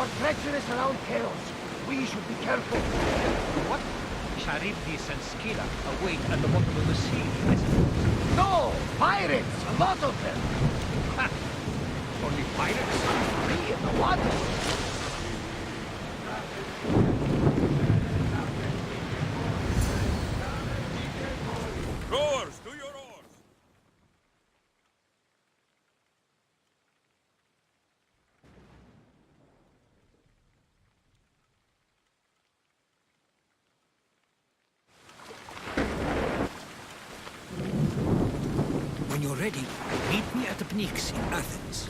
are treacherous around chaos. We should be careful. What? Charybdis and Scylla await at the bottom of the sea, I suppose. No! Pirates! A lot of them! Ha! Only pirates? Free in the water! Rowers, do your oars! When you're ready, meet me at the Pnyx in Athens.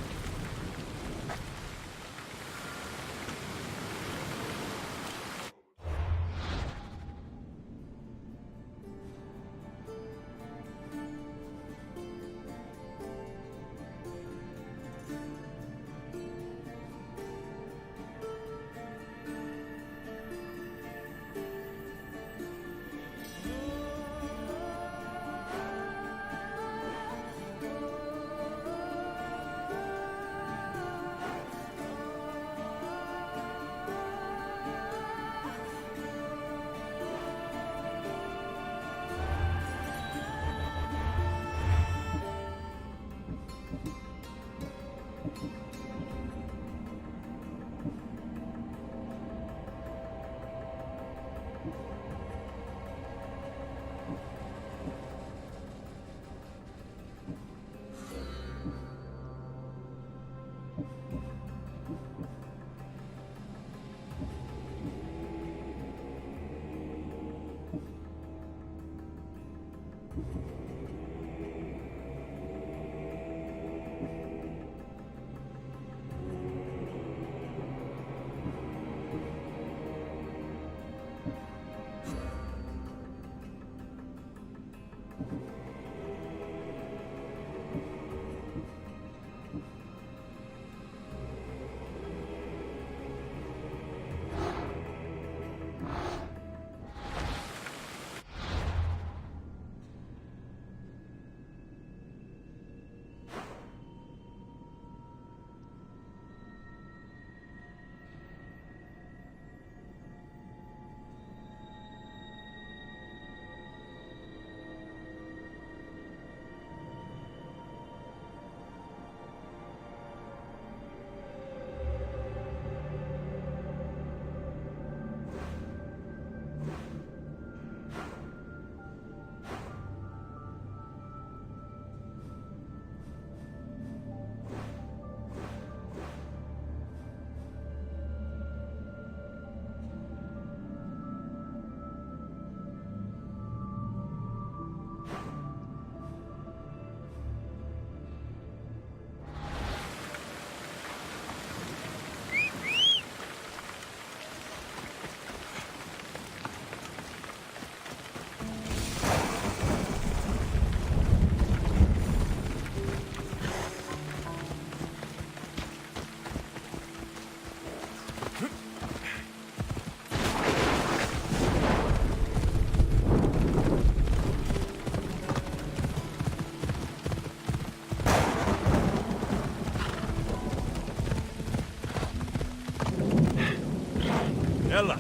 يلا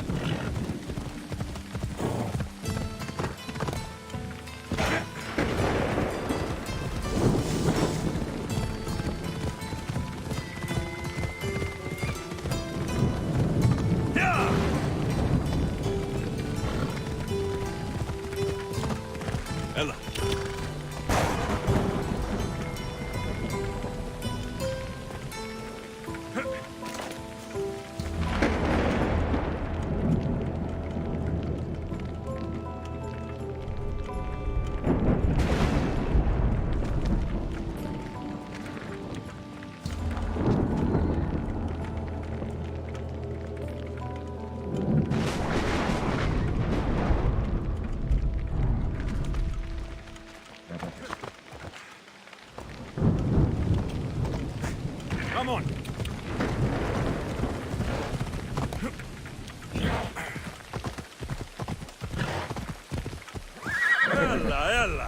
يلا Come on. يلا يلا.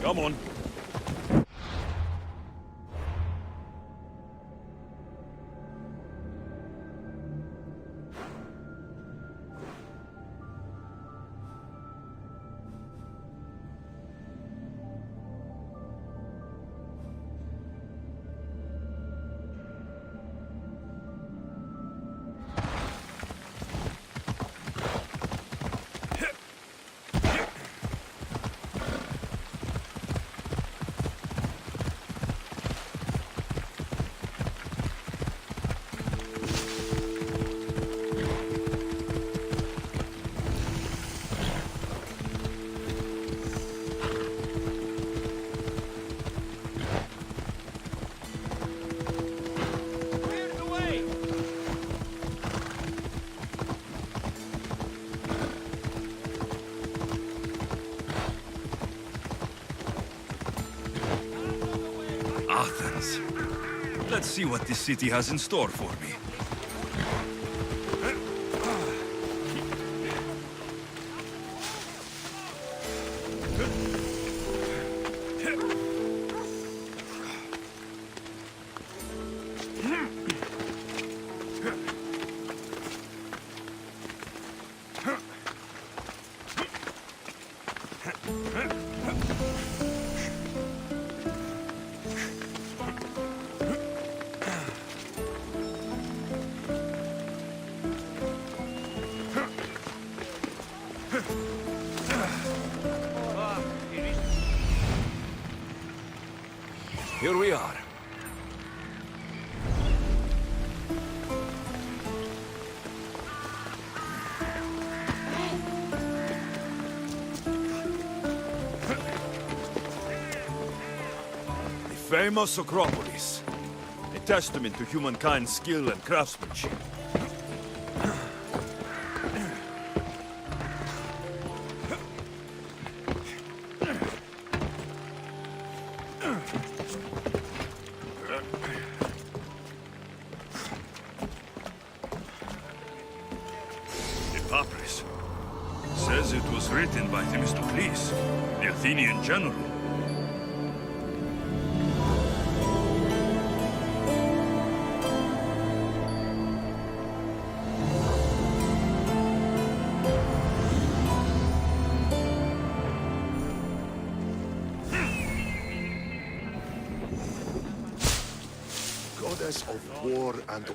Come on. Athens. Let's see what this city has in store for me. Here we are. The famous Acropolis. A testament to humankind's skill and craftsmanship. Papyrus. Says it was written by Themistocles, the Athenian general. Goddess of war and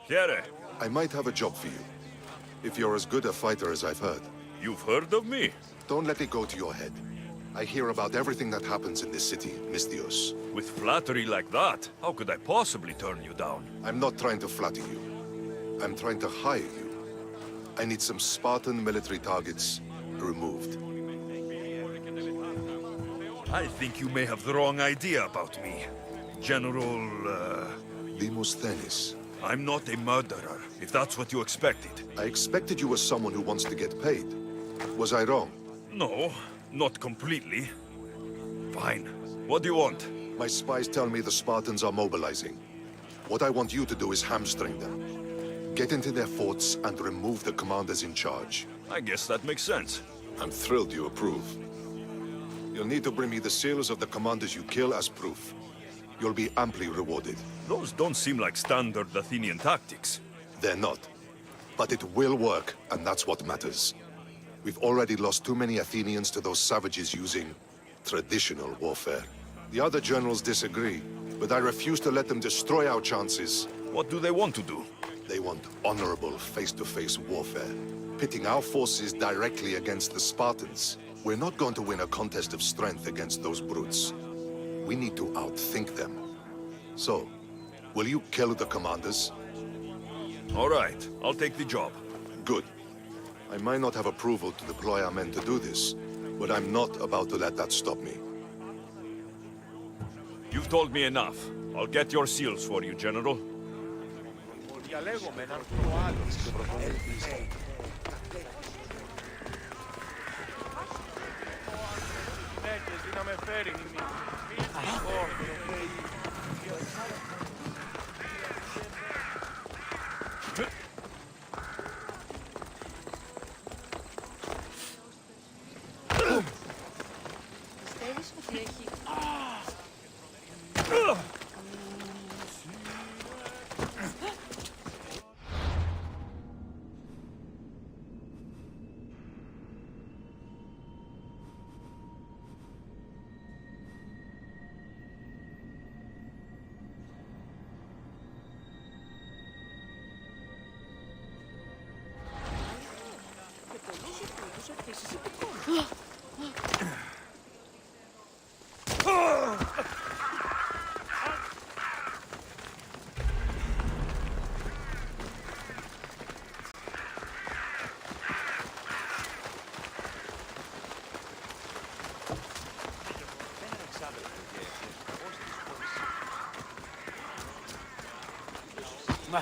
Here, I might have a job for you. If you're as good a fighter as I've heard. you've heard of me? Don't let it go to your head. I hear about everything that happens in this city, Misthios. With flattery like that, how could I possibly turn you down? I'm not trying to flatter you. I'm trying to hire you. I need some Spartan military targets removed. I think you may have the wrong idea about me. General, Demosthenes. I'm not a murderer, if that's what you expected. I expected you as someone who wants to get paid. Was I wrong? No, not completely. Fine. What do you want? My spies tell me the Spartans are mobilizing. What I want you to do is hamstring them. Get into their forts and remove the commanders in charge. I guess that makes sense. I'm thrilled you approve. You'll need to bring me the seals of the commanders you kill as proof. You'll be amply rewarded. Those don't seem like standard Athenian tactics. They're not. But it will work, and that's what matters. We've already lost too many Athenians to those savages using traditional warfare. The other generals disagree, but I refuse to let them destroy our chances. What do they want to do? They want honorable face-to-face warfare, pitting our forces directly against the Spartans. We're not going to win a contest of strength against those brutes. We need to outthink them. So, will you kill the commanders? All right, I'll take the job. Good. I might not have approval to deploy our men to do this, but I'm not about to let that stop me. You've told me enough. I'll get your seals for you, General. Πιστεύεις ότι έχει... Και πολλούς υπουργούς επίσης υπηκών. The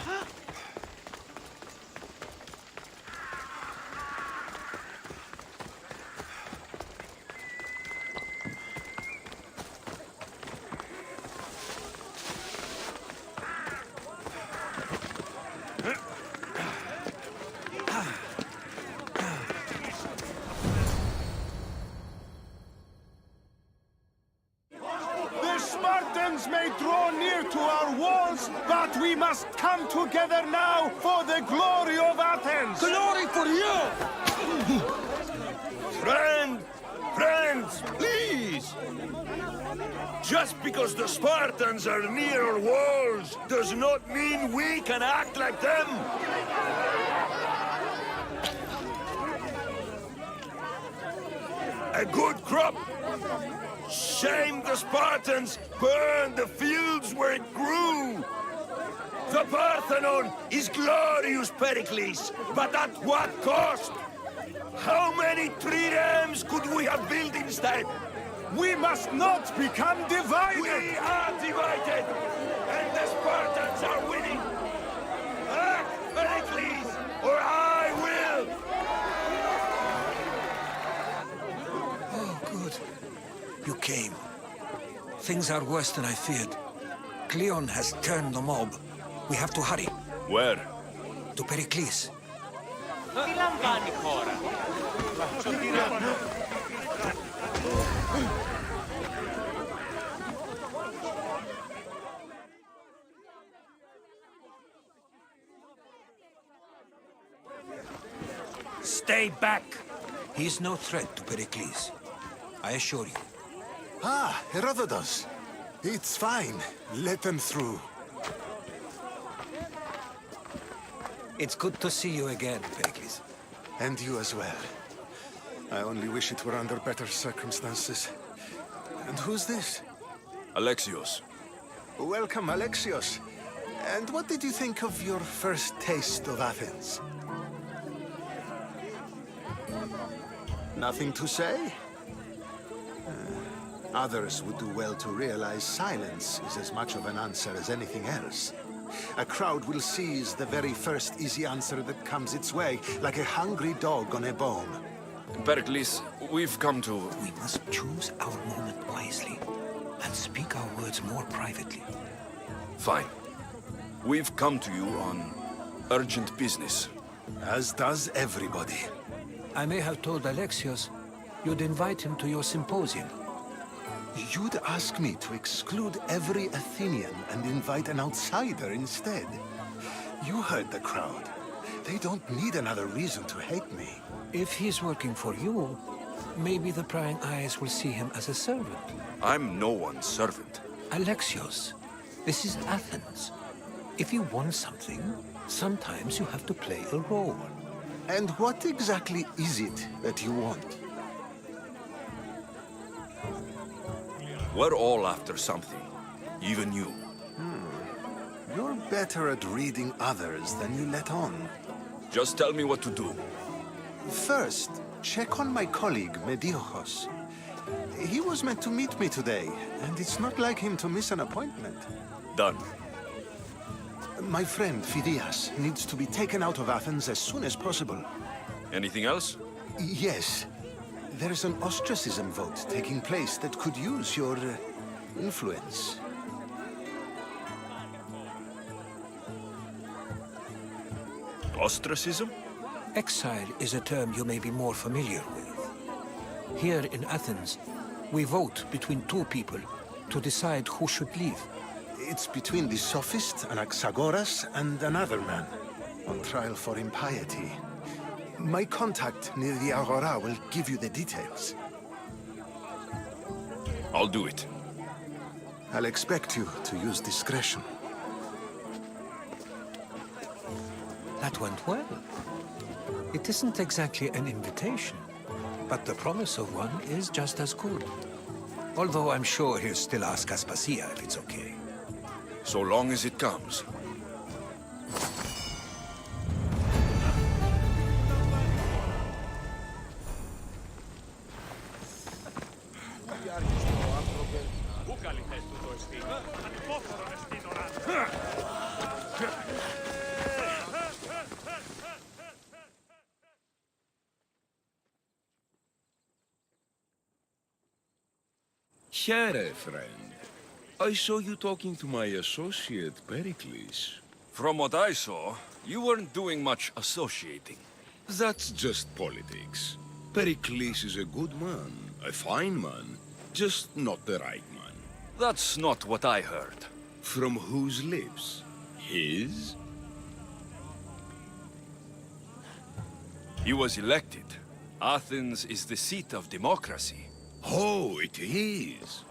Spartans may draw near to our walls, but we must come together now for the glory of Athens! Glory for you! Friends, please! Just because the Spartans are near our walls does not mean we can act like them! A good crop! Shame the Spartans burned the fields where it grew! The Parthenon is glorious, Pericles, but at what cost? How many triremes could we have built instead? We must not become divided! We are divided, and the Spartans are winning! Act, Pericles, or I will! Oh, good. You came. Things are worse than I feared. Cleon has turned the mob. We have to hurry. Where? To Pericles. Ti lampani ora. Stay back. He's no threat to Pericles. I assure you. Ah, Herodotus. It's fine. Let them through. It's good to see you again, Pericles. And you as well. I only wish it were under better circumstances. And who's this? Alexios. Welcome, Alexios. And what did you think of your first taste of Athens? Nothing to say? Others would do well to realize silence is as much of an answer as anything else. A crowd will seize the very first easy answer that comes its way, like a hungry dog on a bone. Pericles, we've come to... We must choose our moment wisely and speak our words more privately. Fine. We've come to you on urgent business. As does everybody. I may have told Alexios you'd invite him to your symposium. You'd ask me to exclude every Athenian and invite an outsider instead. You heard the crowd. They don't need another reason to hate me. If he's working for you, maybe the prying eyes will see him as a servant. I'm no one's servant. Alexios, this is Athens. If you want something, sometimes you have to play a role. And what exactly is it that you want? We're all after something. Even you. You're better at reading others than you let on. Just tell me what to do. First, check on my colleague, Mediochos. He was meant to meet me today, and it's not like him to miss an appointment. Done. My friend, Phidias, needs to be taken out of Athens as soon as possible. Anything else? Yes. There's an ostracism vote taking place that could use your influence. Ostracism? Exile is a term you may be more familiar with. Here in Athens, we vote between two people to decide who should leave. It's between the sophist, Anaxagoras, and another man, on trial for impiety. My contact near the Agora will give you the details. I'll do it. I'll expect you to use discretion. That went well. It isn't exactly an invitation, but the promise of one is just as good. Although I'm sure he'll still ask Aspasia if it's okay. So long as it comes. Πού καλυφές του το εστί. Ανυπόφορον εστί νωρά. Here, friend. I saw you talking to my associate, Pericles. From what I saw, you weren't doing much associating. That's just politics. Pericles is a good man, a fine man, just not the right man. That's not what I heard. From whose lips? His? He was elected. Athens is the seat of democracy. Oh, it is.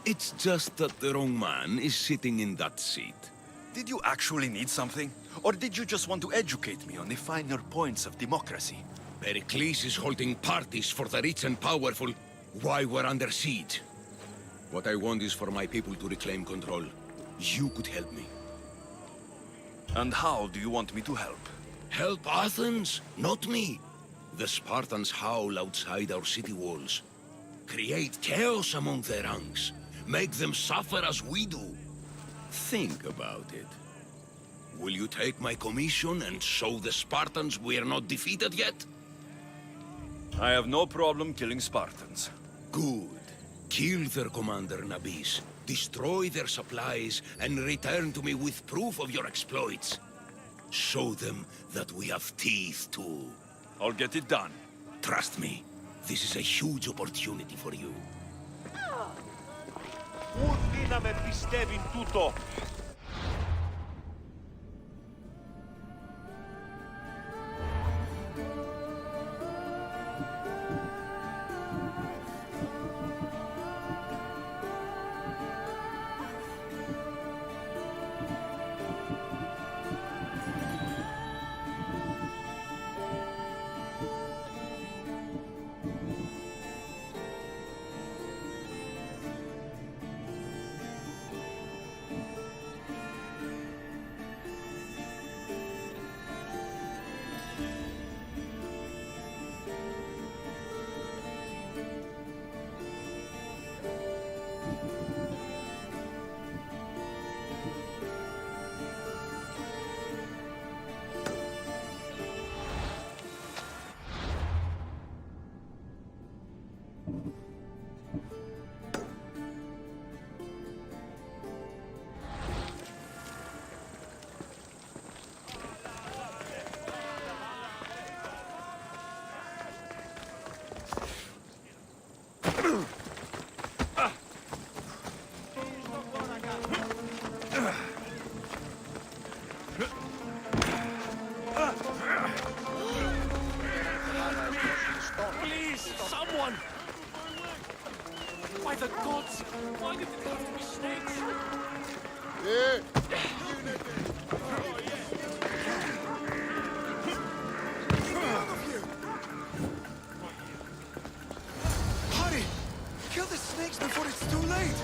It's just that the wrong man is sitting in that seat. Did you actually need something? Or did you just want to educate me on the finer points of democracy? Pericles is holding parties for the rich and powerful while we're under siege. What I want is for my people to reclaim control. You could help me. And how do you want me to help? Help Athens, not me. The Spartans howl outside our city walls. Create chaos among their ranks. Make them suffer as we do. Think about it. Will you take my commission and show the Spartans we are not defeated yet? I have no problem killing Spartans. Good. Kill their commander, Nabis. Destroy their supplies and return to me with proof of your exploits. Show them that we have teeth too. I'll get it done. Trust me, this is a huge opportunity for you. Ούτε να με πιστεύει τούτο. By the gods! Why did it have to be snakes? Hurry! Kill the snakes before it's too late!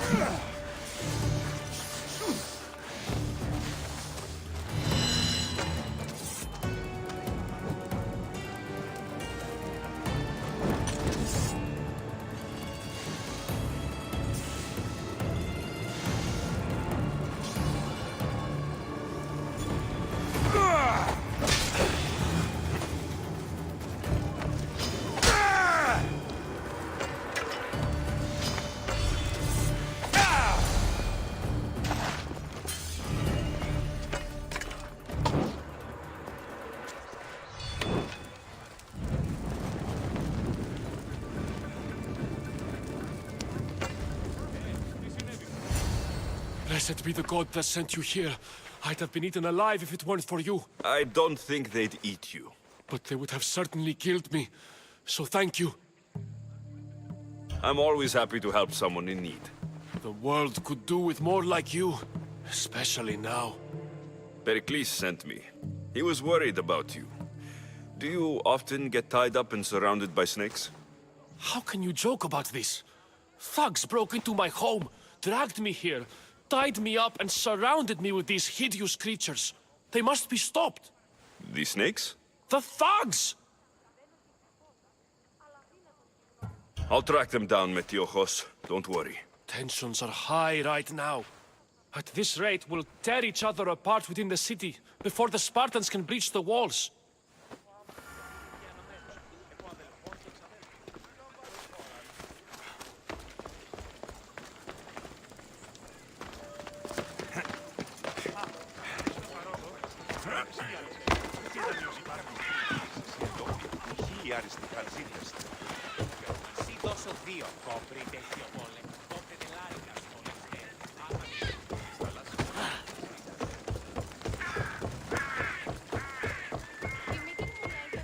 Blessed be the god that sent you here. I'd have been eaten alive if it weren't for you. I don't think they'd eat you. But they would have certainly killed me. So thank you. I'm always happy to help someone in need. The world could do with more like you. Especially now. Pericles sent me. He was worried about you. Do you often get tied up and surrounded by snakes? How can you joke about this? Thugs broke into my home, dragged me here, tied me up and surrounded me with these hideous creatures. They must be stopped. The snakes? The thugs! I'll track them down, Metiochos. Don't worry. Tensions are high right now. At this rate, we'll tear each other apart within the city before the Spartans can breach the walls. logistical zillions. Si dos o dio copri τέτοιο πόλεμο, τότε de largas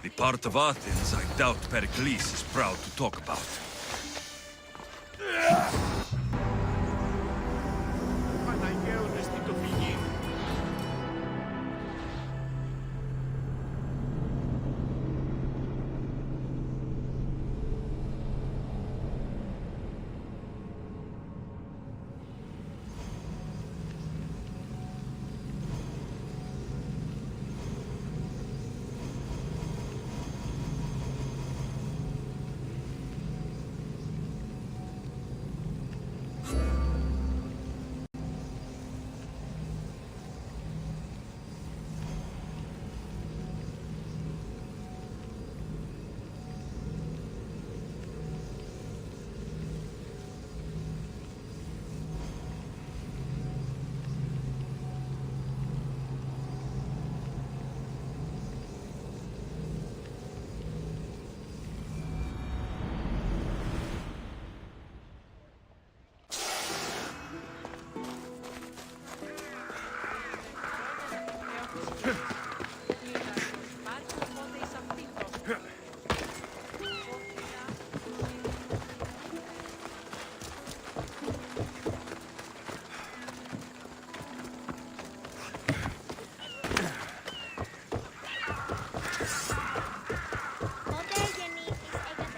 The part of Athens I doubt Pericles is proud to talk about. Παναγέωνε στην το φυγή.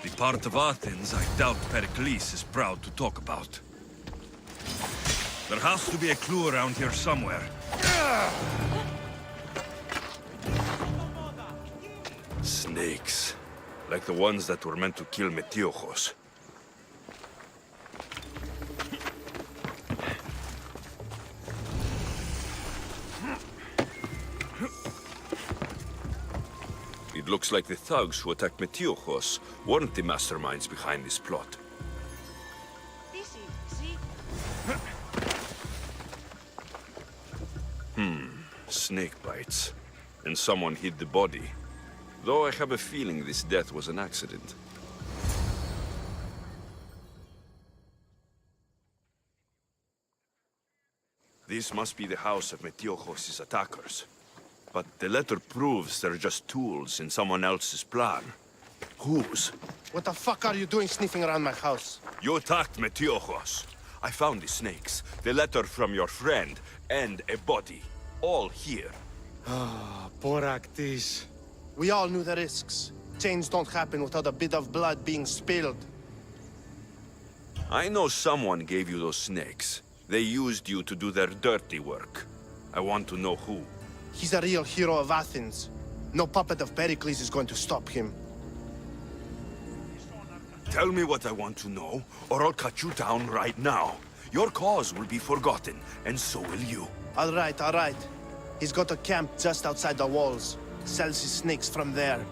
The part of Athens I doubt Pericles is proud to talk about. There has to be a clue around here somewhere. Snakes. Like the ones that were meant to kill Metiochos. It looks like the thugs who attacked Metiochos weren't the masterminds behind this plot. Snake bites. And someone hid the body. Though I have a feeling this death was an accident. This must be the house of Metiochos' attackers. But the letter proves they're just tools in someone else's plan. Whose? What the fuck are you doing sniffing around my house? You attacked Metiochos. I found the snakes, the letter from your friend, and a body. All here. Boraktis. We all knew the risks. Change don't happen without a bit of blood being spilled. I know someone gave you those snakes. They used you to do their dirty work. I want to know who. He's a real hero of Athens. No puppet of Pericles is going to stop him. Tell me what I want to know, or I'll cut you down right now. Your cause will be forgotten, and so will you. All right, all right. He's got a camp just outside the walls. Sells his snakes from there.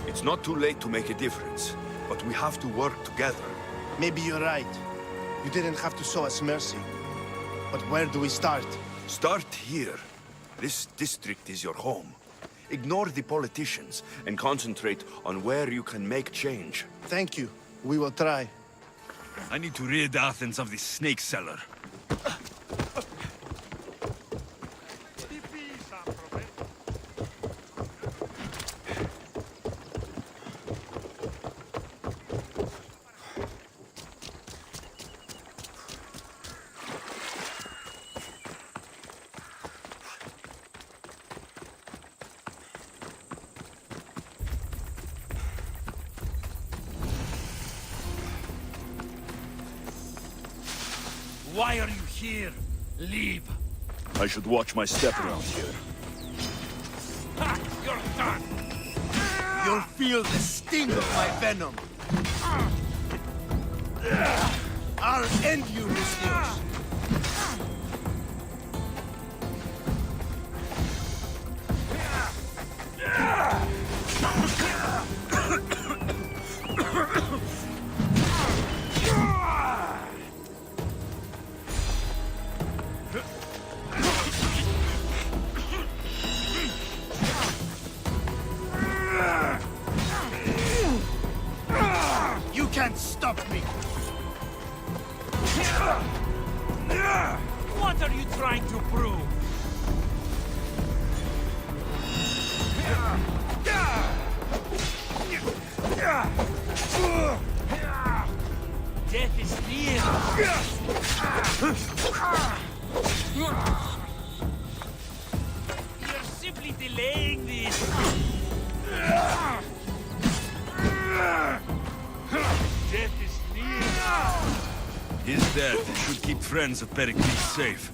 It's not too late to make a difference, but we have to work together. Maybe you're right. You didn't have to show us mercy. But where do we start? Start here. This district is your home. Ignore the politicians and concentrate on where you can make change. Thank you. We will try. I need to rid Athens of this snake seller. Why are you here? Leave. I should watch my step around here. Ha! You're done! You'll feel the sting of my venom. I'll end you, Misthios. Death is near. You're simply delaying this. Death is near. His death should keep friends of Pericles safe.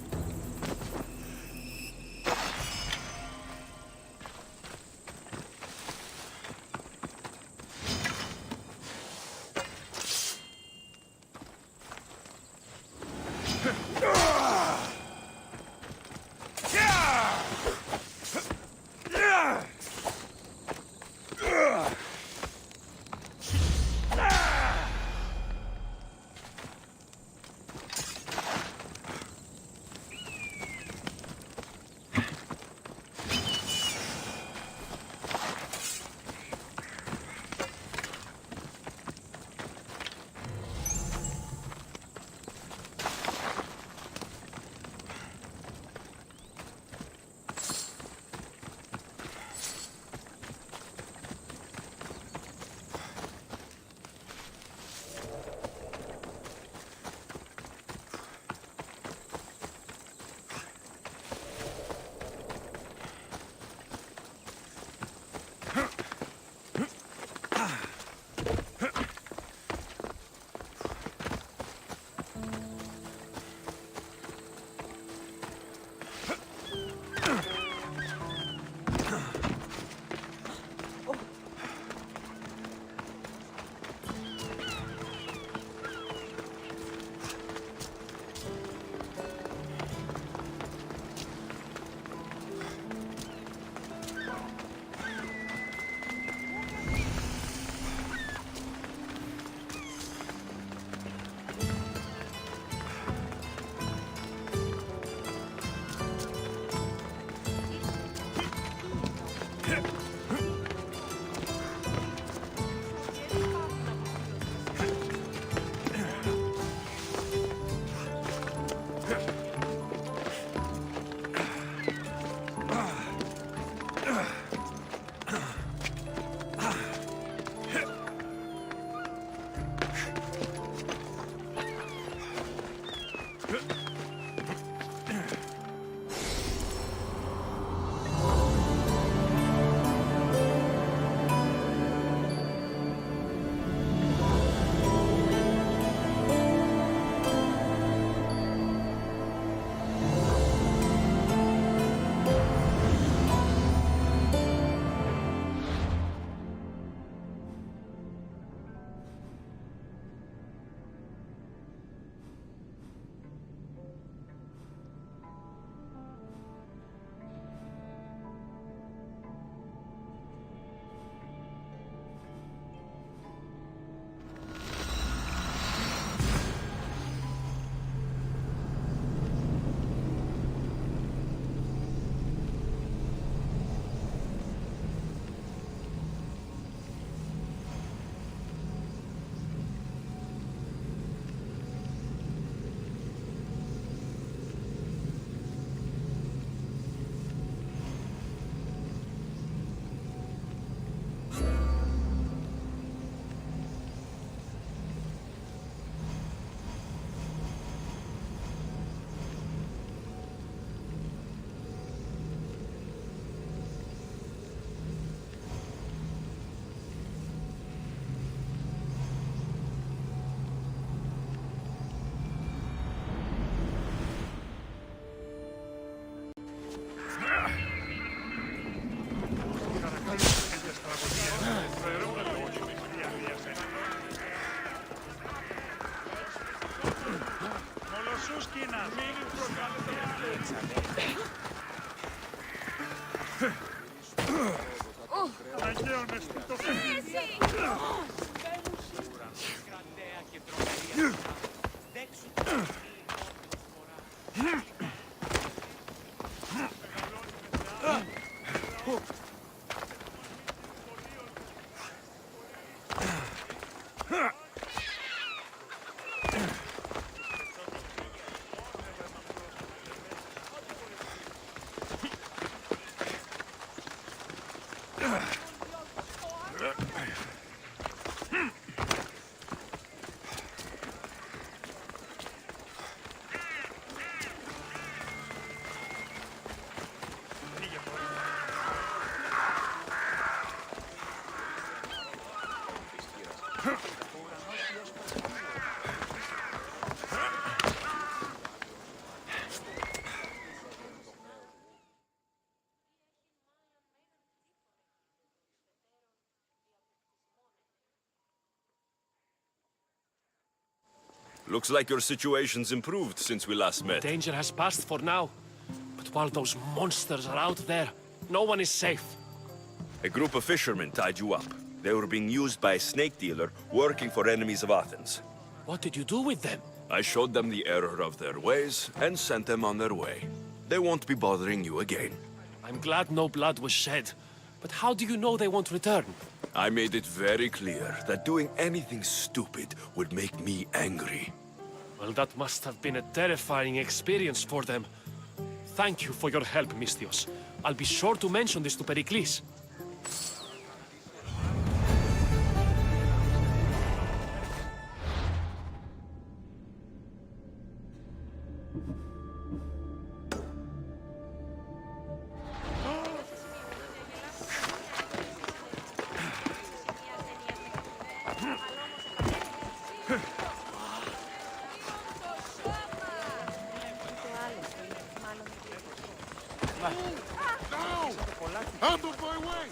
Looks like your situation's improved since we last met. Danger has passed for now. But while those monsters are out there, no one is safe. A group of fishermen tied you up. They were being used by a snake dealer working for enemies of Athens. What did you do with them? I showed them the error of their ways and sent them on their way. They won't be bothering you again. I'm glad no blood was shed. But how do you know they won't return? I made it very clear that doing anything stupid would make me angry. Well, that must have been a terrifying experience for them. Thank you for your help, Mystios. I'll be sure to mention this to Pericles. Out of my way!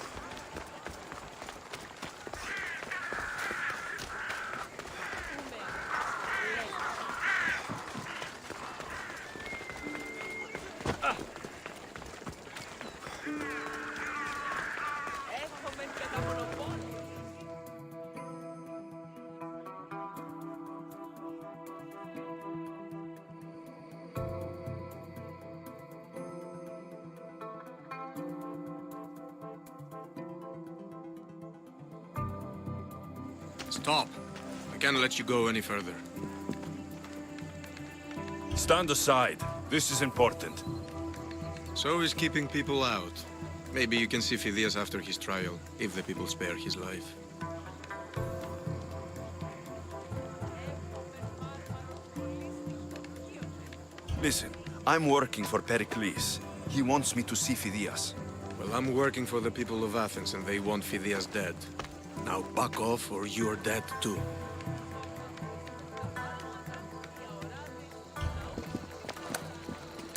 Stop. I can't let you go any further. Stand aside. This is important. So is keeping people out. Maybe you can see Phidias after his trial, if the people spare his life. Listen, I'm working for Pericles. He wants me to see Phidias. Well, I'm working for the people of Athens, and they want Phidias dead. Now back off, or you're dead too.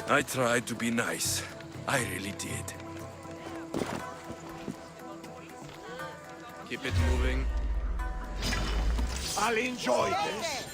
I tried to be nice. I really did. Keep it moving. I'll enjoy this.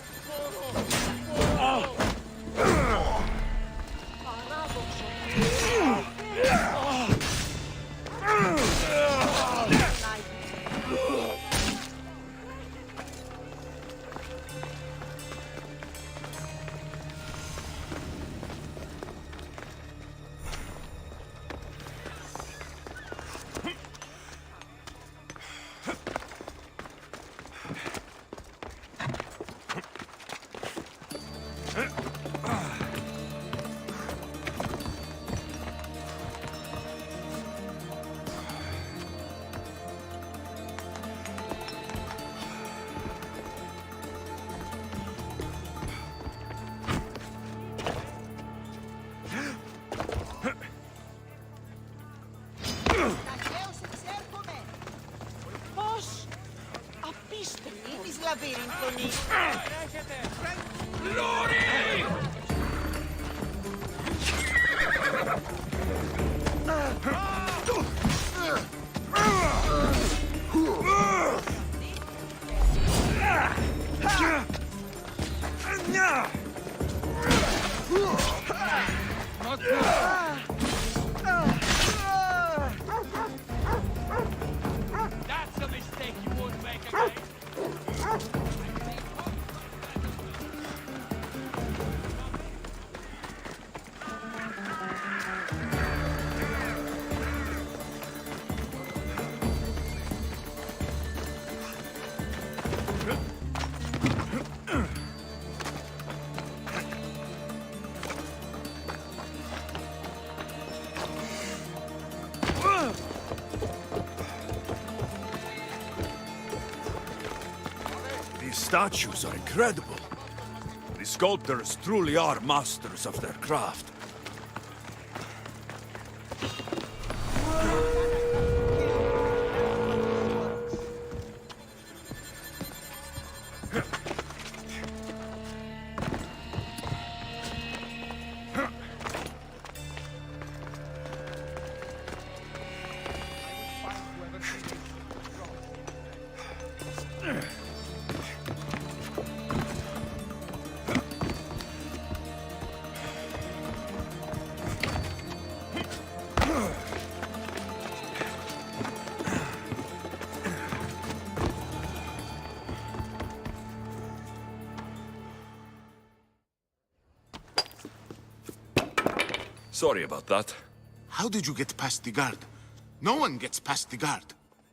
Πώς! Απίστευτο! Μη λαβύρινθονη! That's a mistake you won't make again. These statues are incredible. The sculptors truly are masters of their craft. Sorry about that. How did you get past the guard? No one gets past the guard.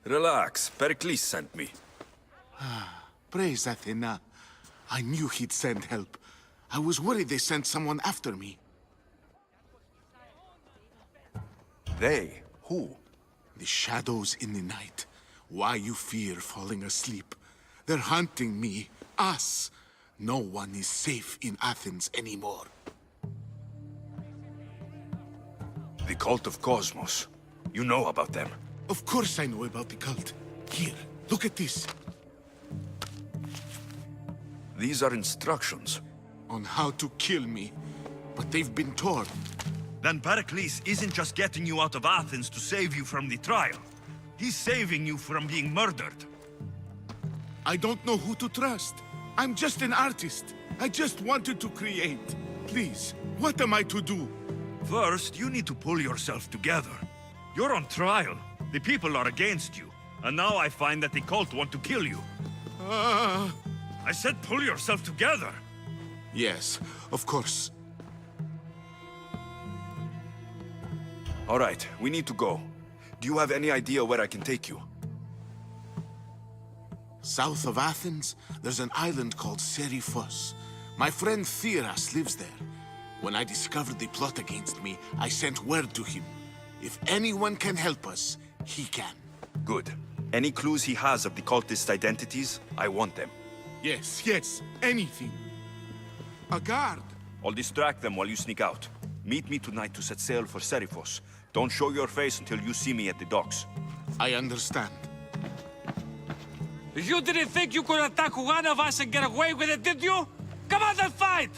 Relax. Pericles sent me. Praise Athena. I knew he'd send help. I was worried they sent someone after me. They? Who? The shadows in the night. Why you fear falling asleep. They're hunting me. Us. No one is safe in Athens anymore. The cult of Cosmos. You know about them. Of course I know about the cult. Here, look at this. These are instructions. On how to kill me. But they've been torn. Then Pericles isn't just getting you out of Athens to save you from the trial. He's saving you from being murdered. I don't know who to trust. I'm just an artist. I just wanted to create. Please, what am I to do? First, you need to pull yourself together. You're on trial. The people are against you. And now I find that the cult want to kill you. I said pull yourself together. Yes, of course. All right, we need to go. Do you have any idea where I can take you? South of Athens, there's an island called Seriphos. My friend Theras lives there. When I discovered the plot against me, I sent word to him. If anyone can help us, he can. Good. Any clues he has of the cultist identities, I want them. Yes, anything. A guard. I'll distract them while you sneak out. Meet me tonight to set sail for Seriphos. Don't show your face until you see me at the docks. I understand. You didn't think you could attack one of us and get away with it, did you? Come on and fight!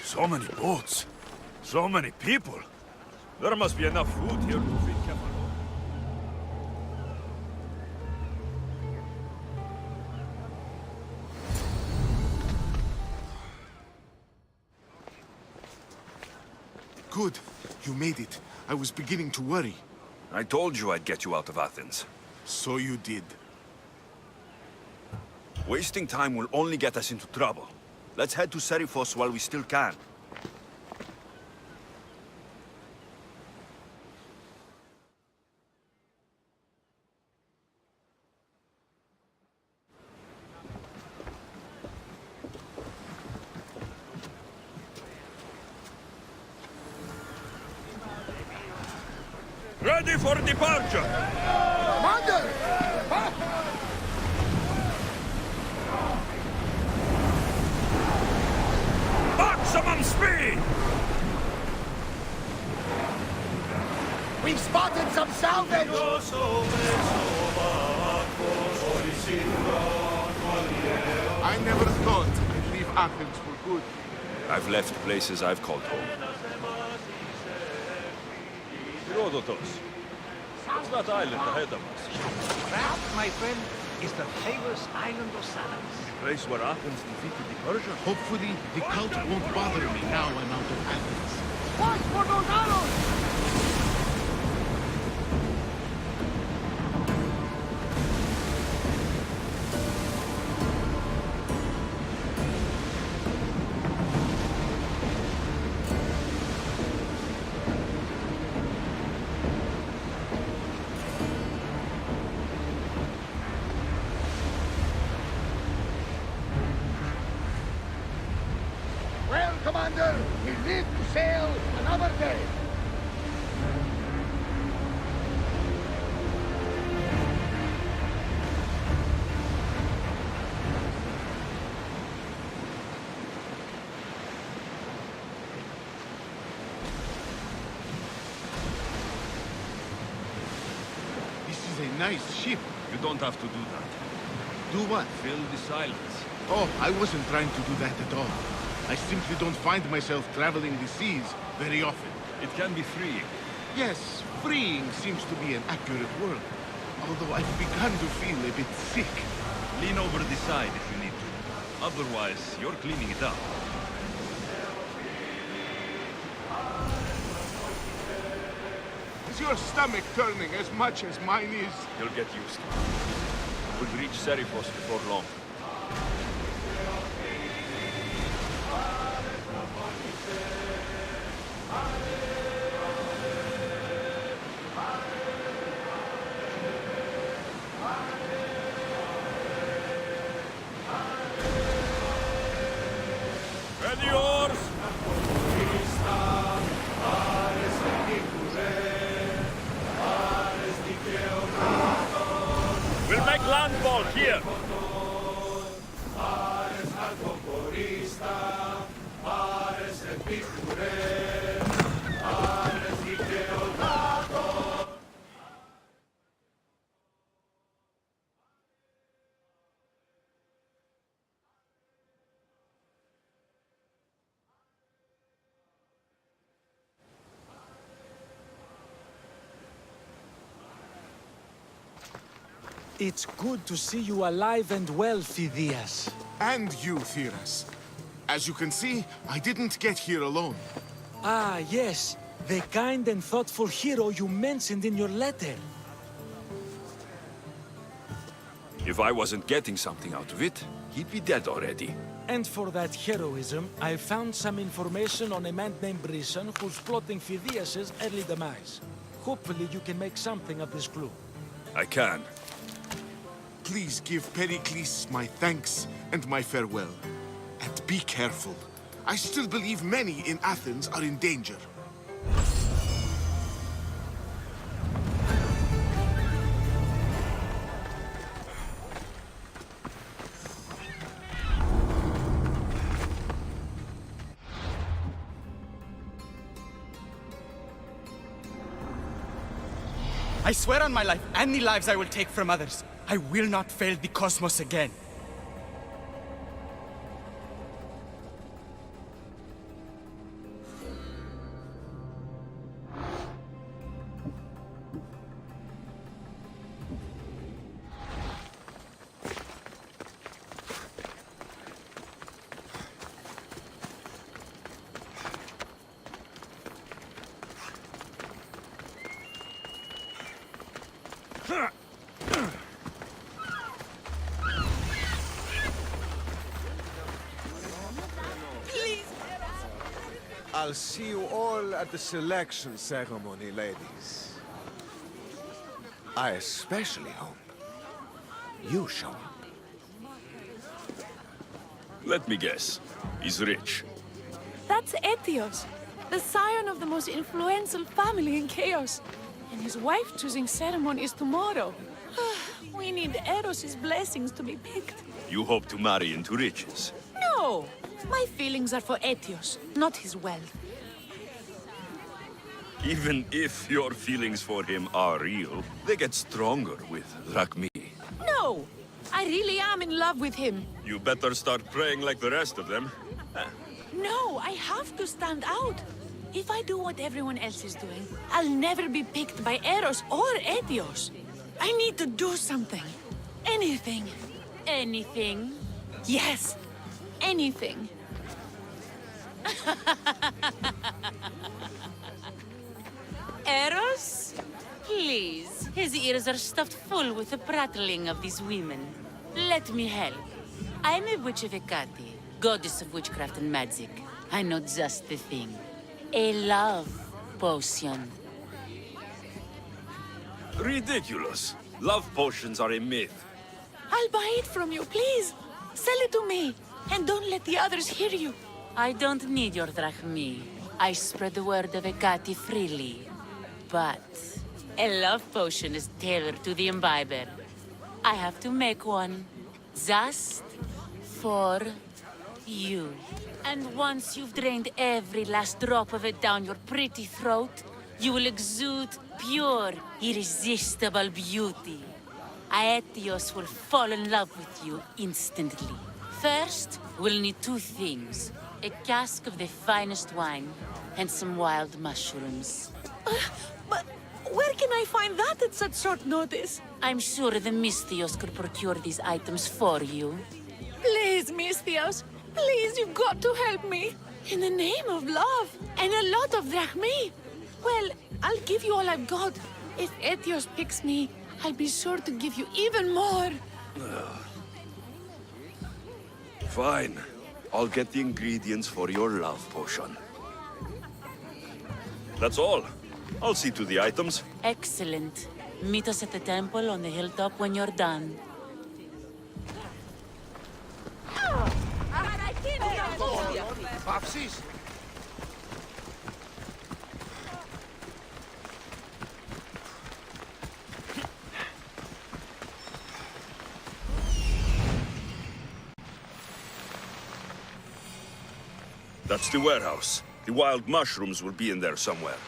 So many boats. So many people. There must be enough food here to feed Kefalo. Good. You made it. I was beginning to worry. I told you I'd get you out of Athens. So you did. Wasting time will only get us into trouble. Let's head to Serifos while we still can. Ready for departure! Commander! Maximum speed! We've spotted some salvage! I never thought I'd leave Athens for good. I've left places I've called home. Herodotus, what's that island ahead of us? That, my friend, is the famous island of Salamis. The place where Athens defeated the Persians? Hopefully, the cult won't bother me now I'm out of Athens. Watch for those arrows! Well, Commander, we live to sail another day. This is a nice ship. You don't have to do that. Do what? Fill the silence. Oh, I wasn't trying to do that at all. I simply don't find myself traveling the seas very often. It can be freeing. Yes, freeing seems to be an accurate word. Although I've begun to feel a bit sick. Lean over the side if you need to. Otherwise, you're cleaning it up. Is your stomach turning as much as mine is? You'll get used to it. We'll reach Serifos before long. Ready oars! We'll make landfall here. It's good to see you alive and well, Phidias. And you, Theras. As you can see, I didn't get here alone. Ah, yes. The kind and thoughtful hero you mentioned in your letter. If I wasn't getting something out of it, he'd be dead already. And for that heroism, I found some information on a man named Brisson who's plotting Phidias' early demise. Hopefully you can make something of this clue. I can. Please give Pericles my thanks and my farewell. And be careful. I still believe many in Athens are in danger. I swear on my life and the lives I will take from others, I will not fail the cosmos again. I'll see you all at the selection ceremony, ladies. I especially hope you show up. Let me guess. He's rich. That's Etios, the scion of the most influential family in Chaos. And his wife-choosing ceremony is tomorrow. We need Eros's blessings to be picked. You hope to marry into riches. No! My feelings are for Etios, not his wealth. Even if your feelings for him are real, they get stronger with Drachmi. No! I really am in love with him. You better start praying like the rest of them. No, I have to stand out. If I do what everyone else is doing, I'll never be picked by Eros or Etios. I need to do something. Anything. Anything. Yes. Anything. Eros? Please. His ears are stuffed full with the prattling of these women. Let me help. I'm a witch of Hecate, goddess of witchcraft and magic. I know just the thing. A love potion. Ridiculous. Love potions are a myth. I'll buy it from you, please. Sell it to me. And don't let the others hear you. I don't need your drachmi. I spread the word of Hecate freely. But a love potion is tailored to the imbiber. I have to make one. Just for you. And once you've drained every last drop of it down your pretty throat, you will exude pure, irresistible beauty. Aetios will fall in love with you instantly. First, we'll need two things. A cask of the finest wine, and some wild mushrooms. But where can I find that at such short notice? I'm sure the Mystios could procure these items for you. Please, Mystios. Please, you've got to help me. In the name of love, and a lot of drachmi. Well, I'll give you all I've got. If Etios picks me, I'll be sure to give you even more. Fine. I'll get the ingredients for your love potion. That's all. I'll see to the items. Excellent. Meet us at the temple on the hilltop when you're done. Papsis! That's the warehouse. The wild mushrooms will be in there somewhere.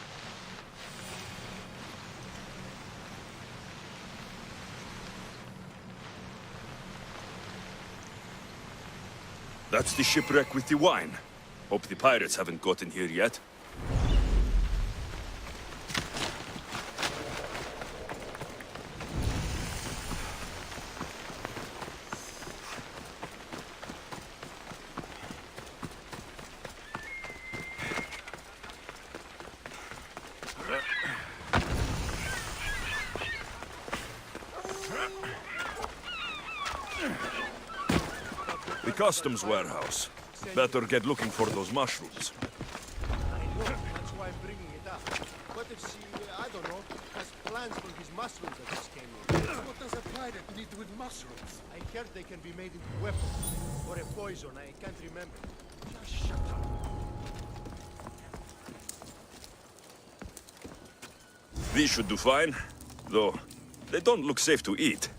That's the shipwreck with the wine. Hope the pirates haven't gotten here yet. The customs warehouse. Better get looking for those mushrooms. I know, that's why I'm bringing it up. What if she, I don't know, has plans for these mushrooms that just came in? What does a pirate need with mushrooms? I heard they can be made into weapons. Or a poison, I can't remember. Just shut up. These should do fine, though they don't look safe to eat.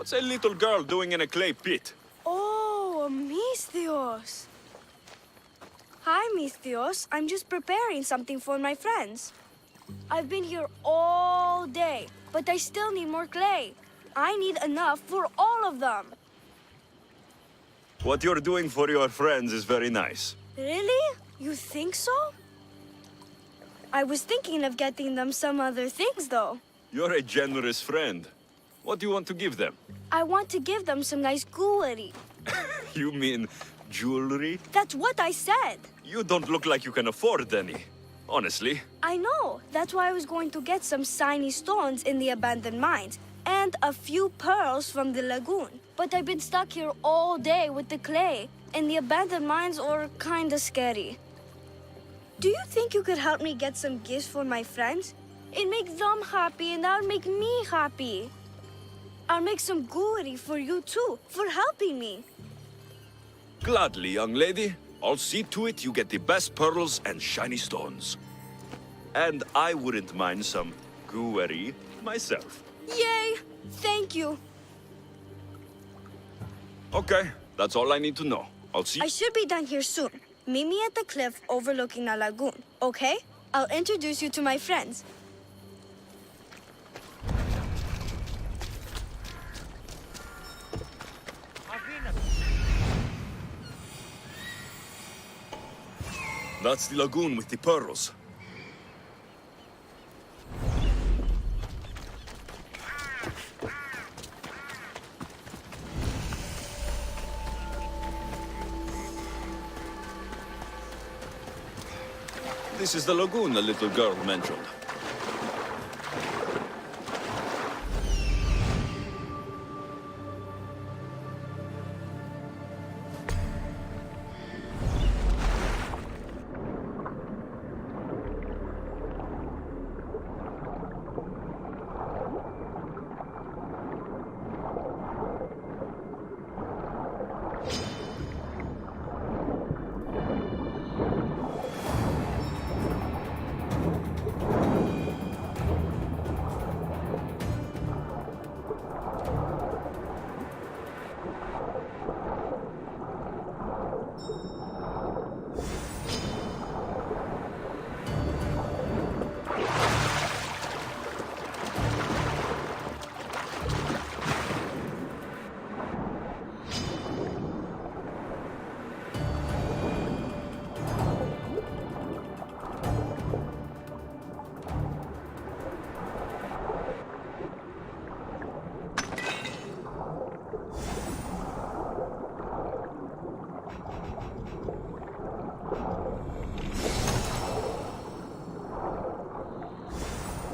What's a little girl doing in a clay pit? Oh, Misthios. Hi, Misthios. I'm just preparing something for my friends. I've been here all day, but I still need more clay. I need enough for all of them. What you're doing for your friends is very nice. Really? You think so? I was thinking of getting them some other things, though. You're a generous friend. What do you want to give them? I want to give them some nice jewelry. You mean jewelry? That's what I said. You don't look like you can afford any. Honestly. I know. That's why I was going to get some shiny stones in the abandoned mines and a few pearls from the lagoon. But I've been stuck here all day with the clay, and the abandoned mines are kinda scary. Do you think you could help me get some gifts for my friends? It makes them happy, and that'll make me happy. I'll make some jewelry for you too, for helping me. Gladly, young lady. I'll see to it you get the best pearls and shiny stones. And I wouldn't mind some jewelry myself. Yay! Thank you. Okay, that's all I need to know. I'll see. I should be done here soon. Meet me at the cliff overlooking the lagoon, okay? I'll introduce you to my friends. That's the lagoon with the pearls. This is the lagoon the little girl mentioned.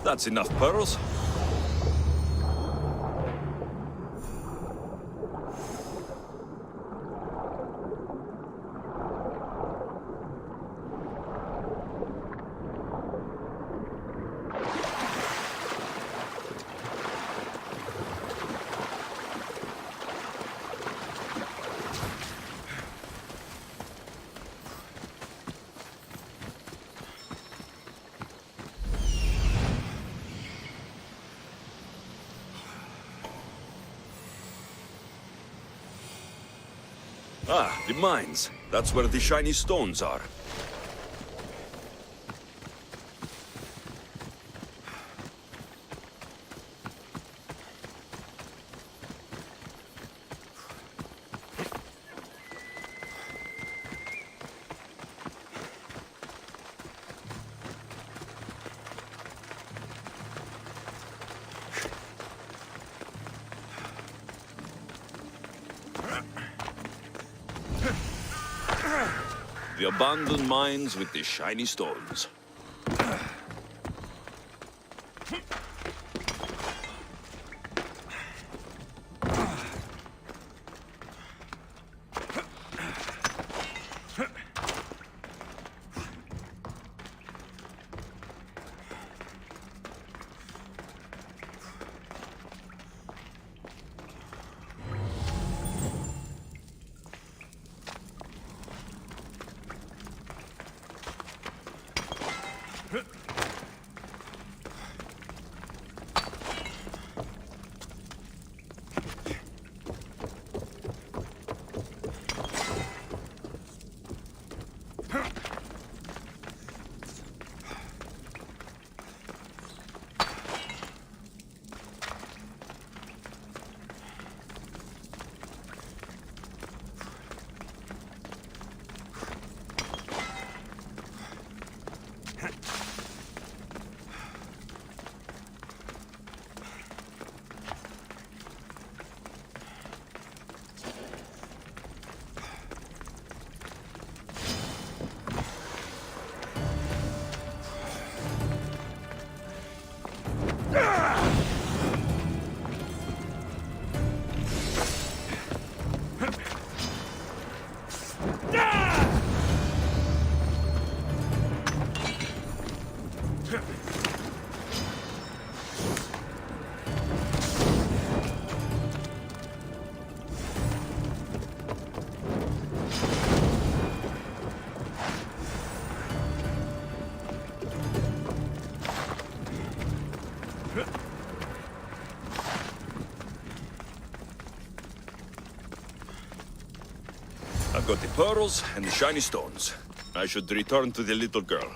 That's enough pearls. Ah, the mines. That's where the shiny stones are. The abandoned mines with the shiny stones. I've got the pearls and the shiny stones. I should return to the little girl.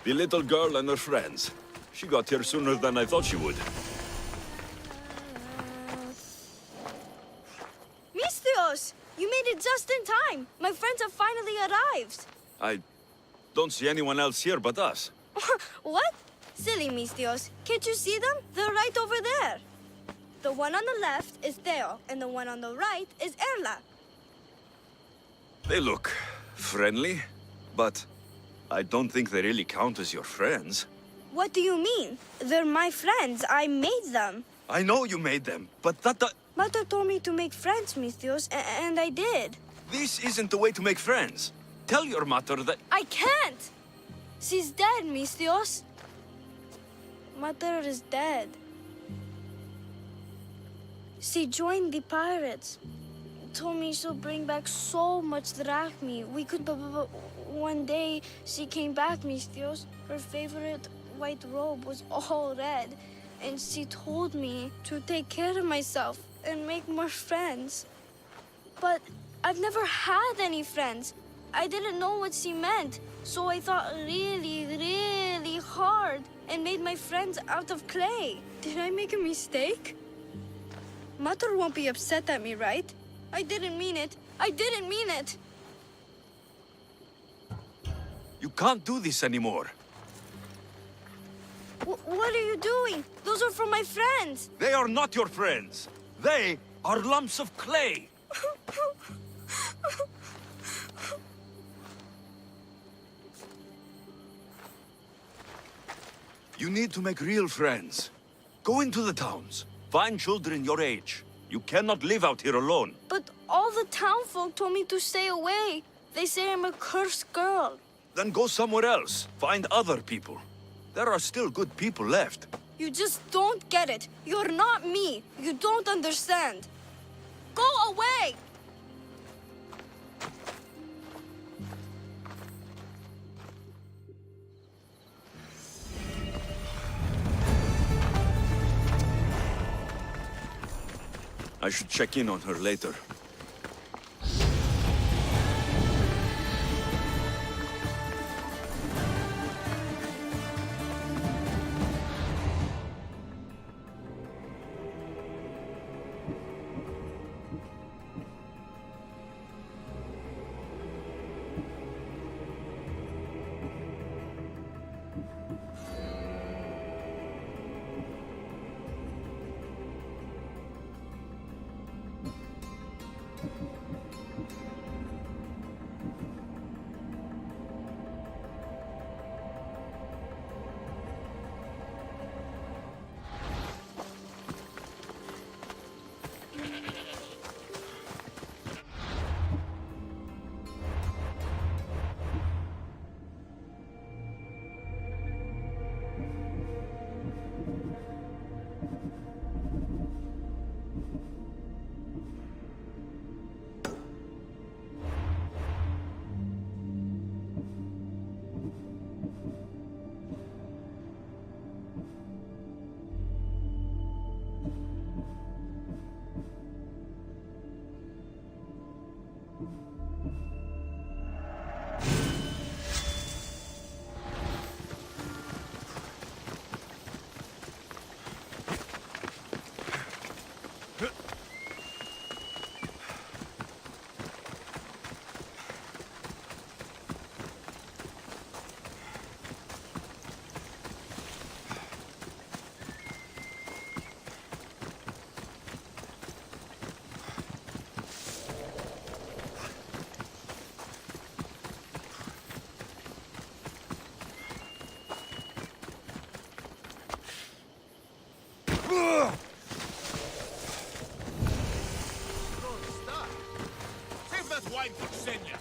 The little girl and her friends. She got here sooner than I thought she would. Mistios! You made it just in time! My friends have finally arrived! I don't see anyone else here but us. What? Silly Mistios. Can't you see them? They're right over there. The one on the left is Theo, and the one on the right is Erla. They look friendly, but I don't think they really count as your friends. What do you mean? They're my friends. I made them. I know you made them, but that... Mother told me to make friends, Mistios, and I did. This isn't the way to make friends. Tell your mother that... I can't! She's dead, Mistios. Mother is dead. She joined the pirates. Told me she'll bring back so much drachmi. We could... One day, she came back, Mistios. Her favorite white robe was all red. And she told me to take care of myself and make more friends. But I've never had any friends. I didn't know what she meant. So I thought really, really hard and made my friends out of clay. Did I make a mistake? Mother won't be upset at me, right? I didn't mean it. I didn't mean it. You can't do this anymore. What are you doing? Those are from my friends. They are not your friends. They are lumps of clay. You need to make real friends. Go into the towns. Find children your age. You cannot live out here alone. But all the townfolk told me to stay away. They say I'm a cursed girl. Then go somewhere else. Find other people. There are still good people left. You just don't get it. You're not me. You don't understand. Go away! I should check in on her later.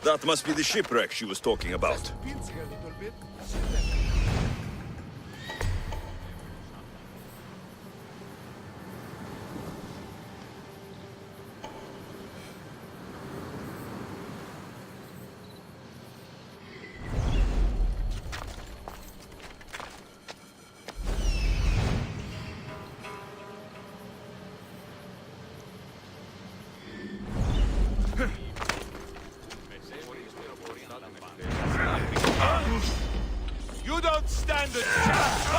That must be the shipwreck she was talking about. You don't stand a chance!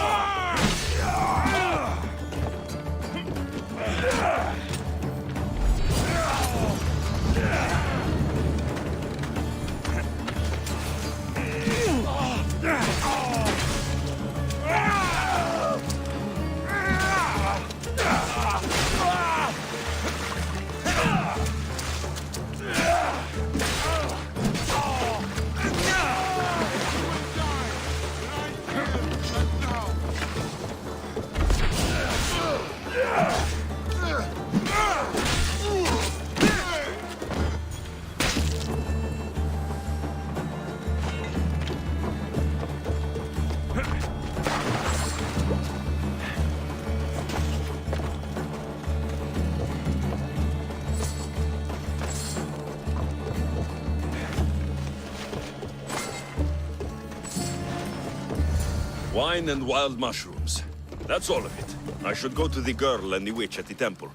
Wine and wild mushrooms. That's all of it. I should go to the girl and the witch at the temple.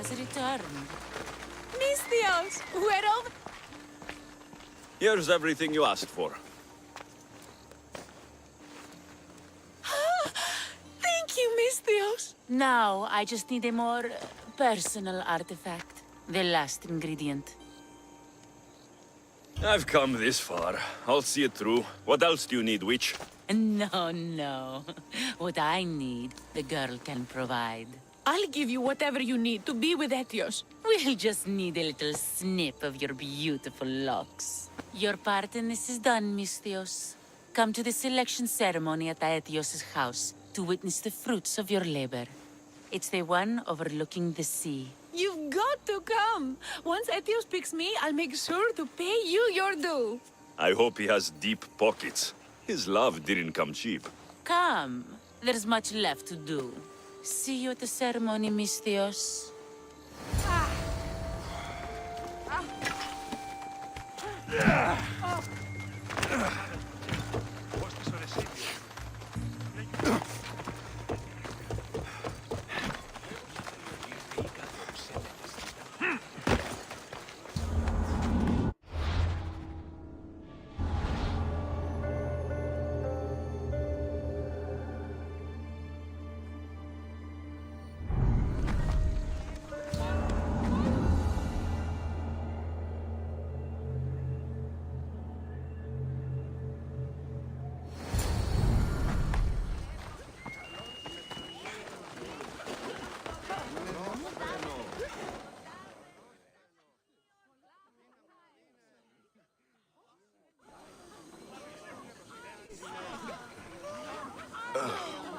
has returned. Misthios, whereof? Here's everything you asked for. Thank you, Misthios. Now, I just need a more personal artifact. The last ingredient. I've come this far. I'll see it through. What else do you need, witch? No, no. What I need, the girl can provide. I'll give you whatever you need to be with Etios. We'll just need a little snip of your beautiful locks. Your part in this is done, Misthios. Come to the selection ceremony at Aetios' house to witness the fruits of your labor. It's the one overlooking the sea. You've got to come. Once Etios picks me, I'll make sure to pay you your due. I hope he has deep pockets. His love didn't come cheap. Come. There's much left to do. See you at the ceremony, Misthios.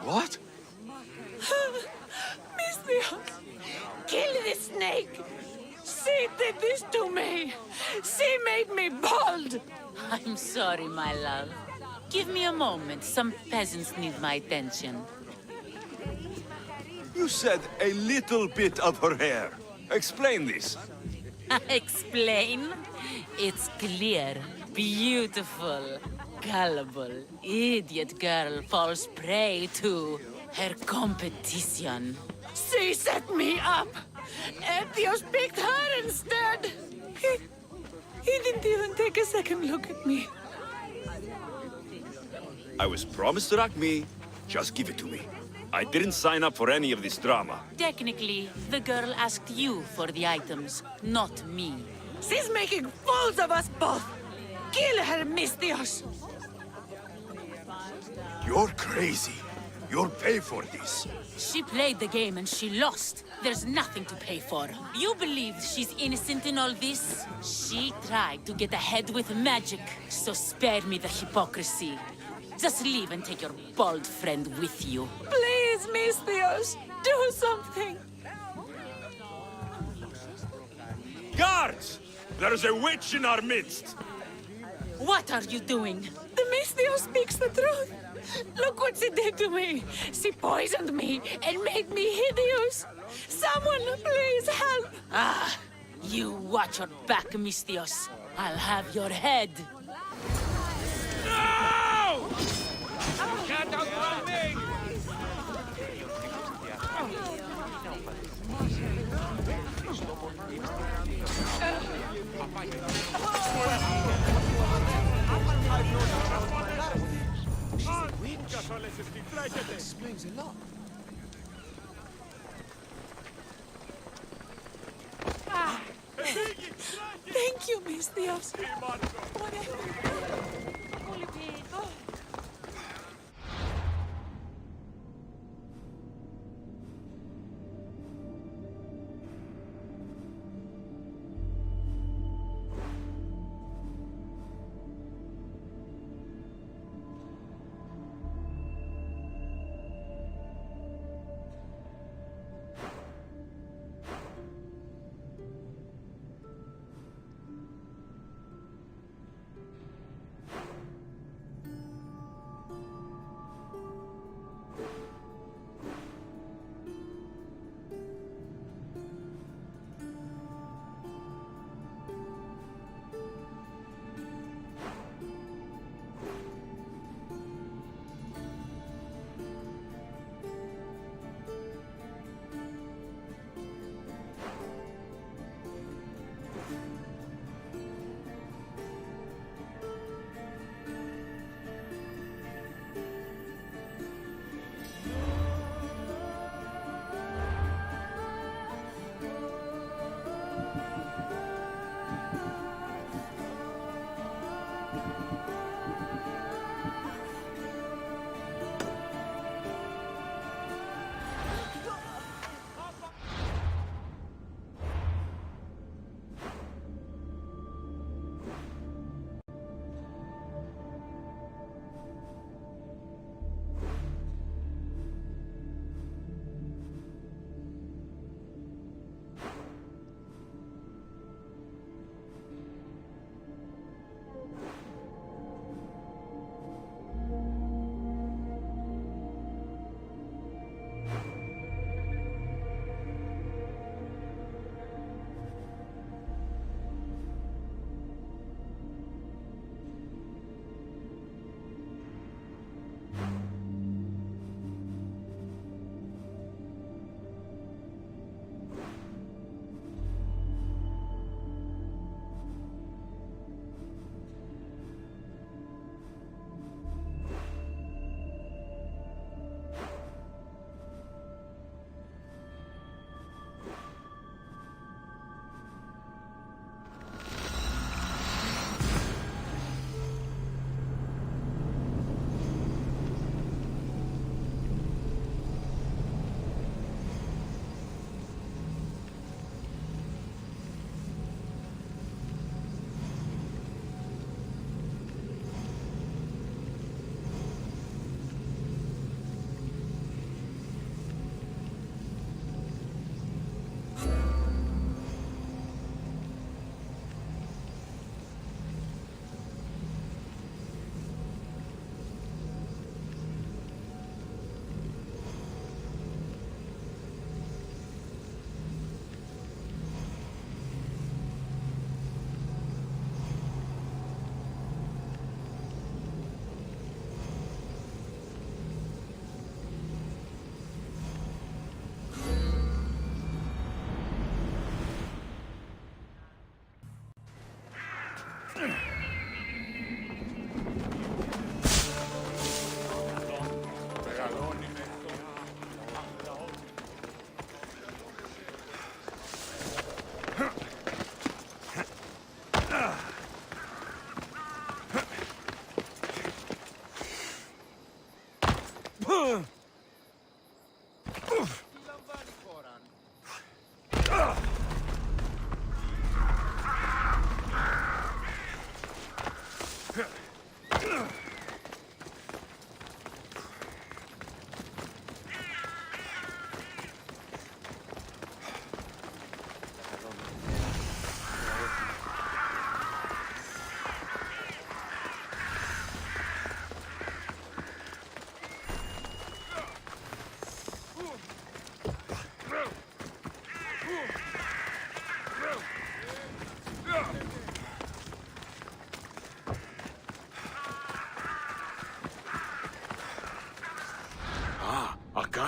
What? Misthios, kill this snake. She did this to me. She made me bald. I'm sorry, my love. Give me a moment. Some peasants need my attention. You said a little bit of her hair. Explain this. Explain? It's clear, beautiful, gullible, idiot girl falls prey to her competition. She set me up. Etios picked her instead. He didn't even take a second look at me. I was promised Rakmi. Just give it to me. I didn't sign up for any of this drama. Technically, the girl asked you for the items, not me. She's making fools of us both. Kill her, Misthios. You're crazy. You'll pay for this. She played the game and she lost. There's nothing to pay for. You believe she's innocent in all this? She tried to get ahead with magic, so spare me the hypocrisy. Just leave and take your bald friend with you. Please, Misthios, do something. Guards! There's a witch in our midst! What are you doing? The Misthios speaks the truth. Look what she did to me. She poisoned me and made me hideous. Someone, please help. Ah, you watch your back, Misthios. I'll have your head. No! Can't outrun me! Explains a lot. Thank you, Misthios. Whatever.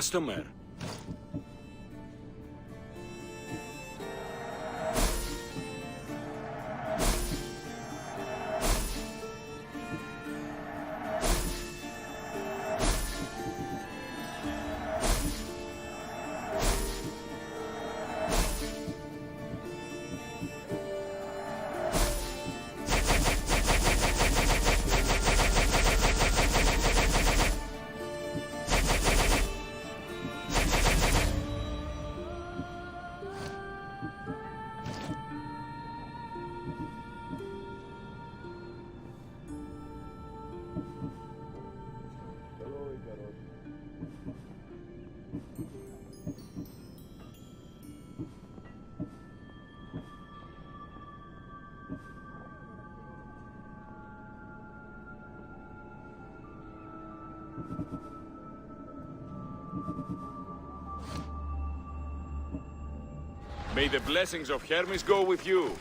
customer. May the blessings of Hermes go with you.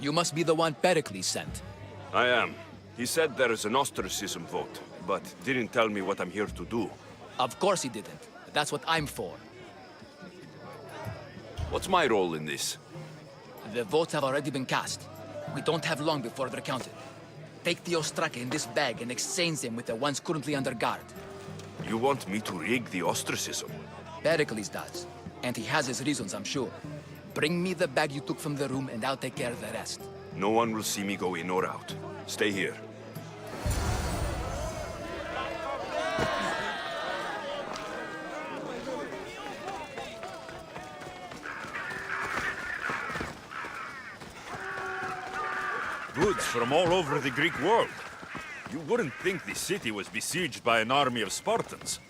You must be the one Pericles sent. I am. He said there is an ostracism vote, but didn't tell me what I'm here to do. Of course he didn't. That's what I'm for. What's my role in this? The votes have already been cast. We don't have long before they're counted. Take the ostraka in this bag and exchange them with the ones currently under guard. You want me to rig the ostracism? Pericles does. And he has his reasons, I'm sure. Bring me the bag you took from the room and I'll take care of the rest. No one will see me go in or out. Stay here. Goods from all over the Greek world. You wouldn't think the city was besieged by an army of Spartans.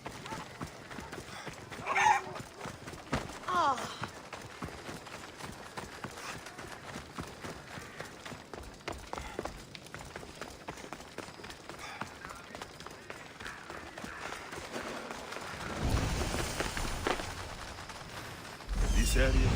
This area.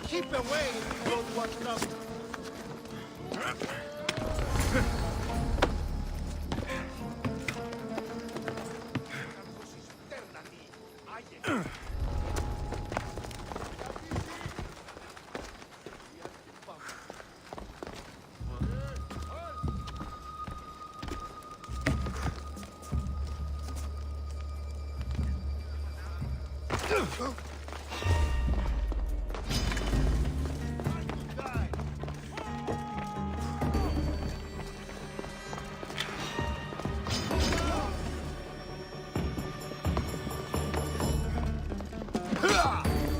Keep away if you don't want trouble.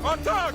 Attack!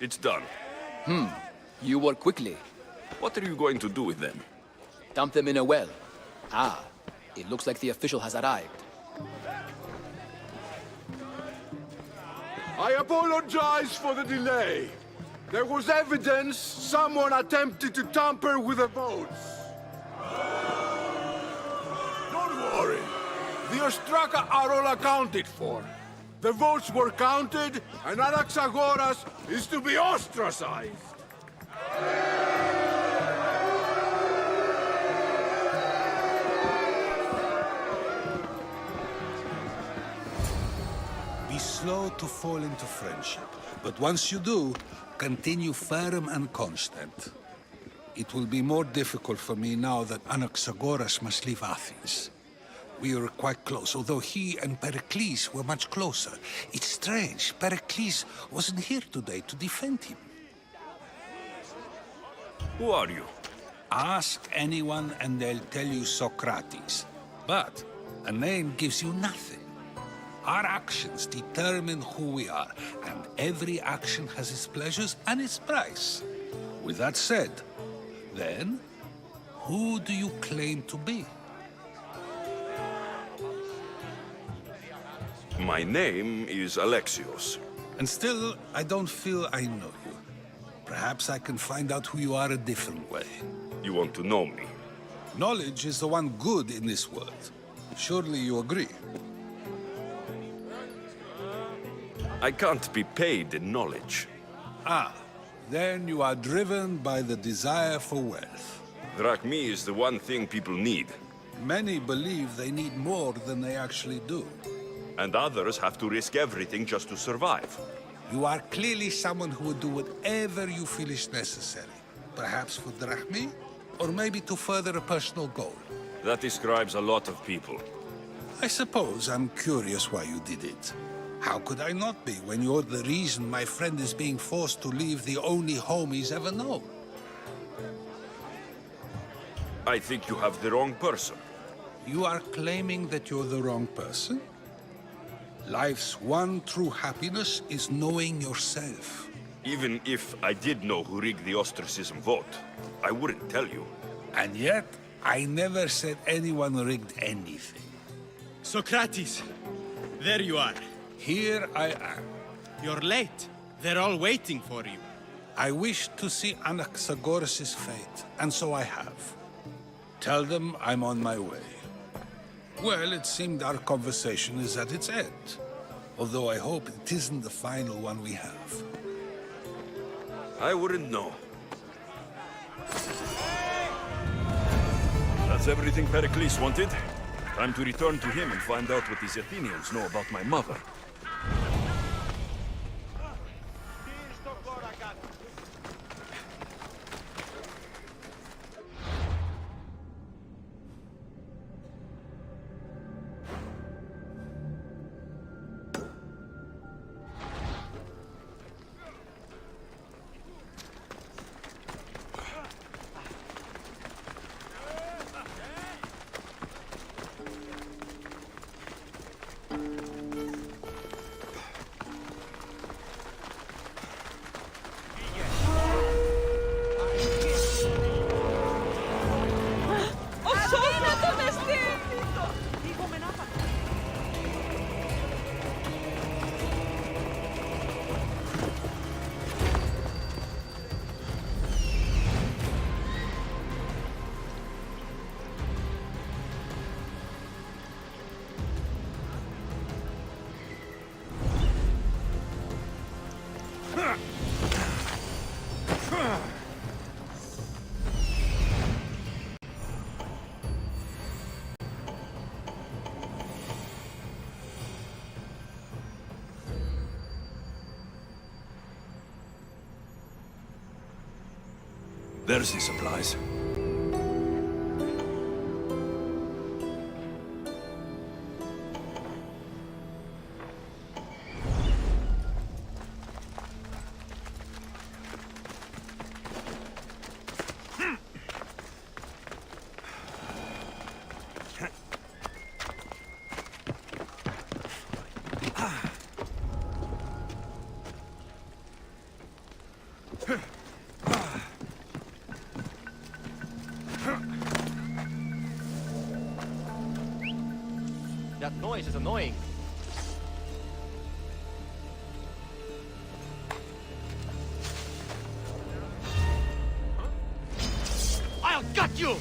It's done. You work quickly. What are you going to do with them? Dump them in a well. Ah, it looks like the official has arrived. I apologize for the delay. There was evidence someone attempted to tamper with the votes. Don't worry. The Ostraka are all accounted for. The votes were counted, and Anaxagoras is to be ostracized. Be slow to fall into friendship, but once you do, continue firm and constant. It will be more difficult for me now that Anaxagoras must leave Athens. We were quite close, although he and Pericles were much closer. It's strange, Pericles wasn't here today to defend him. Who are you? Ask anyone and they'll tell you Socrates. But a name gives you nothing. Our actions determine who we are, and every action has its pleasures and its price. With that said, then, who do you claim to be? My name is Alexios. And still, I don't feel I know you. Perhaps I can find out who you are a different way. You want to know me? Knowledge is the one good in this world. Surely you agree? I can't be paid in knowledge. Ah, then you are driven by the desire for wealth. Drachmi is the one thing people need. Many believe they need more than they actually do. And others have to risk everything just to survive. You are clearly someone who would do whatever you feel is necessary. Perhaps for drachmi, or maybe to further a personal goal. That describes a lot of people. I suppose I'm curious why you did it. How could I not be when you're the reason my friend is being forced to leave the only home he's ever known? I think you have the wrong person. You are claiming that you're the wrong person? Life's one true happiness is knowing yourself. Even if I did know who rigged the ostracism vote, I wouldn't tell you. And yet, I never said anyone rigged anything. Socrates, there you are. Here I am. You're late. They're all waiting for you. I wish to see Anaxagoras' fate, and so I have. Tell them I'm on my way. Well, it seemed our conversation is at its end. Although I hope it isn't the final one we have. I wouldn't know. That's everything Pericles wanted. Time to return to him and find out what these Athenians know about my mother. There's the supplies. That noise is annoying. I'll gut you!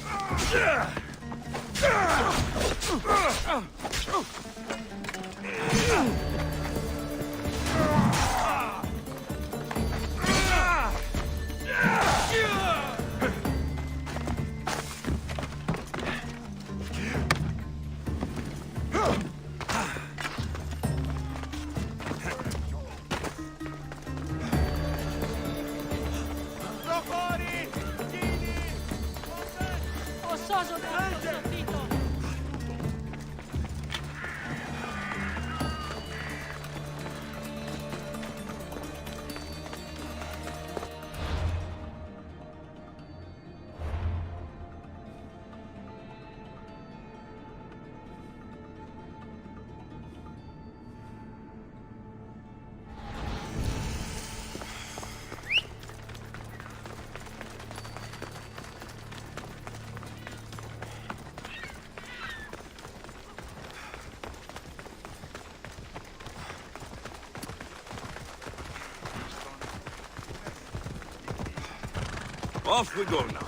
Off we go now.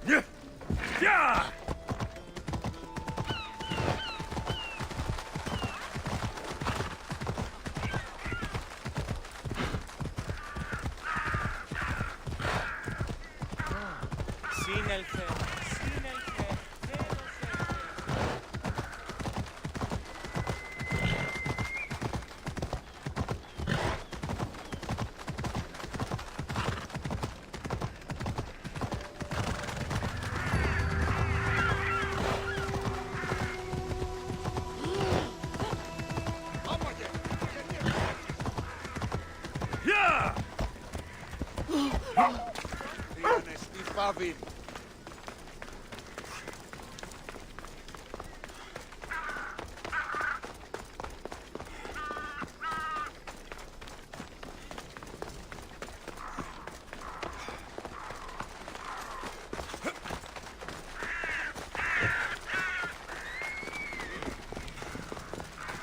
Yeah! Yeah! Sin el fe. Sin el fe. Yeah! Pavi.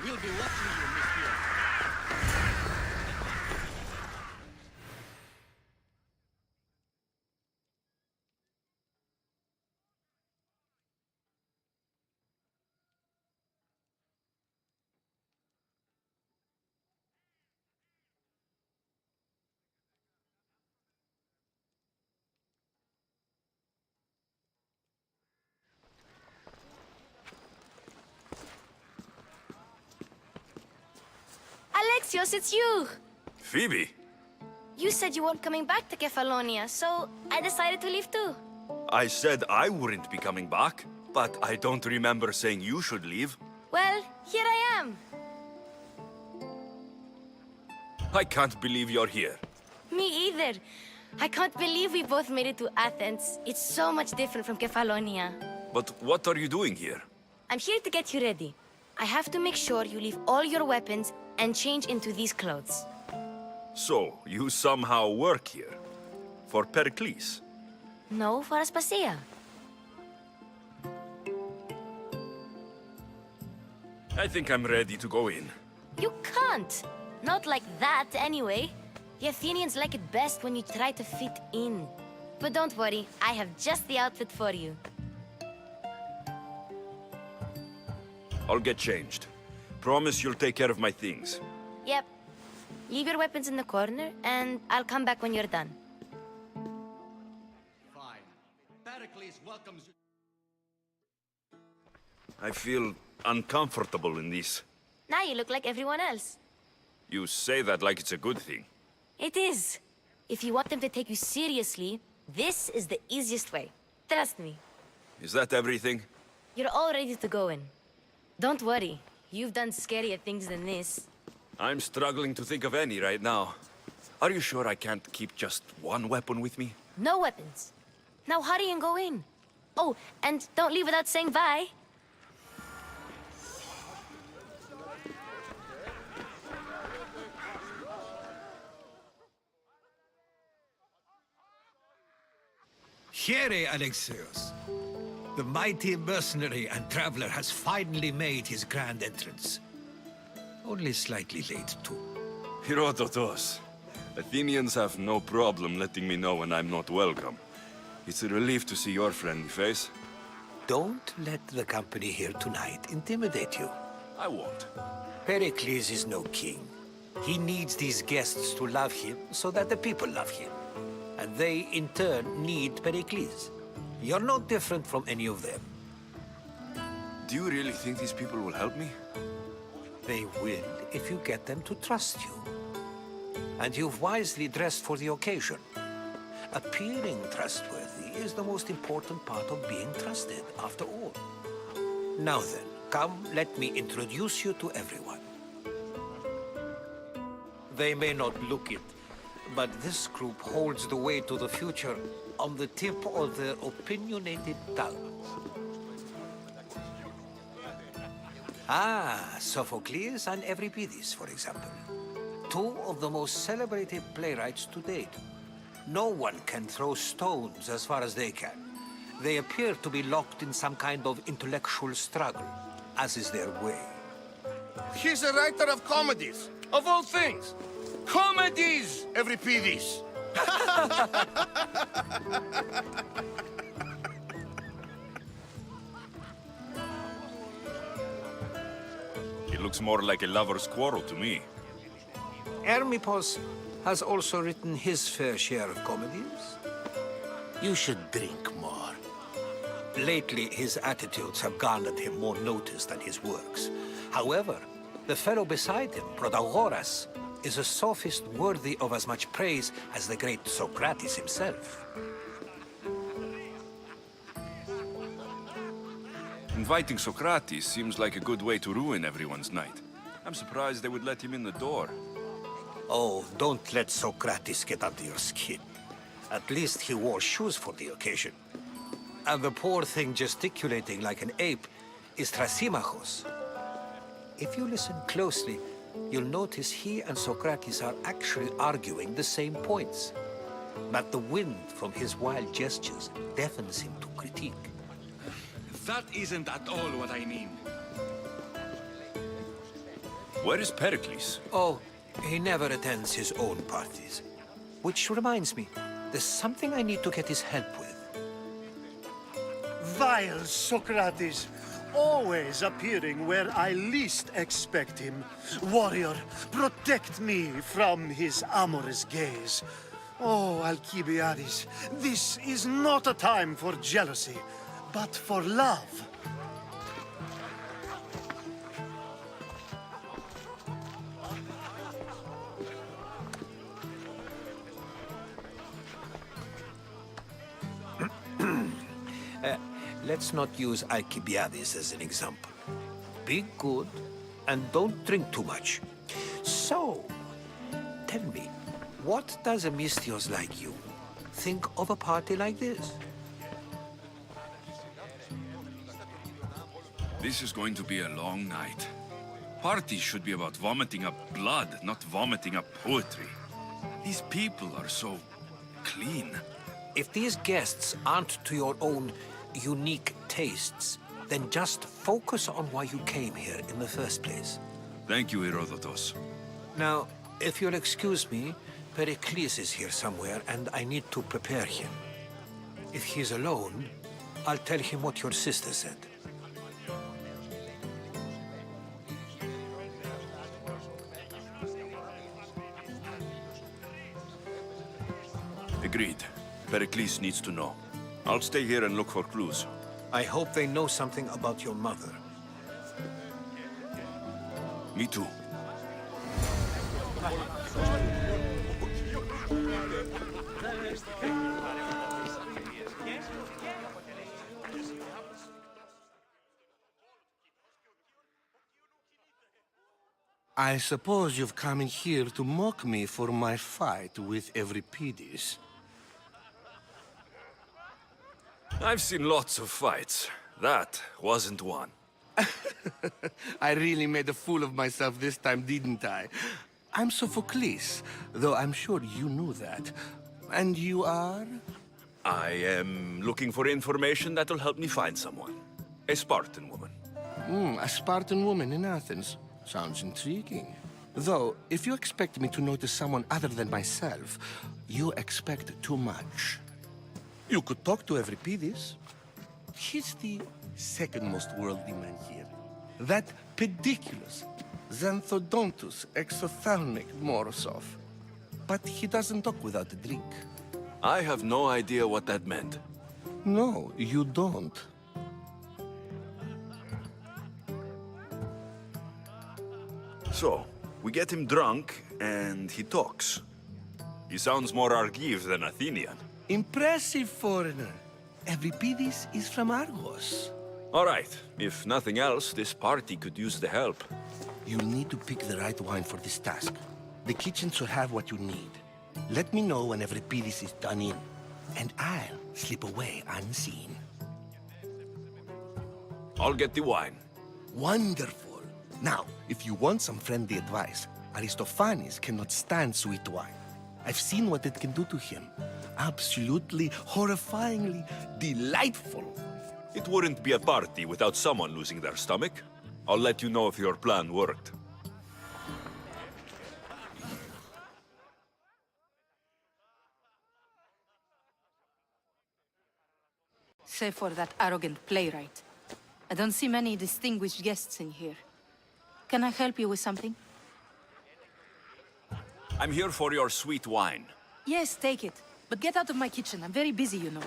We'll be watching you, Miss. Alexios, it's you! Phoebe? You said you weren't coming back to Kefalonia, so I decided to leave too. I said I wouldn't be coming back, but I don't remember saying you should leave. Well, here I am. I can't believe you're here. Me either. I can't believe we both made it to Athens. It's so much different from Kefalonia. But what are you doing here? I'm here to get you ready. I have to make sure you leave all your weapons and change into these clothes. So, you somehow work here? For Pericles? No, for Aspasia. I think I'm ready to go in. You can't. Not like that, anyway. The Athenians like it best when you try to fit in. But don't worry, I have just the outfit for you. I'll get changed. Promise you'll take care of my things. Yep. Leave your weapons in the corner, and I'll come back when you're done. Fine. Pericles welcomes you. I feel uncomfortable in this. Now you look like everyone else. You say that like it's a good thing. It is. If you want them to take you seriously, this is the easiest way. Trust me. Is that everything? You're all ready to go in. Don't worry. You've done scarier things than this. I'm struggling to think of any right now. Are you sure I can't keep just one weapon with me? No weapons. Now hurry and go in. Oh, and don't leave without saying bye. Here, Alexios. The mighty mercenary and traveler has finally made his grand entrance. Only slightly late, too. Herodotus. Athenians have no problem letting me know when I'm not welcome. It's a relief to see your friendly face. Don't let the company here tonight intimidate you. I won't. Pericles is no king. He needs these guests to love him so that the people love him. And they, in turn, need Pericles. You're no different from any of them. Do you really think these people will help me? They will if you get them to trust you. And you've wisely dressed for the occasion. Appearing trustworthy is the most important part of being trusted, after all. Now then, come, let me introduce you to everyone. They may not look it, but this group holds the way to the future on the tip of their opinionated tongues. Sophocles and Euripides, for example. Two of the most celebrated playwrights to date. No one can throw stones as far as they can. They appear to be locked in some kind of intellectual struggle, as is their way. He's a writer of comedies, of all things. Comedies, Euripides. It looks more like a lover's quarrel to me. Hermippos has also written his fair share of comedies. You should drink more. Lately, his attitudes have garnered him more notice than his works. However, the fellow beside him, Protagoras, is a sophist worthy of as much praise as the great Socrates himself. Inviting Socrates seems like a good way to ruin everyone's night. I'm surprised they would let him in the door. Oh, don't let Socrates get under your skin. At least he wore shoes for the occasion. And the poor thing gesticulating like an ape is Thrasymachos. If you listen closely, you'll notice he and Socrates are actually arguing the same points. But the wind from his wild gestures deafens him to critique. That isn't at all what I mean. Where is Pericles? Oh, he never attends his own parties. Which reminds me, there's something I need to get his help with. Vile Socrates, always appearing where I least expect him. Warrior, protect me from his amorous gaze. Oh, Alcibiades, this is not a time for jealousy, but for love. Let's not use Alcibiades as an example. Be good, and don't drink too much. So, tell me, what does a Misthios like you think of a party like this? This is going to be a long night. Parties should be about vomiting up blood, not vomiting up poetry. These people are so clean. If these guests aren't to your own unique tastes, then just focus on why you came here in the first place. Thank you, Herodotus. Now, if you'll excuse me, Pericles is here somewhere, and I need to prepare him. If he's alone, I'll tell him what your sister said. Agreed. Pericles needs to know. I'll stay here and look for clues. I hope they know something about your mother. Me too. I suppose you've come in here to mock me for my fight with Euripides. I've seen lots of fights. That wasn't one. I really made a fool of myself this time, didn't I? I'm Sophocles, though I'm sure you knew that. And you are? I am looking for information that will help me find someone. A Spartan woman. A Spartan woman in Athens. Sounds intriguing. Though, if you expect me to notice someone other than myself, you expect too much. You could talk to Euripides. He's the second most worldly man here. That pediculous, Xanthodontus exophthalmic Morosov. But he doesn't talk without a drink. I have no idea what that meant. No, you don't. So, we get him drunk, and he talks. He sounds more Argive than Athenian. Impressive foreigner. Euripides is from Argos. All right. If nothing else, this party could use the help. You'll need to pick the right wine for this task. The kitchen should have what you need. Let me know when Euripides is done in, and I'll slip away unseen. I'll get the wine. Wonderful. Now, if you want some friendly advice, Aristophanes cannot stand sweet wine. I've seen what it can do to him. Absolutely, horrifyingly delightful. It wouldn't be a party without someone losing their stomach. I'll let you know if your plan worked. Save for that arrogant playwright. I don't see many distinguished guests in here. Can I help you with something? I'm here for your sweet wine. Yes, take it. But get out of my kitchen. I'm very busy, you know.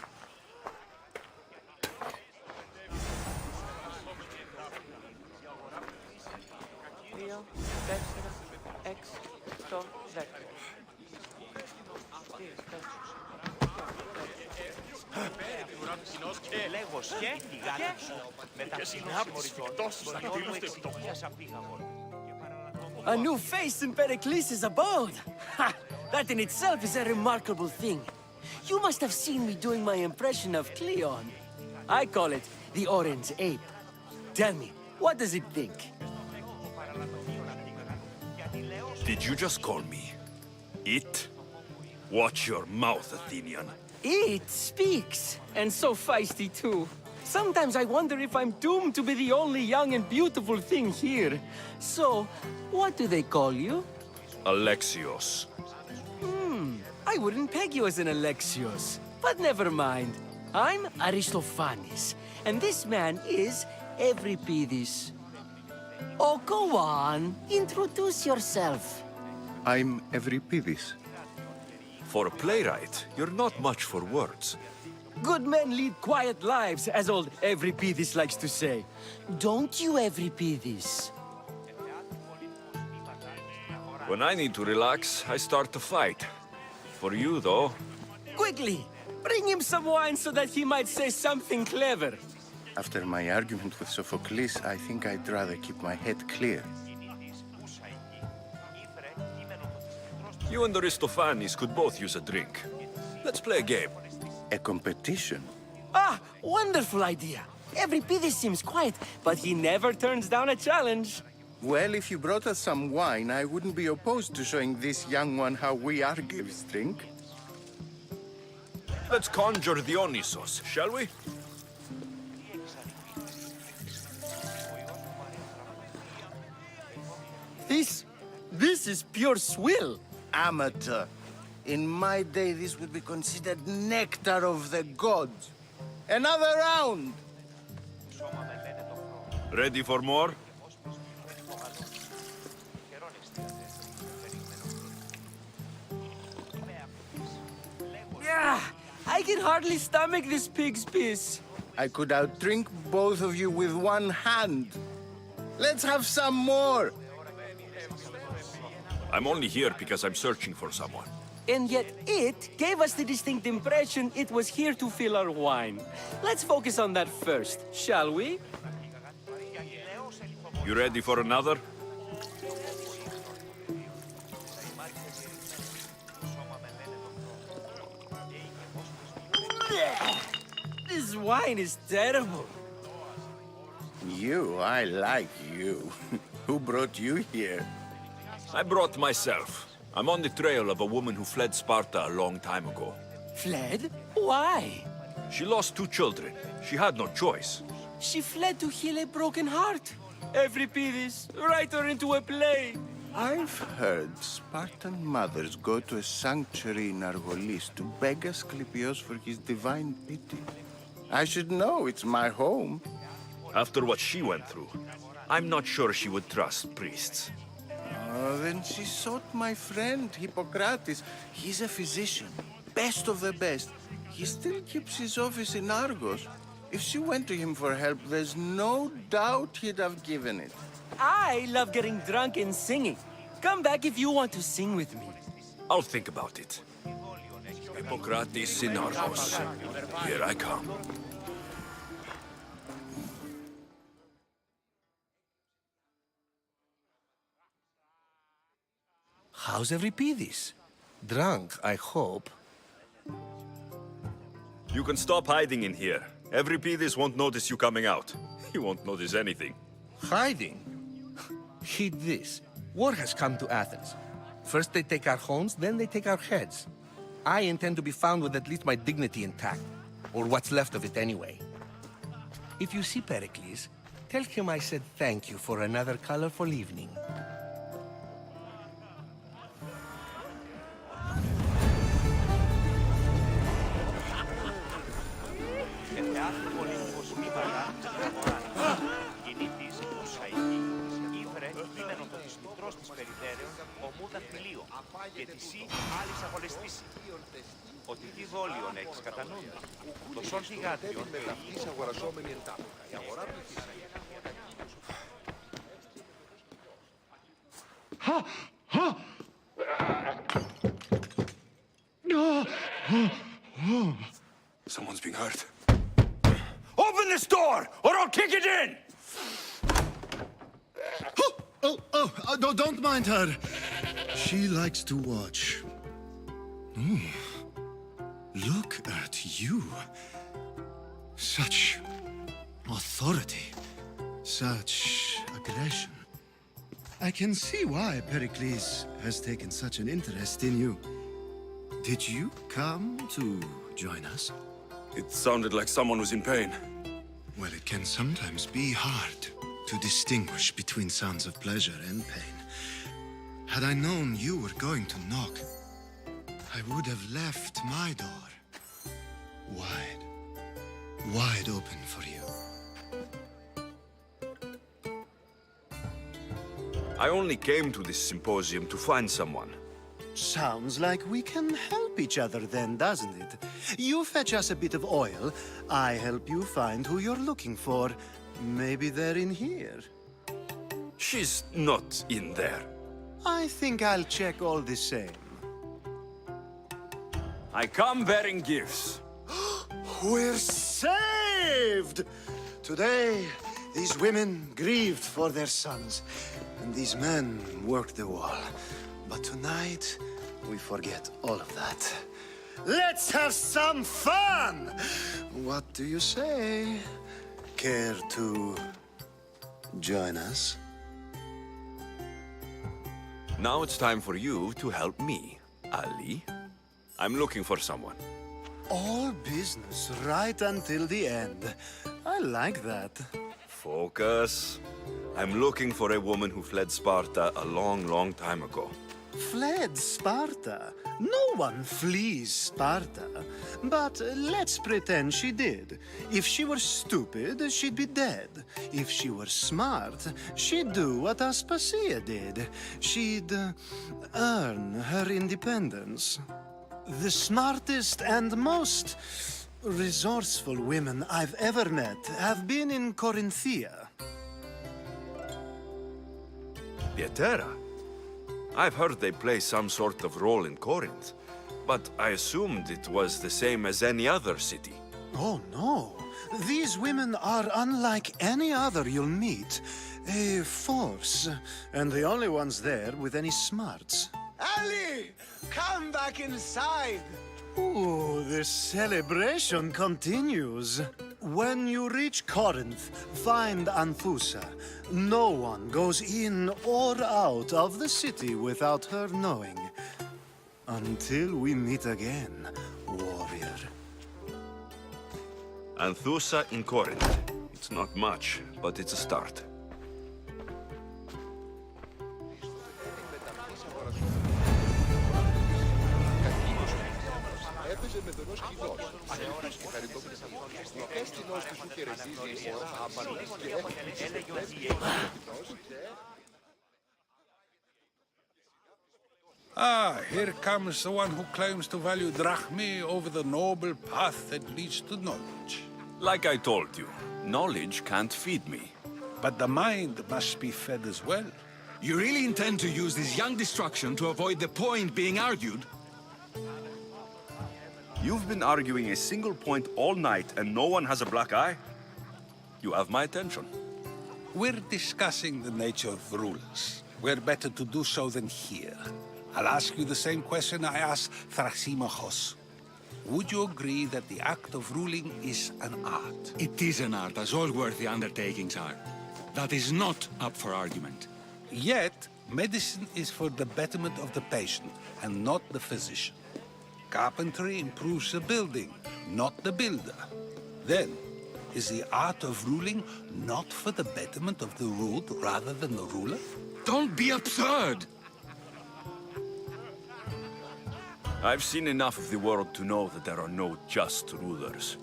A new face in Pericles' abode! Ha! That in itself is a remarkable thing. You must have seen me doing my impression of Cleon. I call it the Orange Ape. Tell me, what does it think? Did you just call me it? Watch your mouth, Athenian. It speaks, and so feisty too. Sometimes I wonder if I'm doomed to be the only young and beautiful thing here. So, what do they call you? Alexios. I wouldn't peg you as an Alexios. But never mind. I'm Aristophanes, and this man is Euripides. Oh, go on. Introduce yourself. I'm Euripides. For a playwright, you're not much for words. Good men lead quiet lives, as old Euripides likes to say. Don't you, Euripides? When I need to relax, I start to fight. For you, though... Quickly! Bring him some wine so that he might say something clever. After my argument with Sophocles, I think I'd rather keep my head clear. You and Aristophanes could both use a drink. Let's play a game. A competition? Ah, wonderful idea. Euripides seems quiet, but he never turns down a challenge. Well, if you brought us some wine, I wouldn't be opposed to showing this young one how we Argives drink. Let's conjure Dionysos, shall we? This is pure swill. Amateur. In my day, this would be considered nectar of the gods. Another round! Ready for more? Yeah, I can hardly stomach this pig's piss. I could outdrink both of you with one hand. Let's have some more! I'm only here because I'm searching for someone. And yet it gave us the distinct impression it was here to fill our wine. Let's focus on that first, shall we? You ready for another? This wine is terrible. I like you. Who brought you here? I brought myself. I'm on the trail of a woman who fled Sparta a long time ago. Fled? Why? She lost 2 children. She had no choice. She fled to heal a broken heart. Euripides, write her into a play. I've heard Spartan mothers go to a sanctuary in Argolis to beg Asclepios for his divine pity. I should know, it's my home. After what she went through, I'm not sure she would trust priests. Oh, then she sought my friend, Hippocrates. He's a physician, best of the best. He still keeps his office in Argos. If she went to him for help, there's no doubt he'd have given it. I love getting drunk and singing. Come back if you want to sing with me. I'll think about it. Hippocrates in Argos. Here I come. How's Euripides? Drunk, I hope. You can stop hiding in here. Euripides won't notice you coming out. He won't notice anything. Hiding? Heed this. War has come to Athens. First they take our homes, then they take our heads. I intend to be found with at least my dignity intact. Or what's left of it anyway. If you see Pericles, tell him I said thank you for another colorful evening. Και τη σύ άλλης αγολεστήσει. Ότι τι δόλιον έχεις κατά νου. Το σον θυγάτριον μεταυτής αγοραζόμενη εντάποκα. Η αγορά Someone's being hurt. Open this door, or I'll kick it in! No, don't mind her. She likes to watch. Look at you. Such authority. Such aggression. I can see why Pericles has taken such an interest in you. Did you come to join us? It sounded like someone was in pain. Well, it can sometimes be hard to distinguish between sounds of pleasure and pain. Had I known you were going to knock, I would have left my door wide open for you. I only came to this symposium to find someone. Sounds like we can help each other then, doesn't it? You fetch us a bit of oil, I help you find who you're looking for. Maybe they're in here. She's not in there. I think I'll check all the same. I come bearing gifts. We're saved! Today, these women grieved for their sons, and these men worked the wall. But tonight, we forget all of that. Let's have some fun! What do you say? Care to join us? Now it's time for you to help me, Ali. I'm looking for someone. All business right until the end. I like that. Focus. I'm looking for a woman who fled Sparta a long, long time ago. Fled Sparta? No one flees Sparta. But let's pretend she did. If she were stupid, she'd be dead. If she were smart, she'd do what Aspasia did. She'd earn her independence. The smartest and most resourceful women I've ever met have been in Corinthia. Pietera? I've heard they play some sort of role in Corinth, but I assumed it was the same as any other city. Oh, no. These women are unlike any other you'll meet. A force, and the only ones there with any smarts. Ali! Come back inside! Ooh, the celebration continues. When you reach Corinth, find Anthusa. No one goes in or out of the city without her knowing. Until we meet again, warrior. Anthusa in Corinth. It's not much, but it's a start. Έπαιζε με τον ως χιδός. Ανοιχτός και χαριτωμένος. Έστεινος του σου χαιρετίζει η ώρα άπανος και έφυγε. Ah, here comes the one who claims to value drachmi over the noble path that leads to knowledge. Like I told you, knowledge can't feed me. But the mind must be fed as well. You really intend to use this young destruction to avoid the point being argued? You've been arguing a single point all night and no one has a black eye? You have my attention. We're discussing the nature of rulers. We're better to do so than here. I'll ask you the same question I asked Thrasymachos. Would you agree that the act of ruling is an art? It is an art, as all worthy undertakings are. That is not up for argument. Yet, medicine is for the betterment of the patient and not the physician. Carpentry improves the building, not the builder. Then, is the art of ruling not for the betterment of the ruled rather than the ruler? Don't be absurd! I've seen enough of the world to know that there are no just rulers.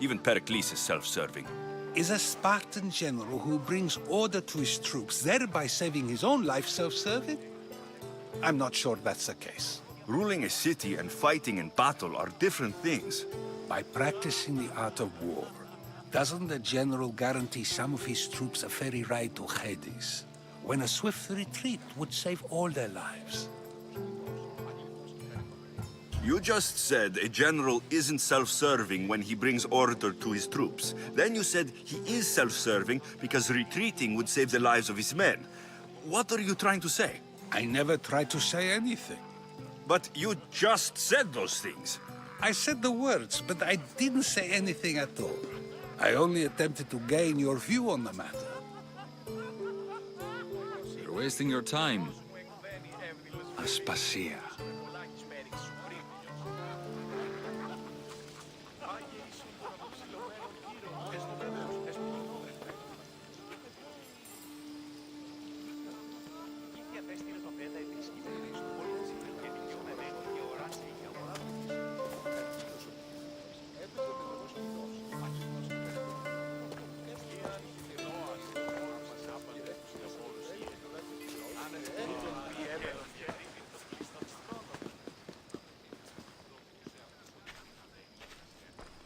Even Pericles is self-serving. Is a Spartan general who brings order to his troops, thereby saving his own life, self-serving? I'm not sure that's the case. Ruling a city and fighting in battle are different things. By practicing the art of war, doesn't the general guarantee some of his troops a ferry ride to Hades, when a swift retreat would save all their lives? You just said a general isn't self-serving when he brings order to his troops. Then you said he is self-serving because retreating would save the lives of his men. What are you trying to say? I never tried to say anything. But you just said those things. I said the words, but I didn't say anything at all. I only attempted to gain your view on the matter. You're wasting your time. Aspasia.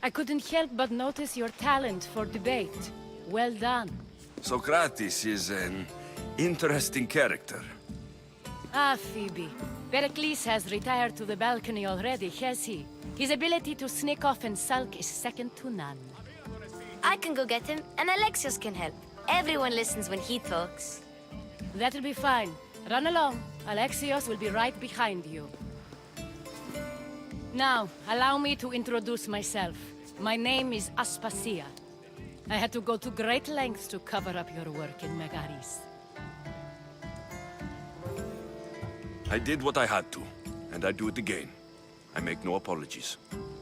I couldn't help but notice your talent for debate. Well done. Socrates is an interesting character. Ah, Phoebe. Pericles has retired to the balcony already, has he? His ability to sneak off and sulk is second to none. I can go get him, and Alexios can help. Everyone listens when he talks. That'll be fine. Run along. Alexios will be right behind you. Now, allow me to introduce myself. My name is Aspasia. I had to go to great lengths to cover up your work in Megaris. I did what I had to, and I do it again. I make no apologies.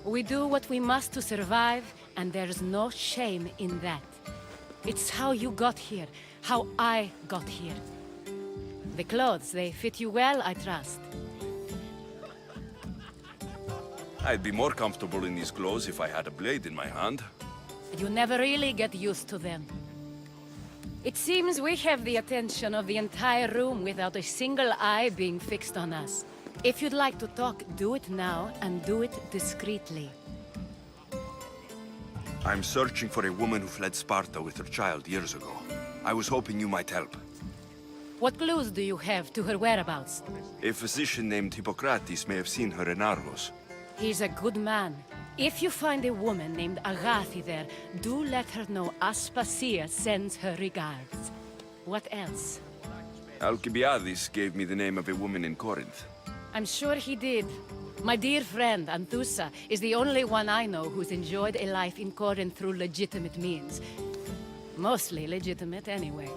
We do what we must to survive, and there's no shame in that. It's how you got here, how I got here. The clothes, they fit you well, I trust. I'd be more comfortable in these clothes if I had a blade in my hand. You never really get used to them. It seems we have the attention of the entire room without a single eye being fixed on us. If you'd like to talk, do it now, and do it discreetly. I'm searching for a woman who fled Sparta with her child years ago. I was hoping you might help. What clues do you have to her whereabouts? A physician named Hippocrates may have seen her in Argos. He's a good man. If you find a woman named Agathi there, do let her know Aspasia sends her regards. What else? Alcibiades gave me the name of a woman in Corinth. I'm sure he did. My dear friend, Anthusa, is the only one I know who's enjoyed a life in Corinth through legitimate means. Mostly legitimate, anyway.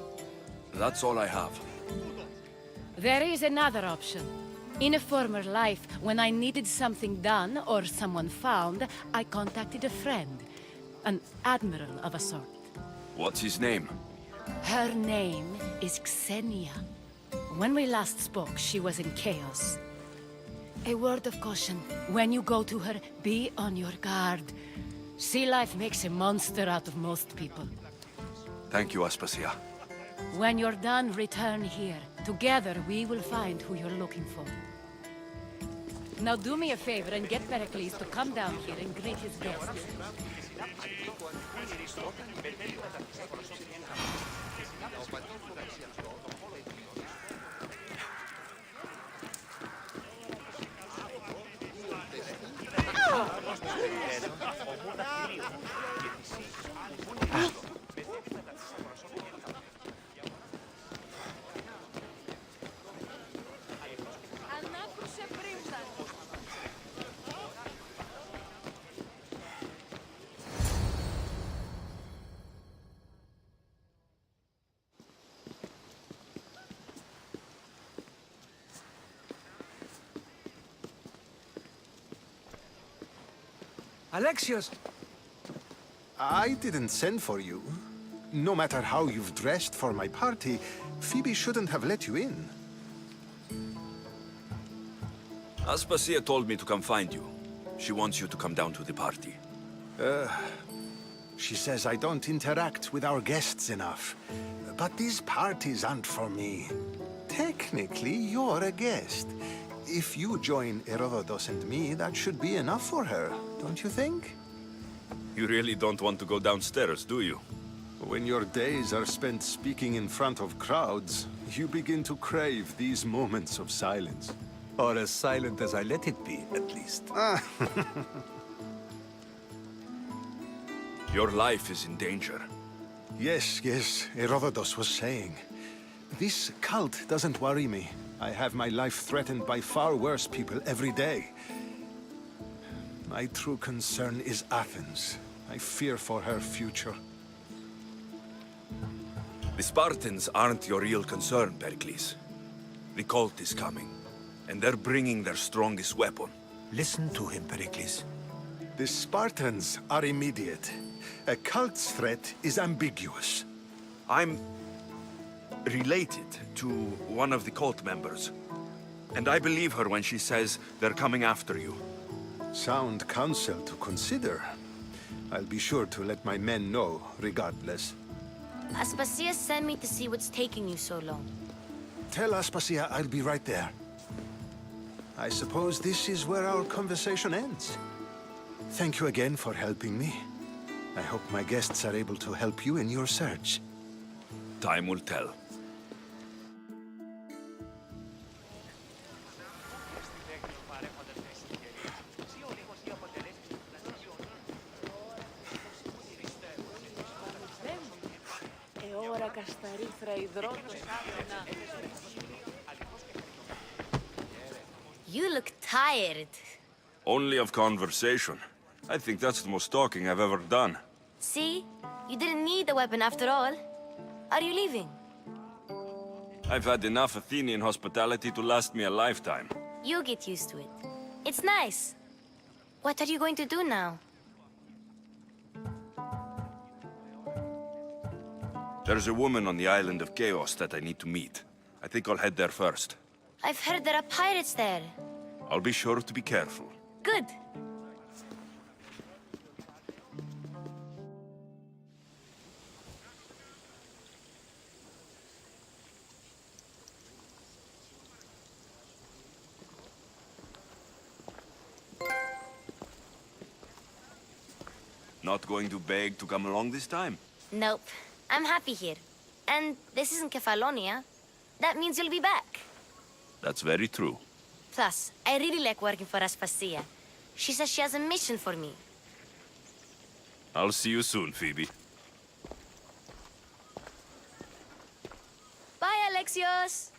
That's all I have. There is another option. In a former life, when I needed something done or someone found, I contacted a friend. An admiral of a sort. What's his name? Her name is Xenia. When we last spoke, she was in chaos. A word of caution. When you go to her, be on your guard. Sea life makes a monster out of most people. Thank you, Aspasia. When you're done, return here. Together, we will find who you're looking for. Now do me a favor and get Pericles to come down here and greet his guests. Alexios! I didn't send for you. No matter how you've dressed for my party, Phoebe shouldn't have let you in. Aspasia told me to come find you. She wants you to come down to the party. She says I don't interact with our guests enough. But these parties aren't for me. Technically, you're a guest. If you join Herodotus and me, that should be enough for her, don't you think? You really don't want to go downstairs, do you? When your days are spent speaking in front of crowds, you begin to crave these moments of silence. Or as silent as I let it be, at least. Your life is in danger. Yes, Herodotus was saying. This cult doesn't worry me. I have my life threatened by far worse people every day. My true concern is Athens. I fear for her future. The Spartans aren't your real concern, Pericles. The cult is coming, and they're bringing their strongest weapon. Listen to him, Pericles. The Spartans are immediate. A cult's threat is ambiguous. I'm related to one of the cult members, and I believe her when she says they're coming after you. Sound counsel to consider. I'll be sure to let my men know, regardless. Aspasia sent me to see what's taking you so long. Tell Aspasia I'll be right there. I suppose this is where our conversation ends. Thank you again for helping me. I hope my guests are able to help you in your search. Time will tell. You look tired. Only of conversation. I think that's the most talking I've ever done. See? You didn't need the weapon after all. Are you leaving? I've had enough Athenian hospitality to last me a lifetime. You'll get used to it. It's nice. What are you going to do now? There's a woman on the island of Chaos that I need to meet. I think I'll head there first. I've heard there are pirates there. I'll be sure to be careful. Good. Not going to beg to come along this time? Nope. I'm happy here. And this isn't Kefalonia. That means you'll be back. That's very true. Plus, I really like working for Aspasia. She says she has a mission for me. I'll see you soon, Phoebe. Bye, Alexios!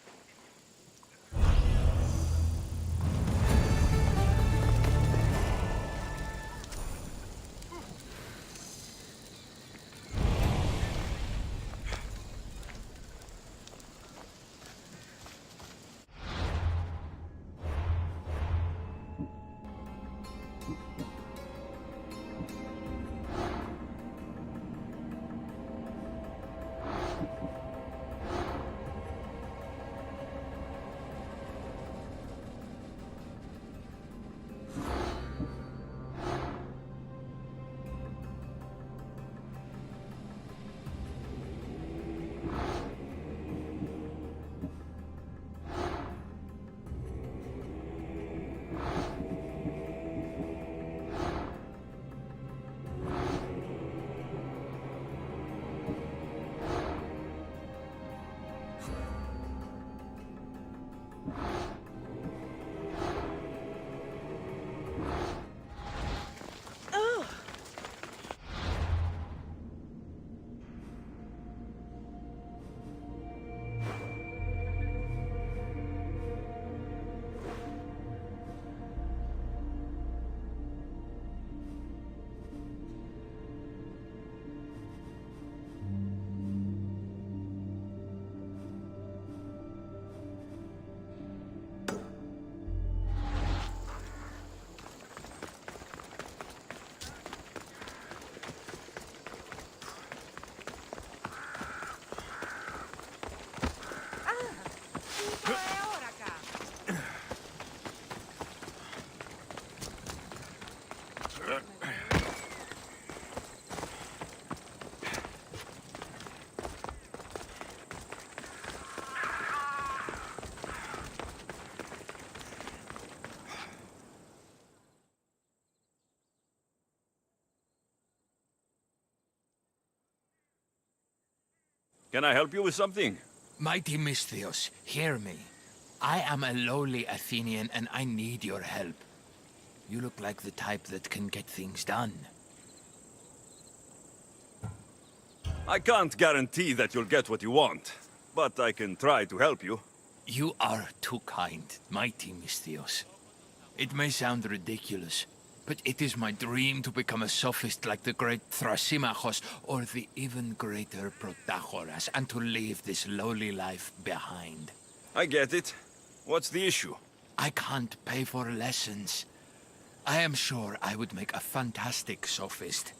Can I help you with something? Mighty Misthios, hear me. I am a lowly Athenian and I need your help. You look like the type that can get things done. I can't guarantee that you'll get what you want, but I can try to help you. You are too kind, Mighty Misthios. It may sound ridiculous, but it is my dream to become a sophist like the great Thrasymachos or the even greater Protagoras, and to leave this lowly life behind. I get it. What's the issue? I can't pay for lessons. I am sure I would make a fantastic sophist.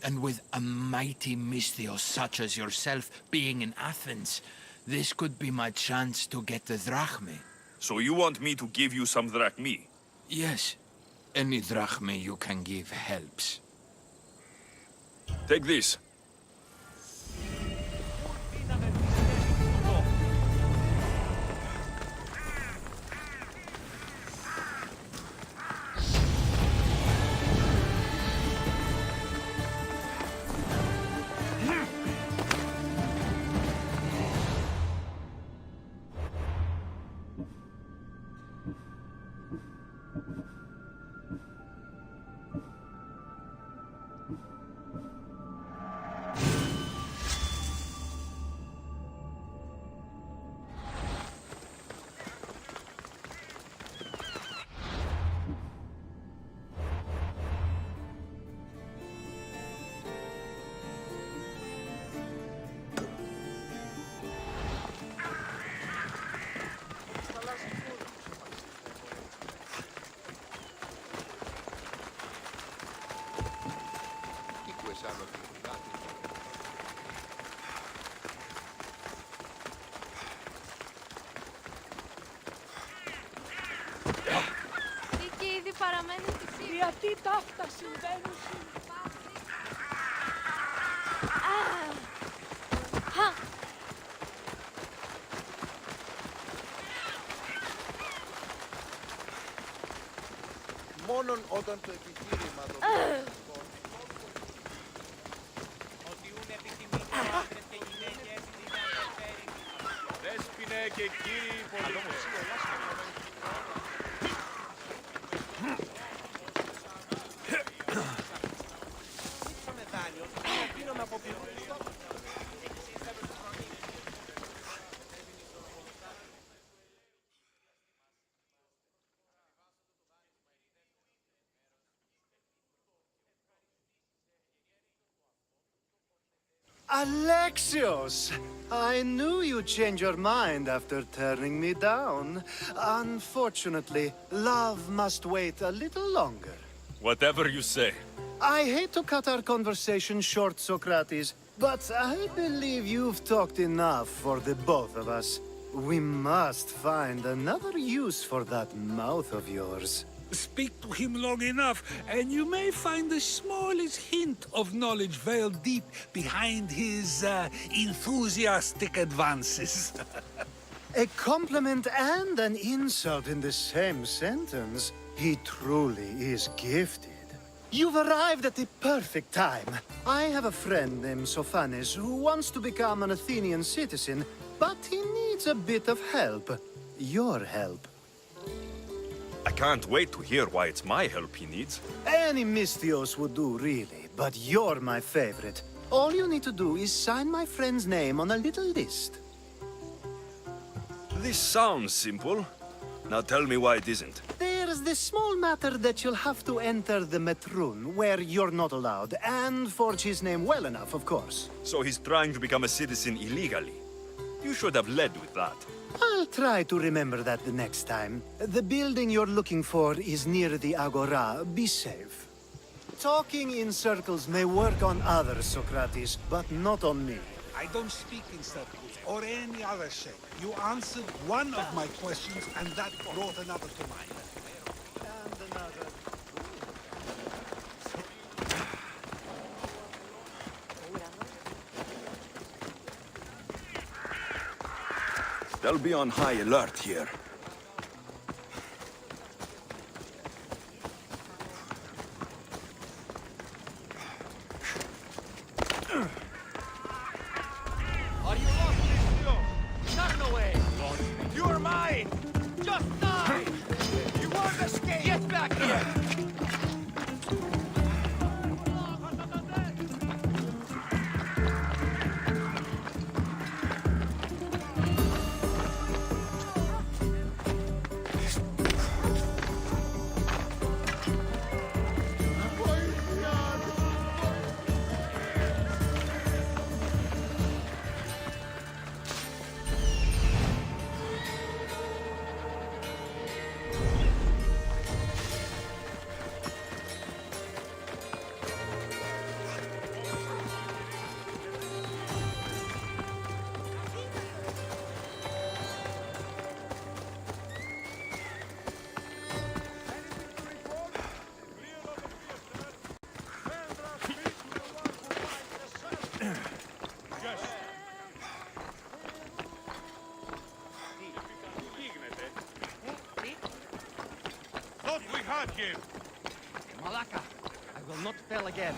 And with a mighty Misthios such as yourself being in Athens, this could be my chance to get the drachmae. So you want me to give you some drachmae? Yes. Any drachmae you can give helps. Take this. Γιατί τα αυτά συμβαίνουν Μόνον όταν το επιχείρημα το Ότι ούν επιθυμεί και άντρες και γυναίκες είναι ανεφέρει. Δέσποινε και κύριοι πολίτες. Alexios! I knew you'd change your mind after turning me down. Unfortunately, love must wait a little longer. Whatever you say. I hate to cut our conversation short, Socrates, but I believe you've talked enough for the both of us. We must find another use for that mouth of yours. Speak to him long enough, and you may find the smallest hint of knowledge veiled deep behind his enthusiastic advances. A compliment and an insult in the same sentence. He truly is gifted. You've arrived at the perfect time. I have a friend named Sophanes who wants to become an Athenian citizen, but he needs a bit of help. Your help. I can't wait to hear why it's my help he needs. Any Misthios would do, really, but you're my favorite. All you need to do is sign my friend's name on a little list. This sounds simple. Now tell me why it isn't. There's the small matter that you'll have to enter the Metroon, where you're not allowed, and forge his name well enough, of course. So he's trying to become a citizen illegally. You should have led with that. I'll try to remember that the next time. The building you're looking for is near the Agora. Be safe. Talking in circles may work on others, Socrates, but not on me. I don't speak in circles or any other shape. You answered one of my questions, and that brought another to mind. And another. They'll be on high alert here. Are you lost? back here! Thought we had him! Malaka, I will not fail again.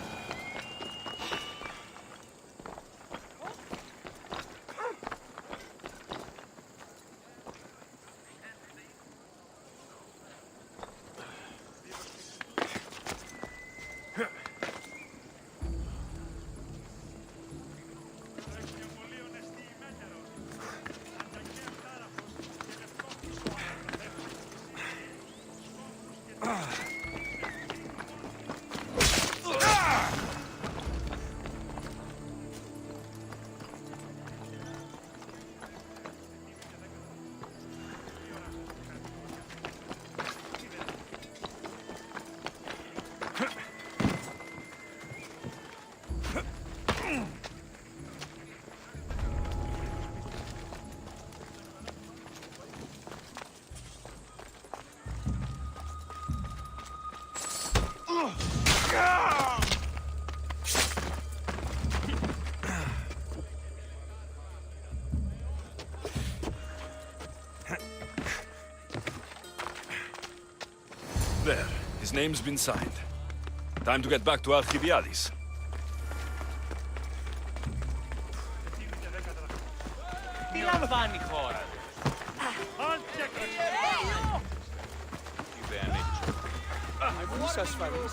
There. His name's been signed. Time to get back to Alcibiades. Τι λαμβάνει η χώρα. Πού ασφαλής.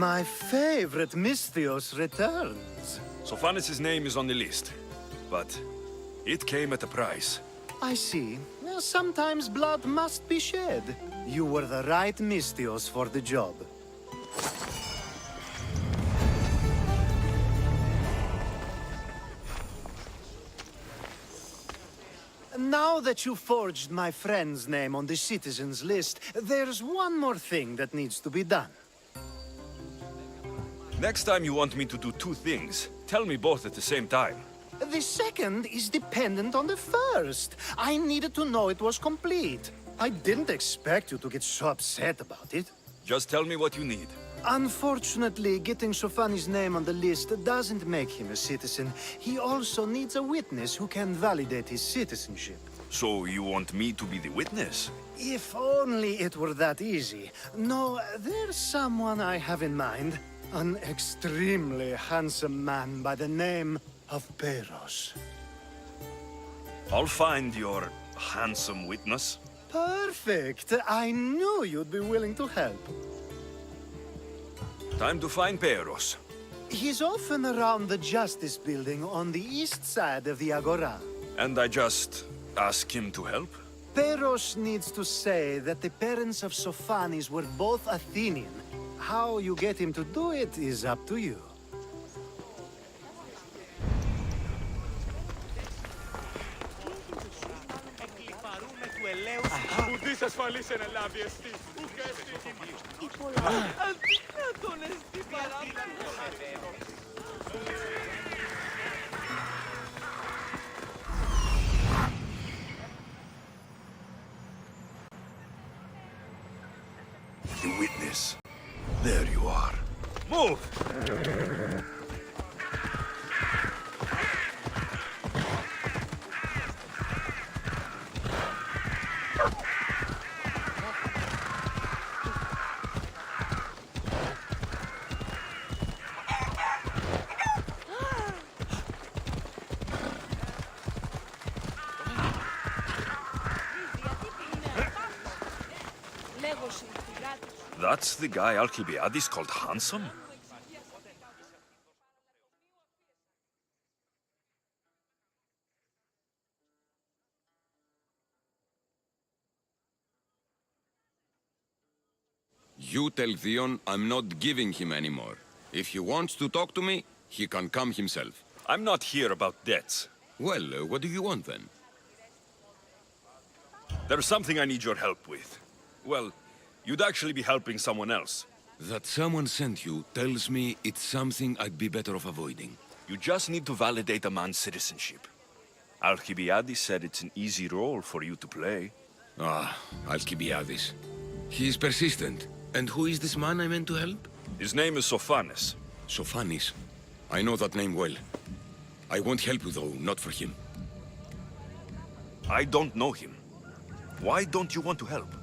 My favorite Misthios returns. Sophanis' name is on the list, but it came at a price. I see. Well, sometimes blood must be shed. You were the right Misthios for the job. Now that you forged my friend's name on the citizens list, there's one more thing that needs to be done. Next time you want me to do two things, tell me both at the same time. The second is dependent on the first. I needed to know it was complete. I didn't expect you to get so upset about it. Just tell me what you need. Unfortunately, getting Sofani's name on the list doesn't make him a citizen. He also needs a witness who can validate his citizenship. So you want me to be the witness? If only it were that easy. No, there's someone I have in mind. An extremely handsome man by the name of Peros. I'll find your handsome witness. Perfect. I knew you'd be willing to help. Time to find Peros. He's often around the Justice Building on the east side of the Agora. And I just ask him to help? Peros needs to say that the parents of Sophanis were both Athenian. How you get him to do it is up to you. Ουδής ασφαλής εν ελάβει εστί. Ουκ εστί. Αδύνατον εστί παράδειγμα. this. There you are. Move! That's the guy Alcibiades called handsome? You tell Theon I'm not giving him anymore. If he wants to talk to me, he can come himself. I'm not here about debts. Well, what do you want then? There's something I need your help with. Well, you'd actually be helping someone else. That someone sent you tells me it's something I'd be better off avoiding. You just need to validate a man's citizenship. Alcibiades said it's an easy role for you to play. Ah, Alcibiades. He's persistent. And who is this man I meant to help? His name is Sophanes. Sophanes? I know that name well. I want help though, not for him. I don't know him. Why don't you want to help?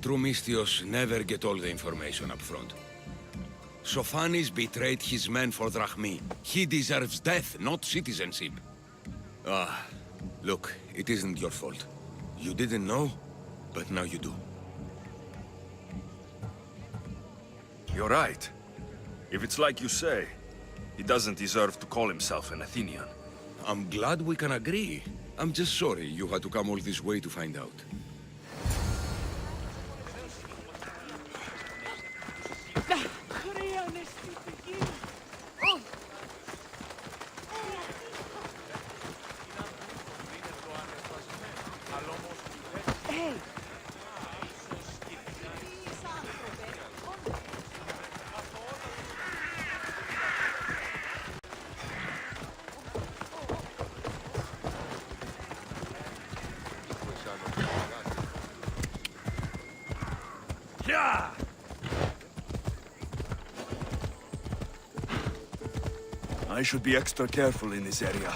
True Mystios never get all the information up front. Sophanes betrayed his men for Drachmi. He deserves death, not citizenship. Ah, look, it isn't your fault. You didn't know, but now you do. You're right. If it's like you say, he doesn't deserve to call himself an Athenian. I'm glad we can agree. I'm just sorry you had to come all this way to find out. I should be extra careful in this area.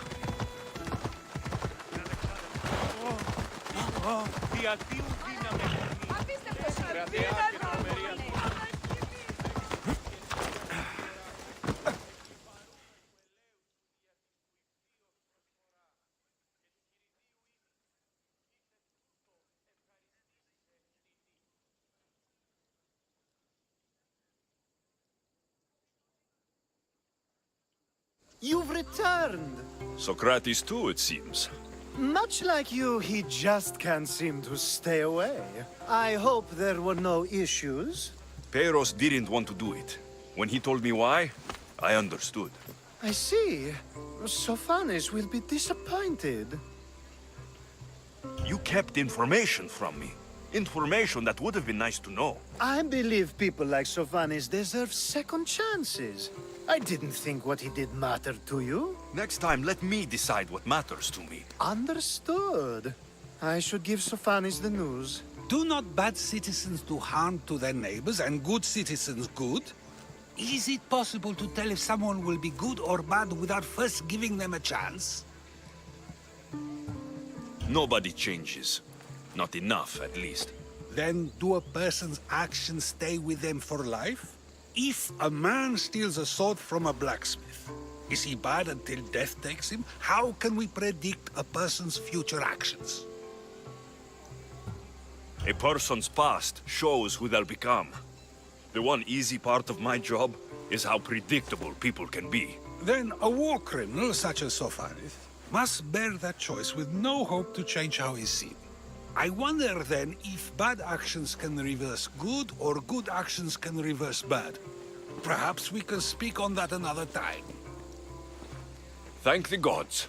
You've returned! Socrates too, it seems. Much like you, he just can't seem to stay away. I hope there were no issues. Peiros didn't want to do it. When he told me why, I understood. I see. Sophanes will be disappointed. You kept information from me. Information that would have been nice to know. I believe people like Sophanes deserve second chances. I didn't think what he did mattered to you. Next time, let me decide what matters to me. Understood. I should give Sophanes the news. Do not bad citizens do harm to their neighbors and good citizens good? Is it possible to tell if someone will be good or bad without first giving them a chance? Nobody changes. Not enough, at least. Then do a person's actions stay with them for life? If a man steals a sword from a blacksmith, is he bad until death takes him? How can we predict a person's future actions? A person's past shows who they'll become. The one easy part of my job is how predictable people can be. Then a war criminal such as Sophanes must bear that choice with no hope to change how he's seen. I wonder then if bad actions can reverse good or good actions can reverse bad. Perhaps we can speak on that another time. Thank the gods.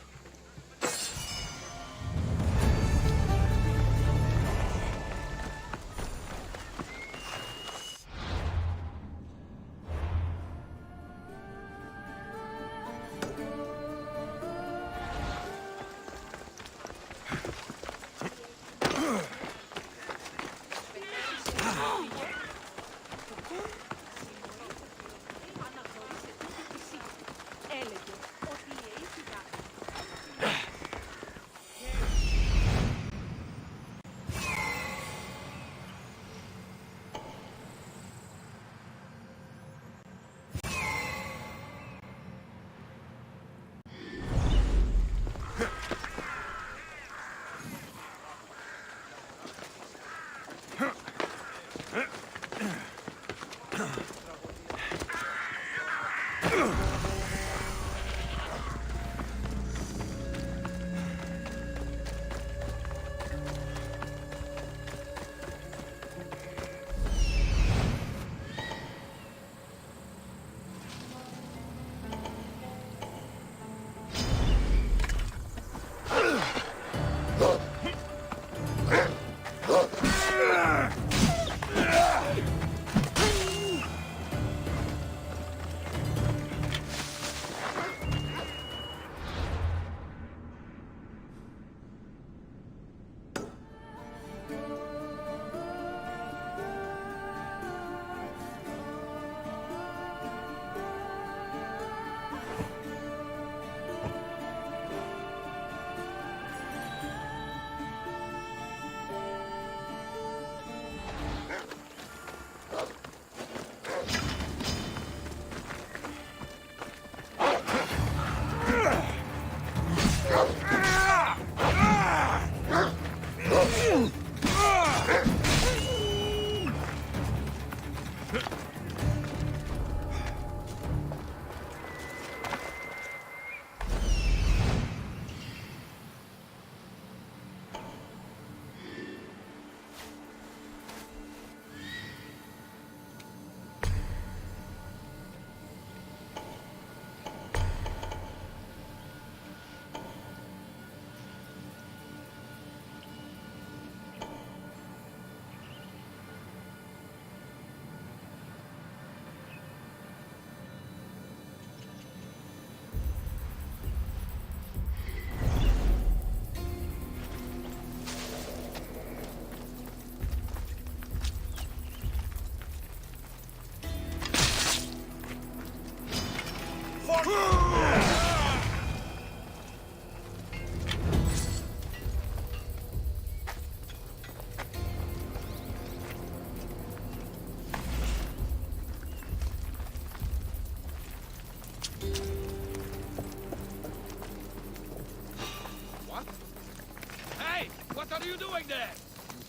What are you doing there?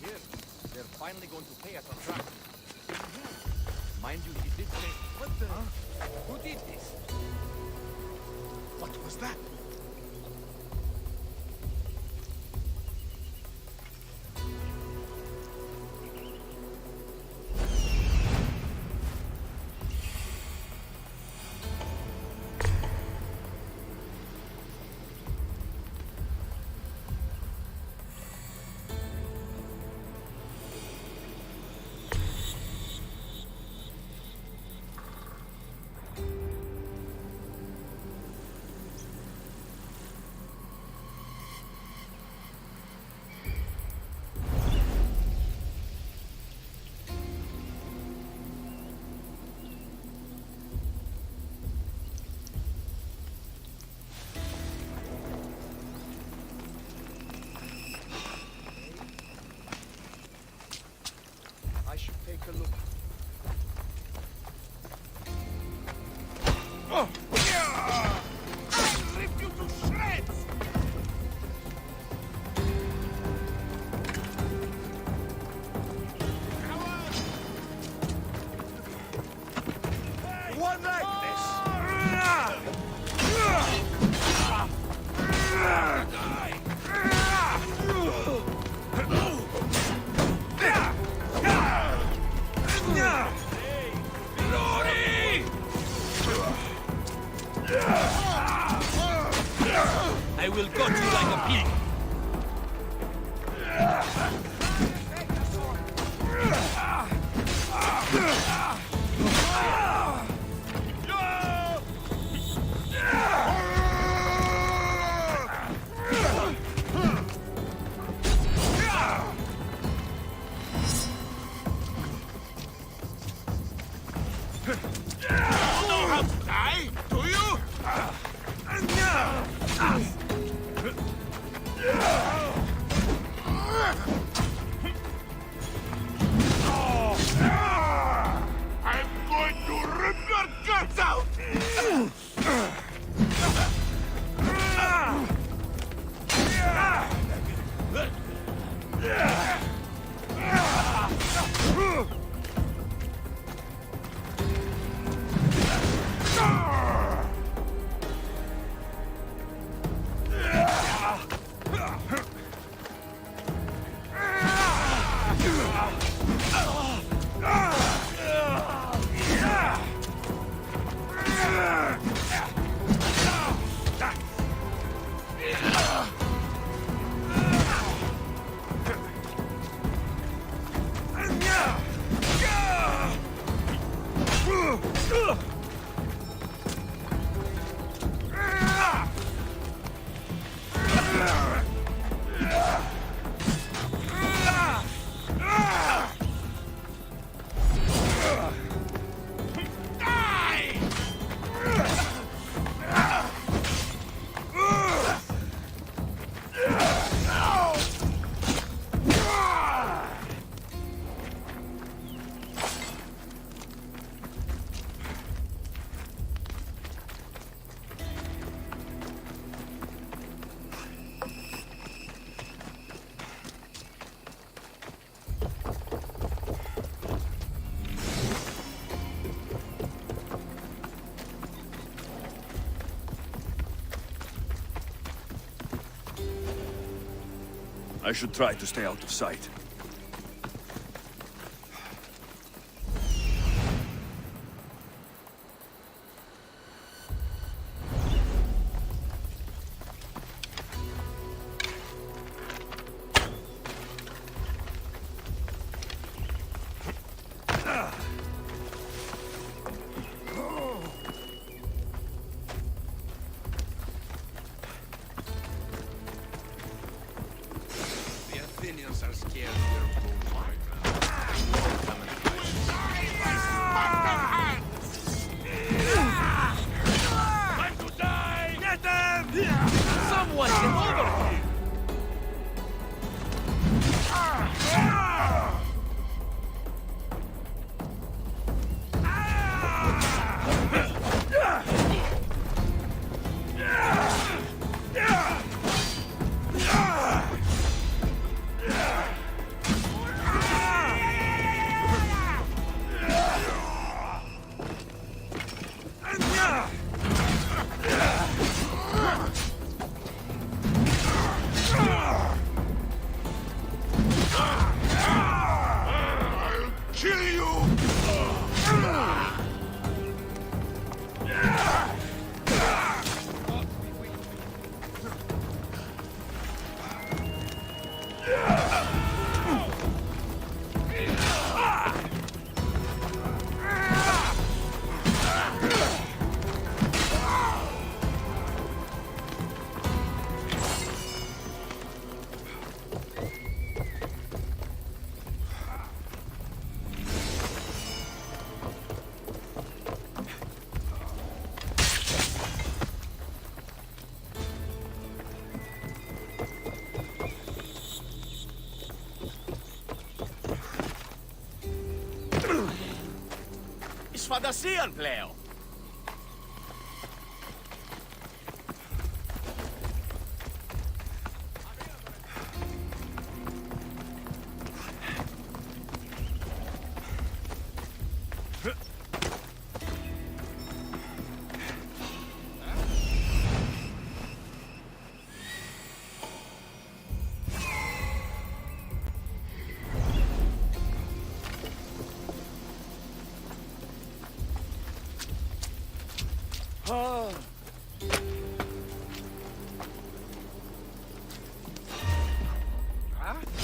You hear? They're finally going to pay us on track. Mind you, he did say... What the... Huh? Who did this? What was that? I should take a look. Oh! Yeah! I'll rip you to shreds! One like this! I will gut you like a pig. Know how to die, do you? I'm going to rip your guts out! I should try to stay out of sight. Someone get over here! Is fantasian pleo.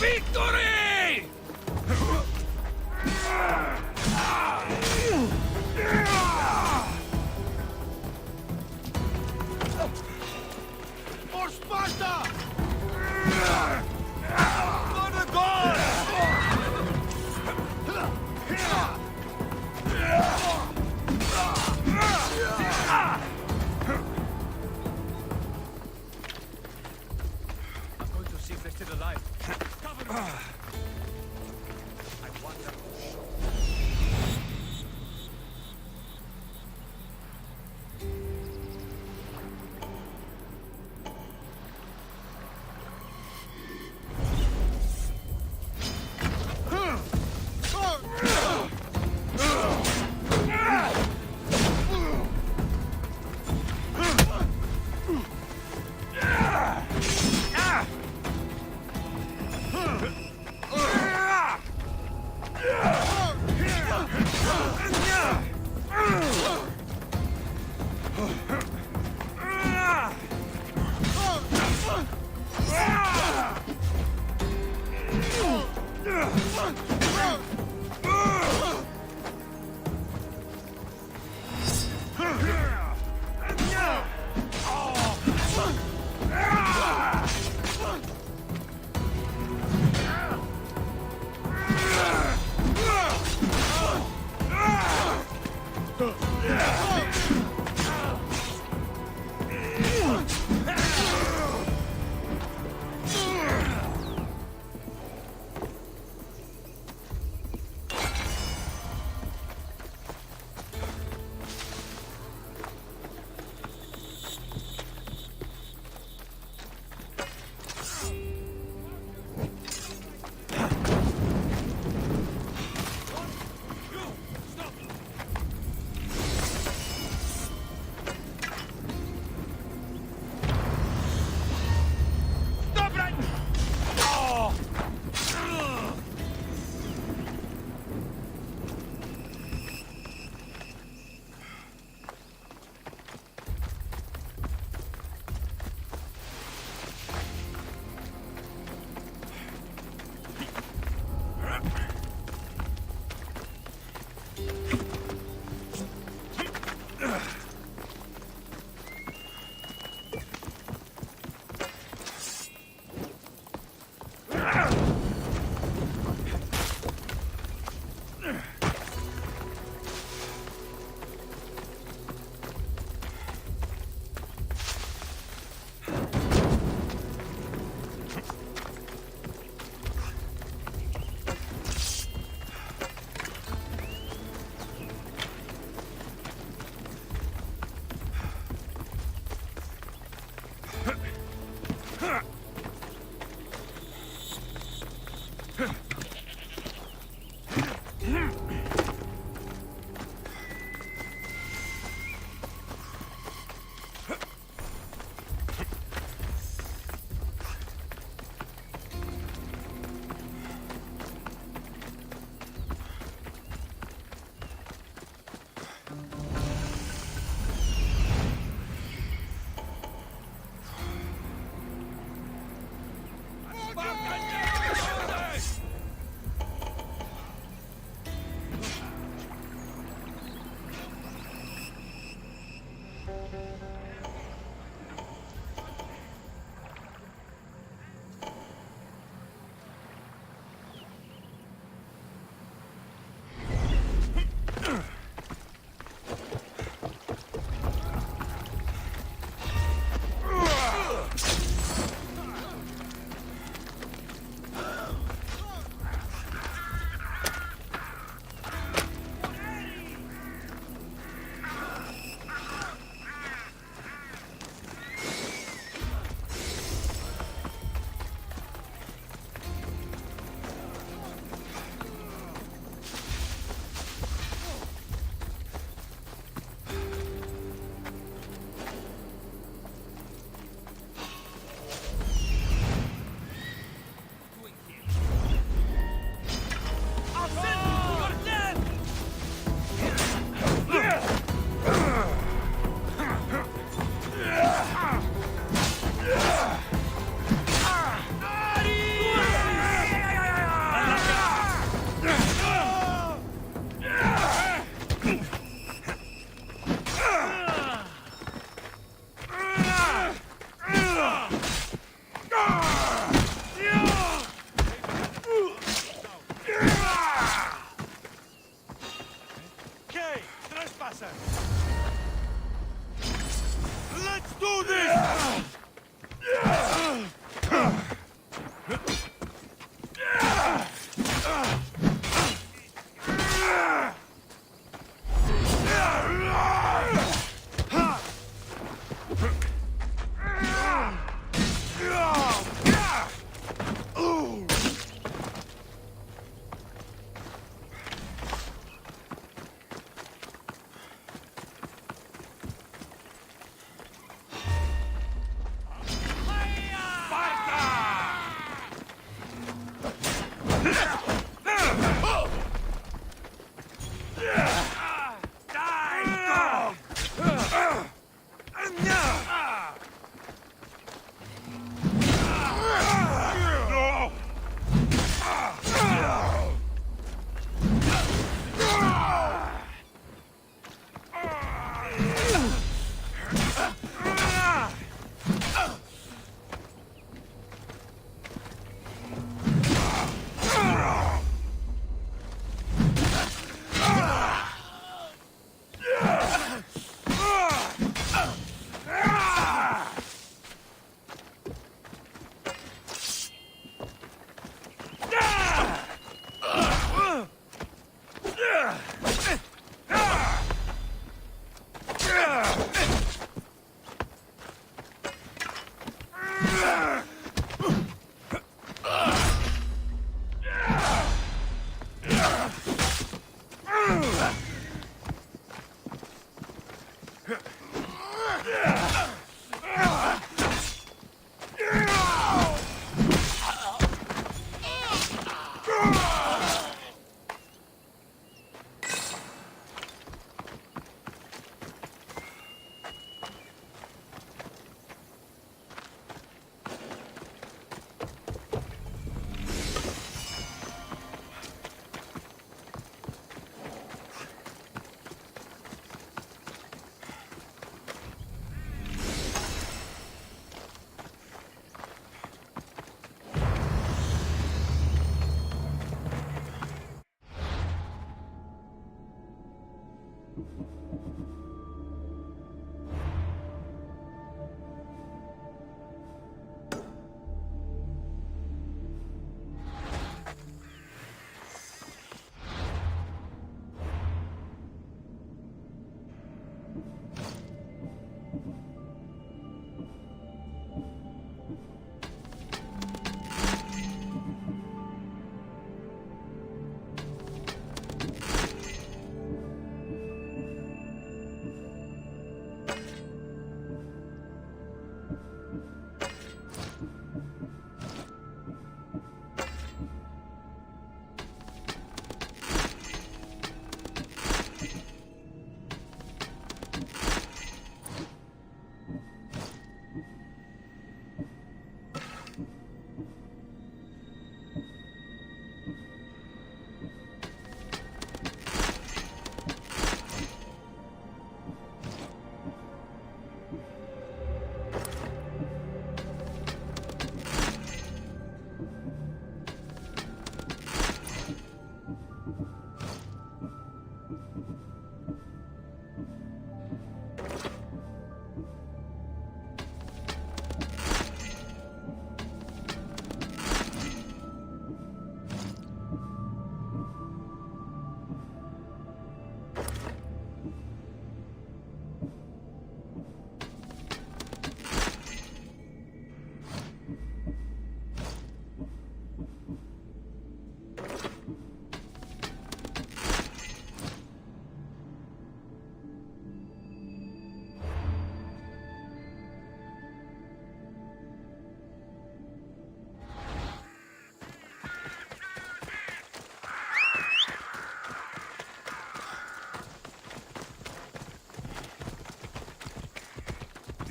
Victory! For Sparta! For the gods!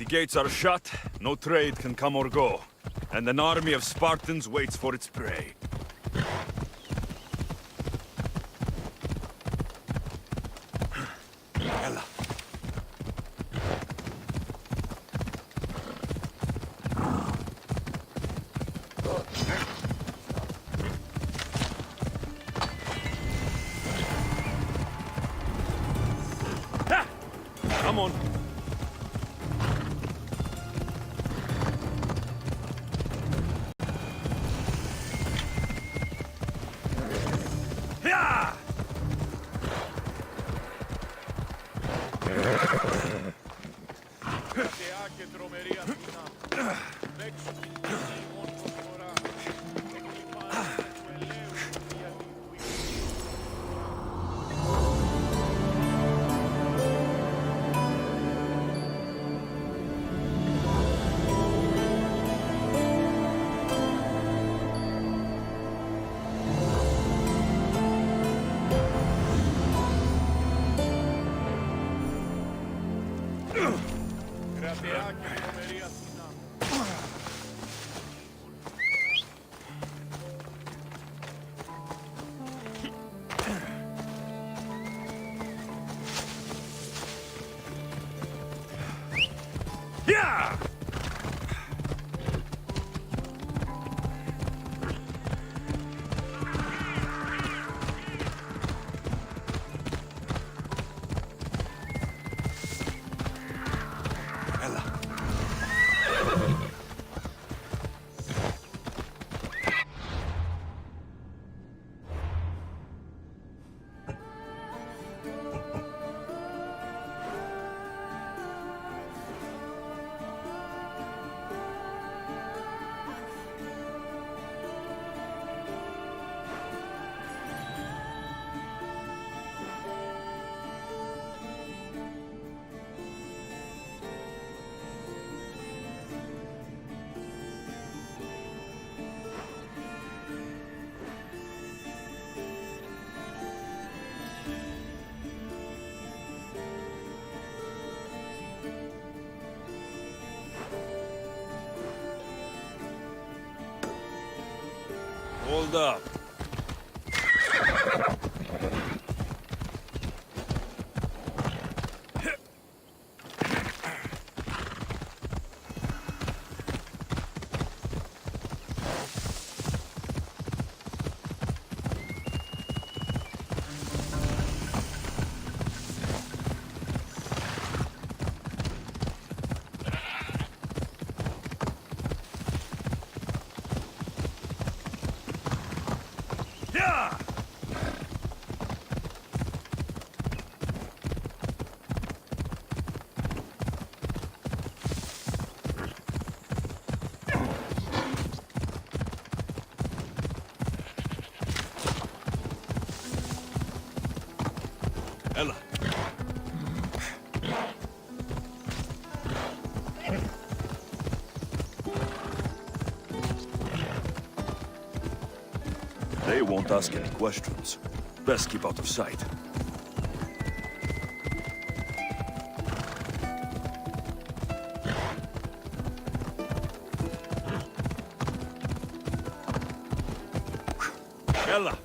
The gates are shut, no trade can come or go, and an army of Spartans waits for its prey. Come on. Yeah! Hold up. Ella. They won't ask any questions. Best keep out of sight. Ella.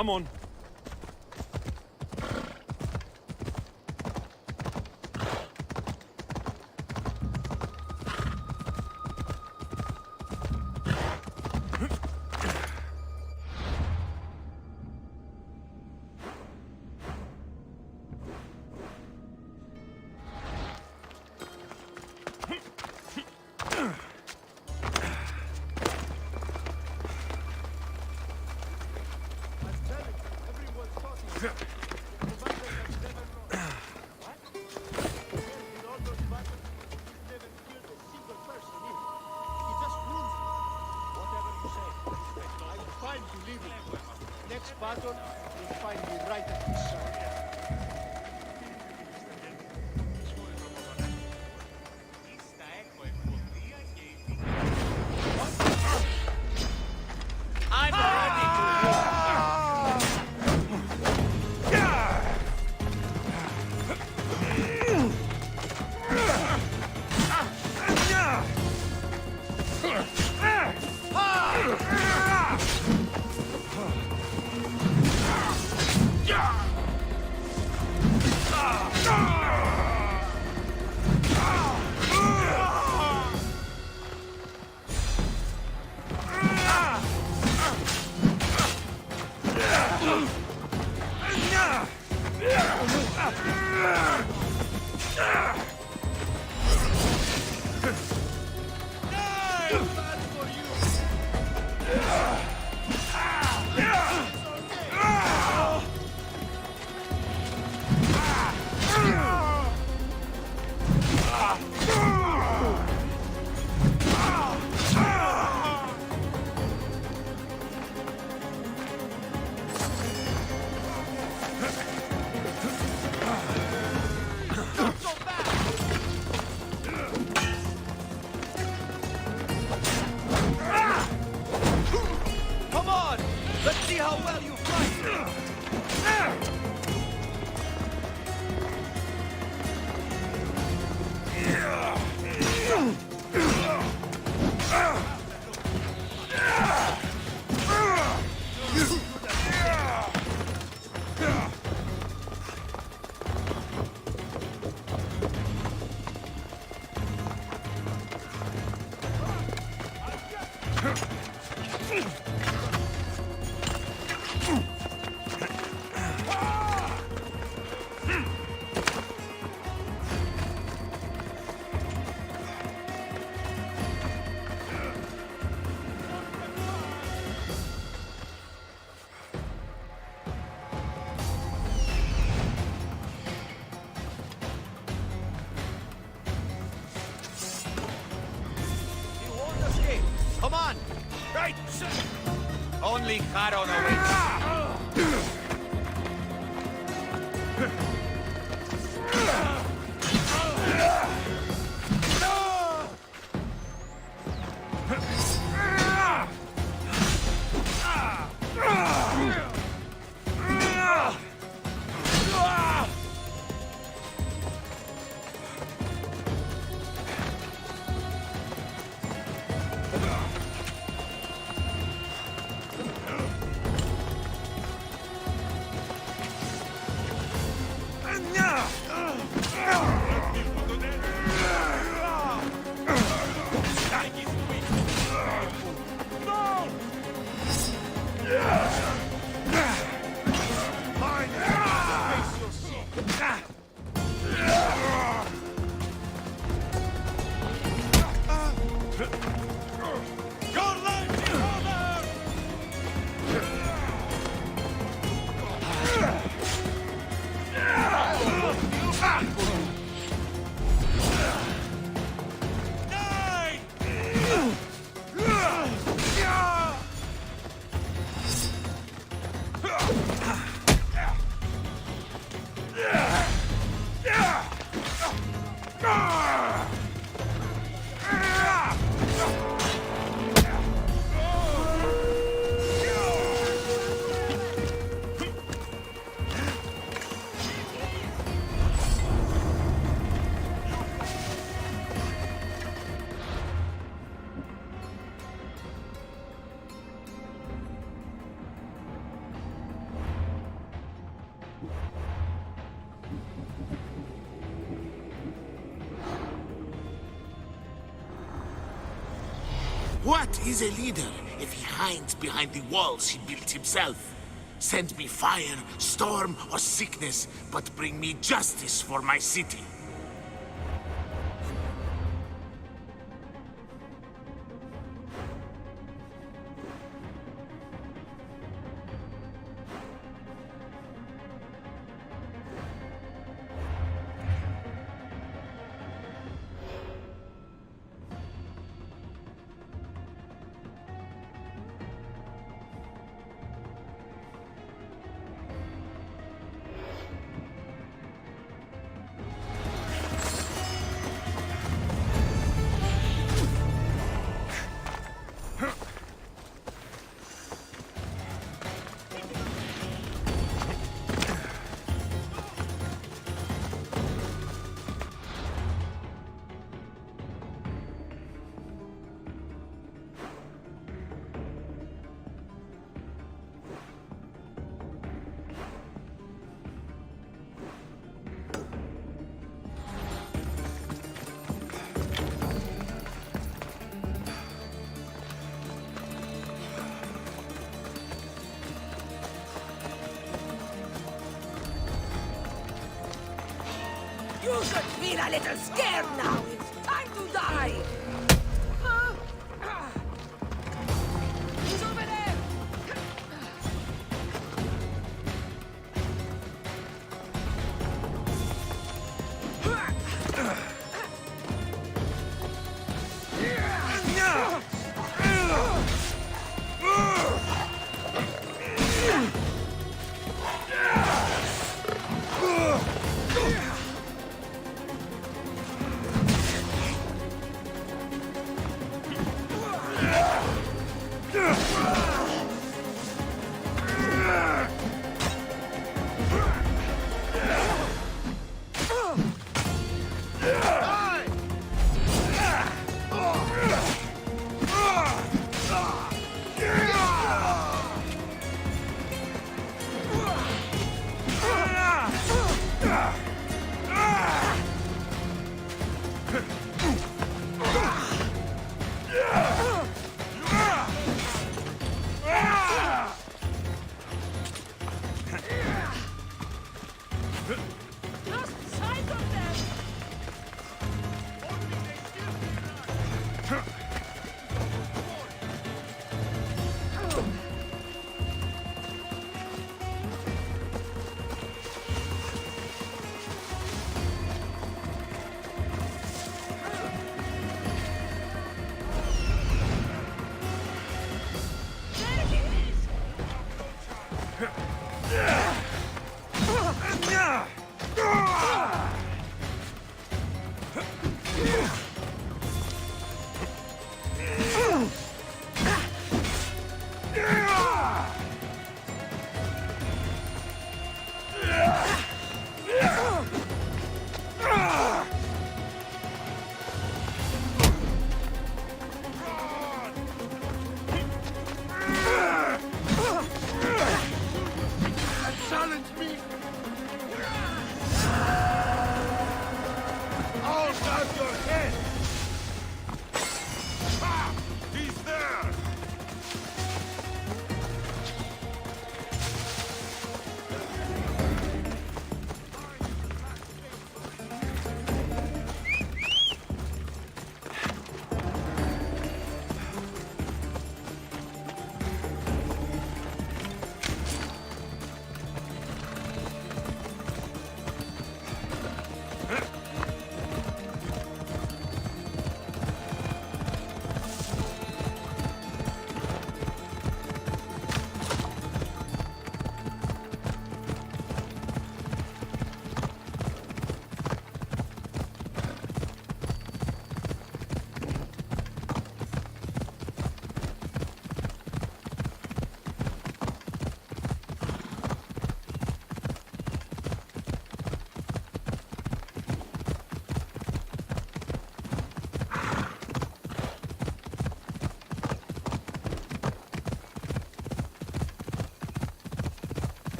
Come on. Next battle, you'll find me right at his side. I'm ready to Come on! Let's see how well you fight! You won't escape. Come on! Right! Only Charon awaits. What is a leader if he hides behind the walls he built himself? Send me fire, storm, or sickness, but bring me justice for my city. You should feel a little scared now. It's time to die. He's over there.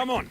Come on.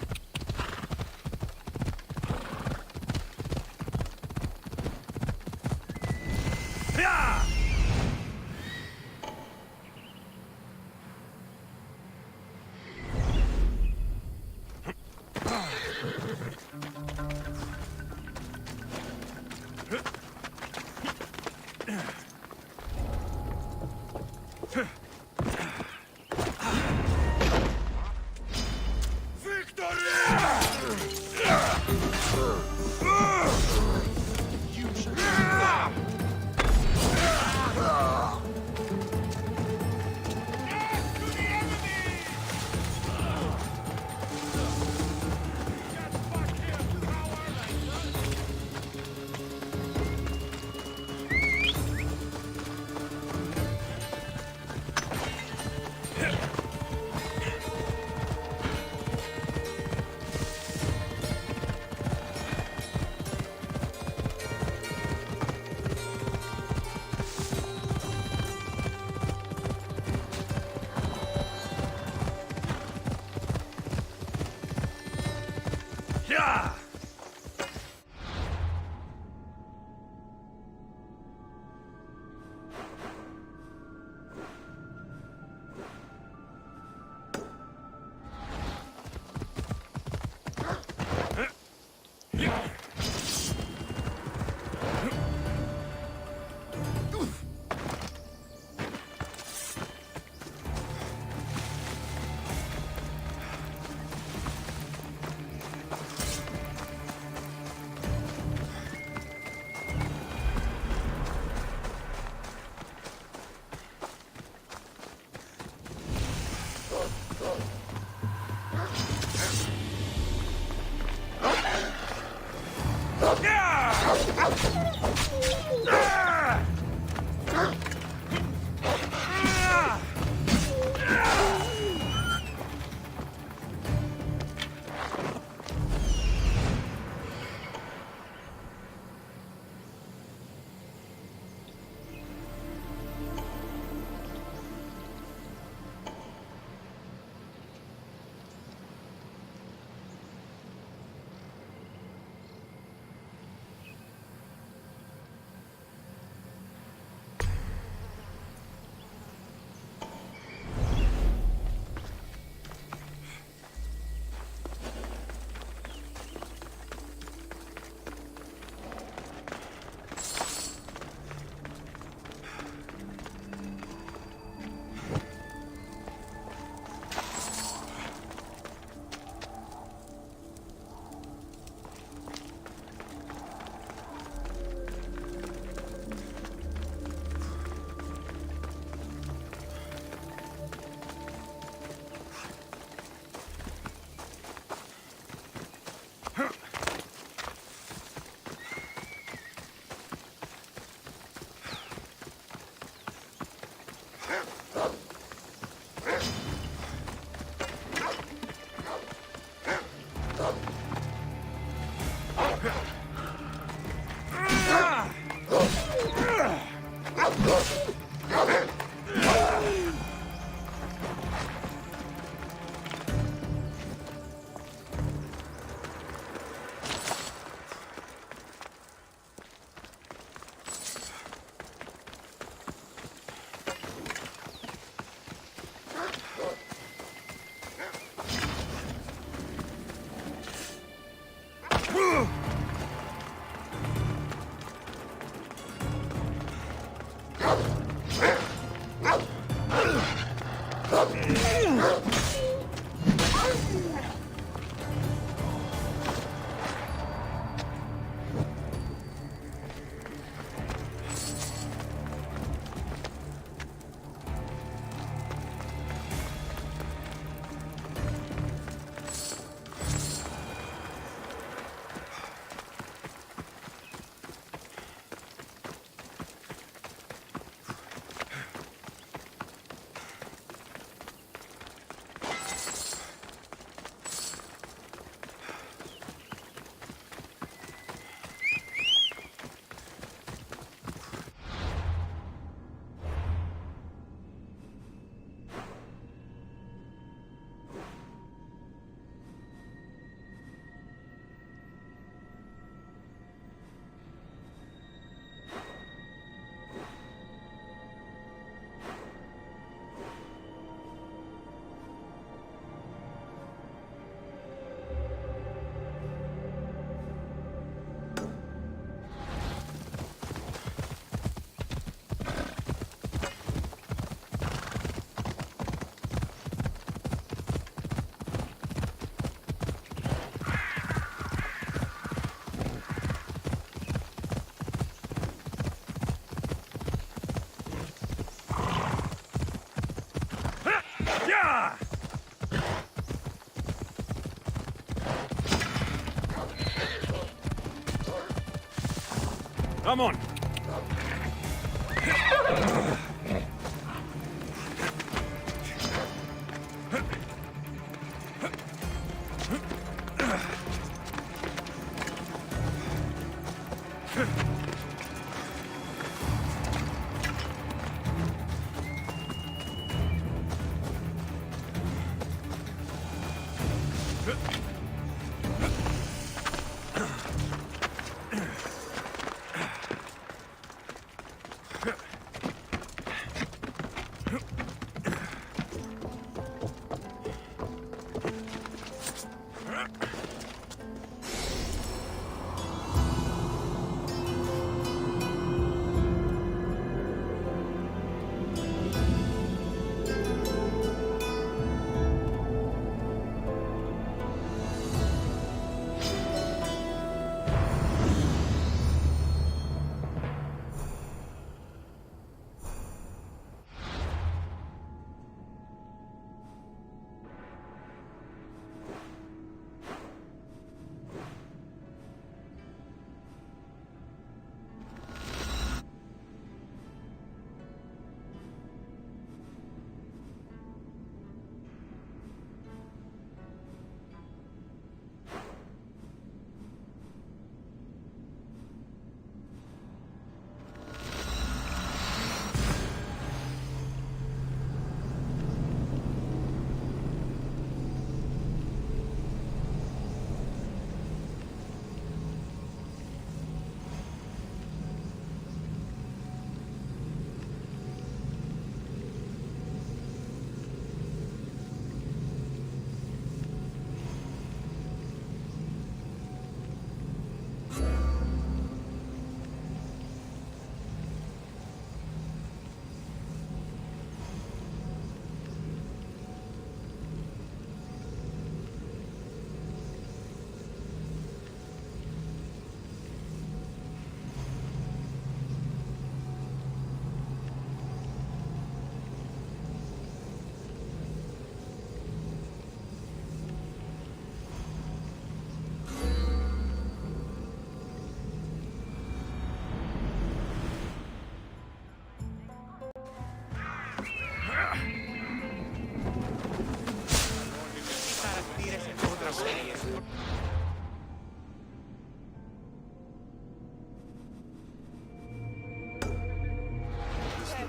Come on.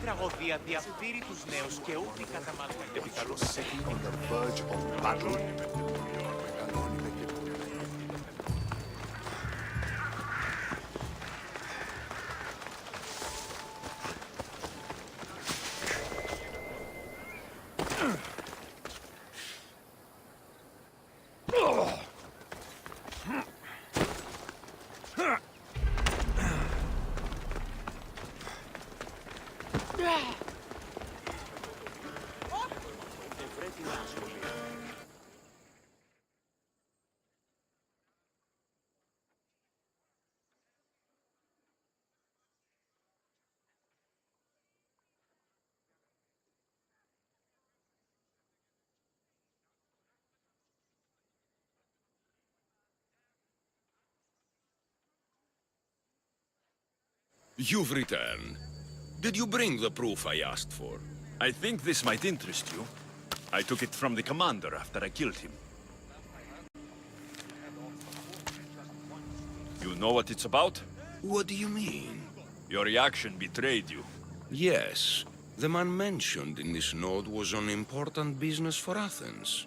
τραγωδία διαφθείρει τους νέους και ούτε καταμαλώνει. You've returned. Did you bring the proof I asked for? I think this might interest you. I took it from the commander after I killed him. You know what it's about? What do you mean? Your reaction betrayed you. Yes. The man mentioned in this note was on important business for Athens.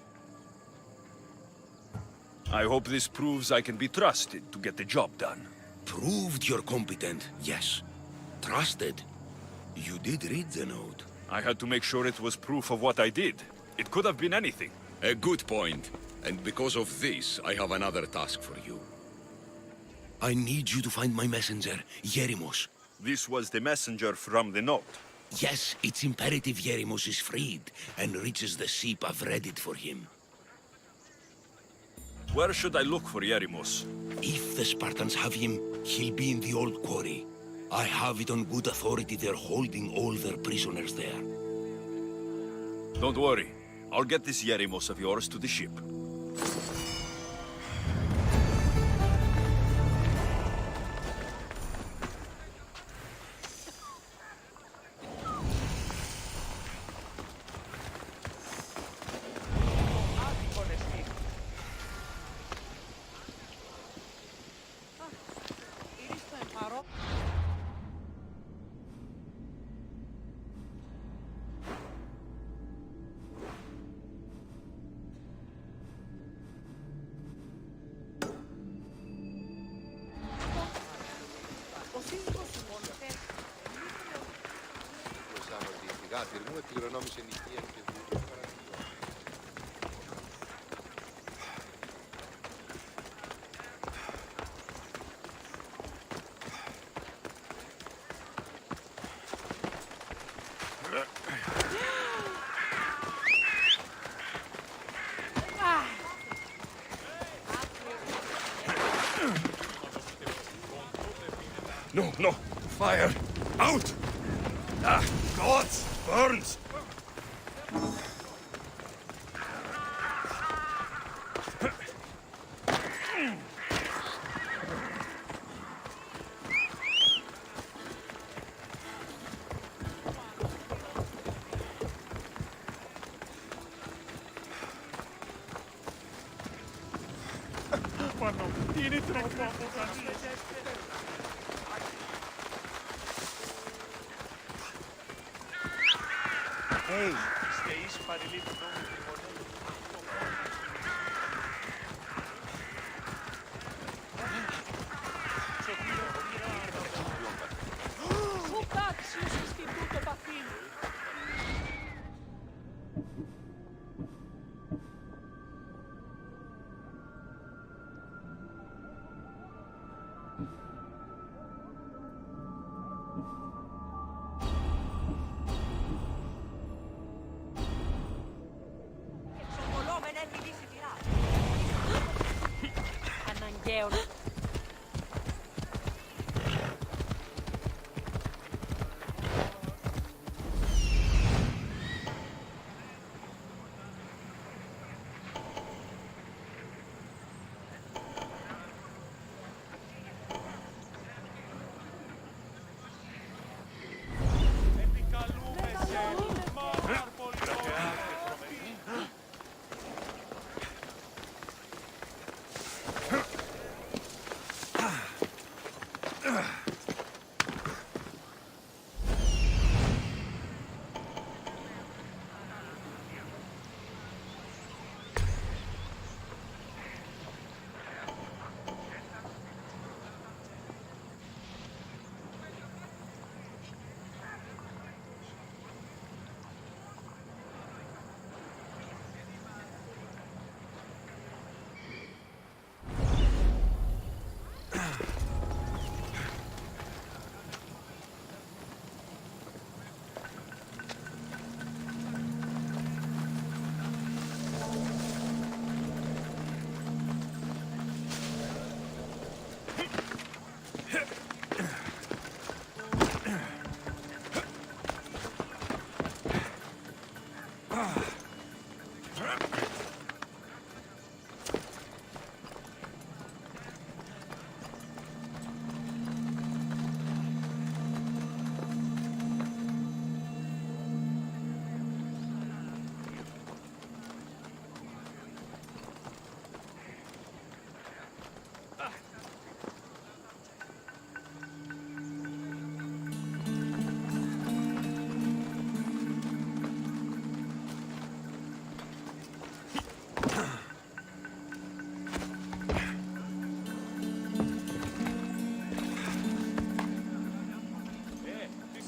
I hope this proves I can be trusted to get the job done. Proved you're competent, yes. Trusted. You did read the note. I had to make sure it was proof of what I did. It could have been anything. A good point. And because of this, I have another task for you. I need you to find my messenger, Yerimos. This was the messenger from the note. Yes, it's imperative Yerimos is freed and reaches the ship. I've read it for him. Where should I look for Yerimos? If the Spartans have him, he'll be in the old quarry. I have it on good authority they're holding all their prisoners there. Don't worry. I'll get this Yerimos of yours to the ship. No, no! Fire! Out! Ah, gods! Burns!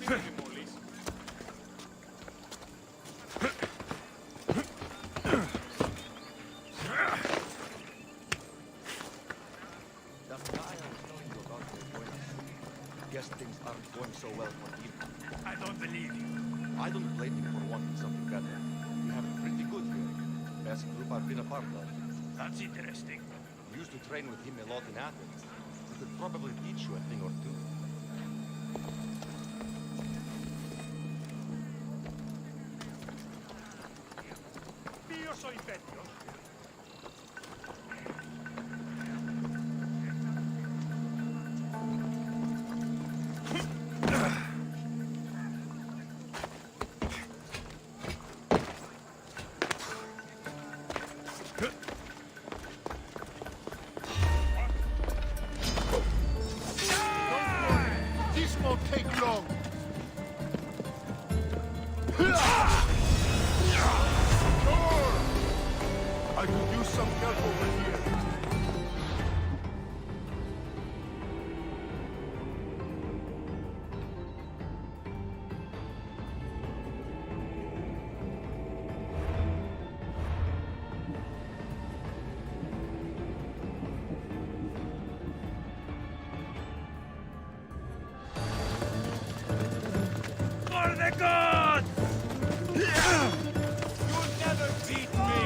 Guess things aren't going so well for him. I don't believe you. I don't blame him for wanting something better. We have it pretty good here. Best group I've been a part of. That's interesting. You used to train with him a lot in Athens. He could probably teach you a thing or two. Io sono vecchio. This won't take long. I could use some help over here. For the gods! You'll never beat me!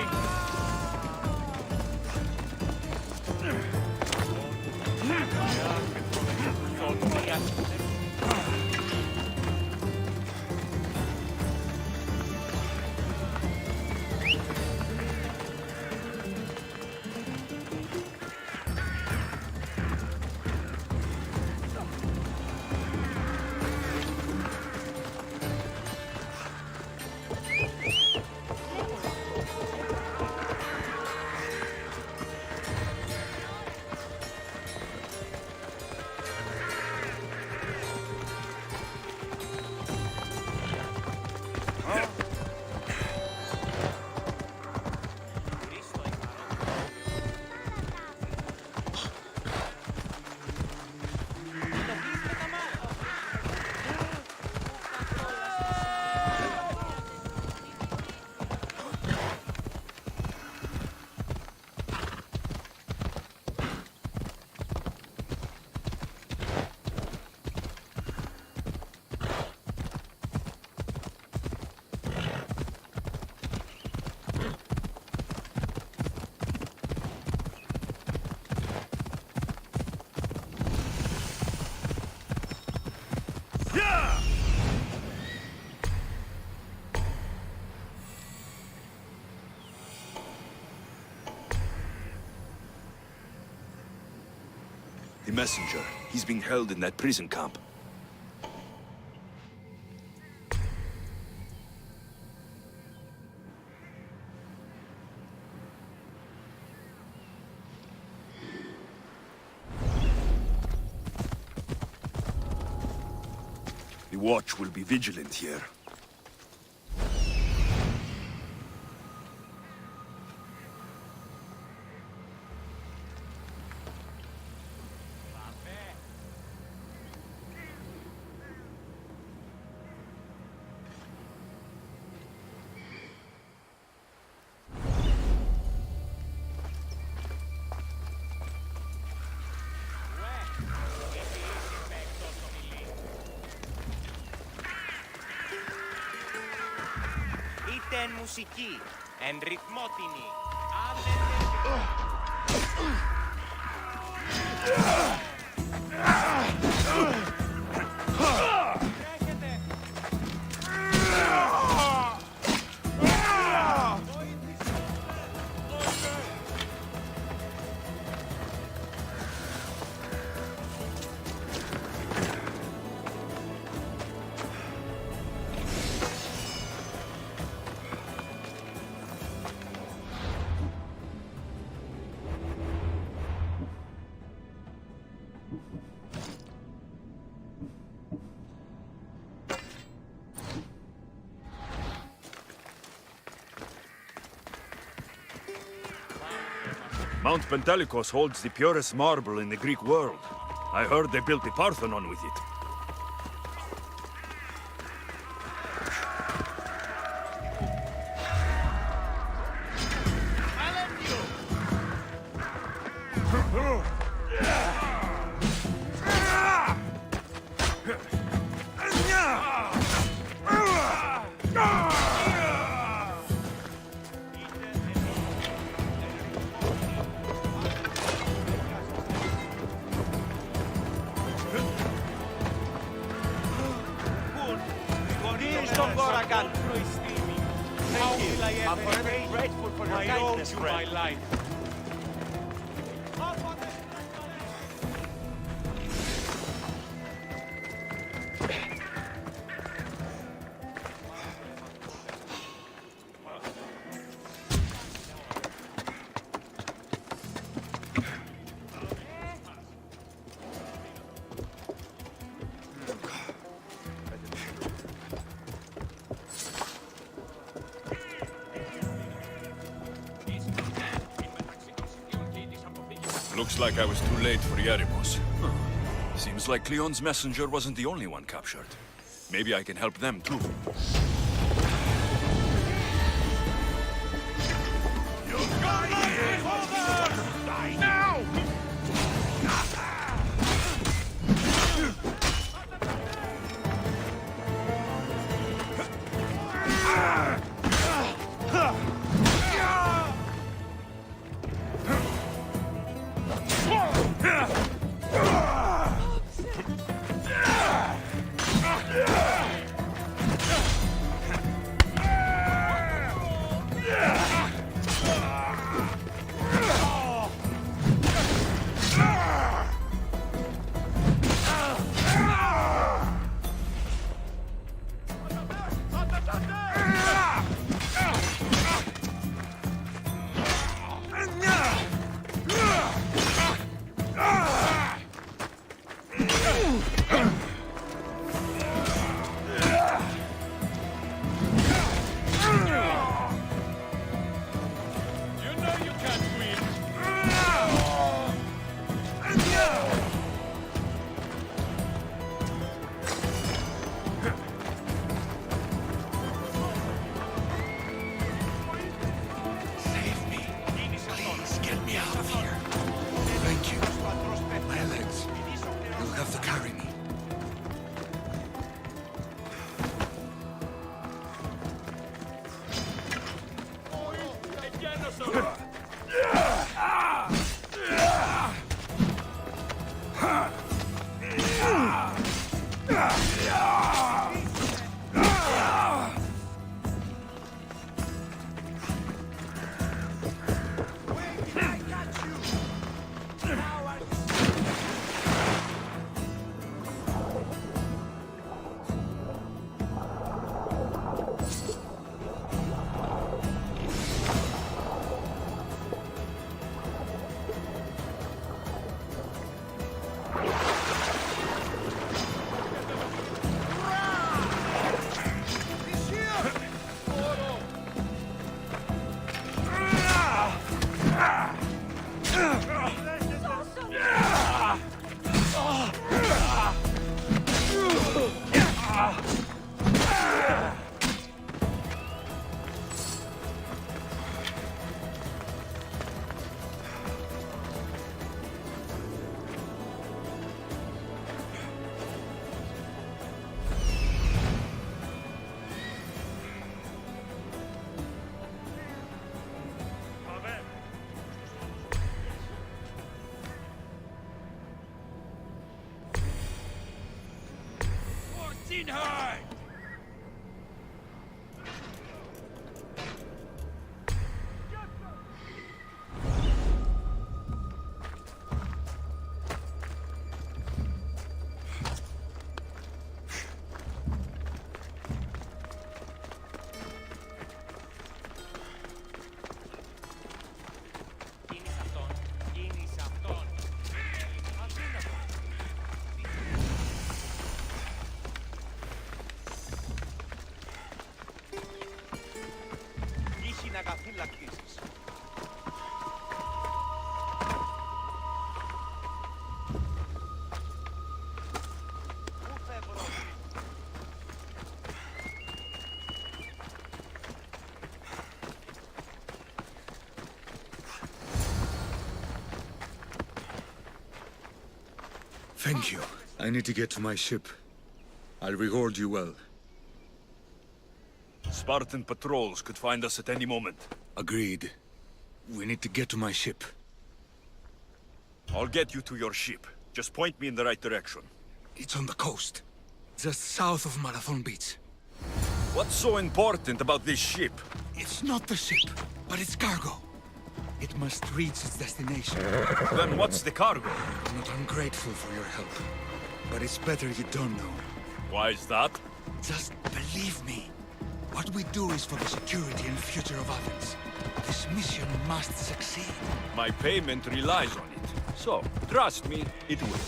The messenger. He's being held in that prison camp. The watch will be vigilant here. Είτε εν μουσική, εν ρυθμότιμη. Mount Pentelicus holds the purest marble in the Greek world. I heard they built the Parthenon with it. Please don't go again. Thank you. I'm forever grateful for your kindness, friend. My life. Looks like I was too late for Yeremos. Seems like Cleon's messenger wasn't the only one captured. Maybe I can help them too. Now! Thank you. I need to get to my ship. I'll reward you well. Spartan patrols could find us at any moment. Agreed. We need to get to my ship. I'll get you to your ship. Just point me in the right direction. It's on the coast, just south of Marathon Beach. What's so important about this ship? It's not the ship, but its cargo. It must reach its destination. Then what's the cargo? I'm not ungrateful for your help, but it's better you don't know. Why is that? Just believe me. What we do is for the security and future of Athens. This mission must succeed. My payment relies on it. So, trust me, it will.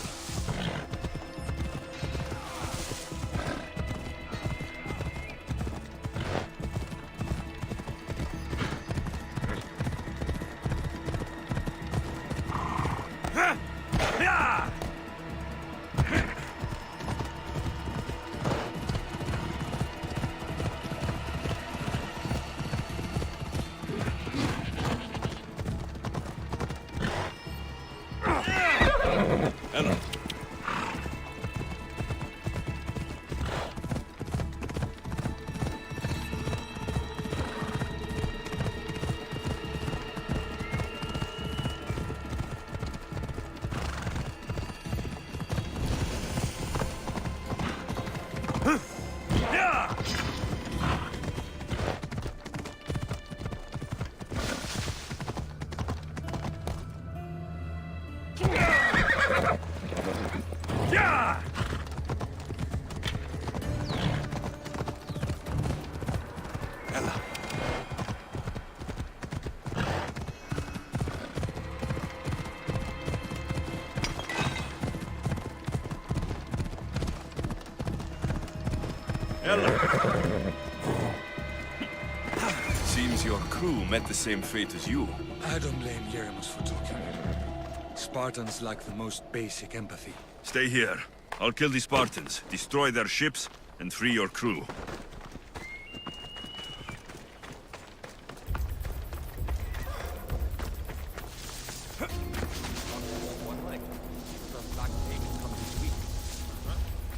Seems your crew met the same fate as you. I don't blame Yeremos for talking. Spartans lack the most basic empathy. Stay here. I'll kill the Spartans, destroy their ships, and free your crew.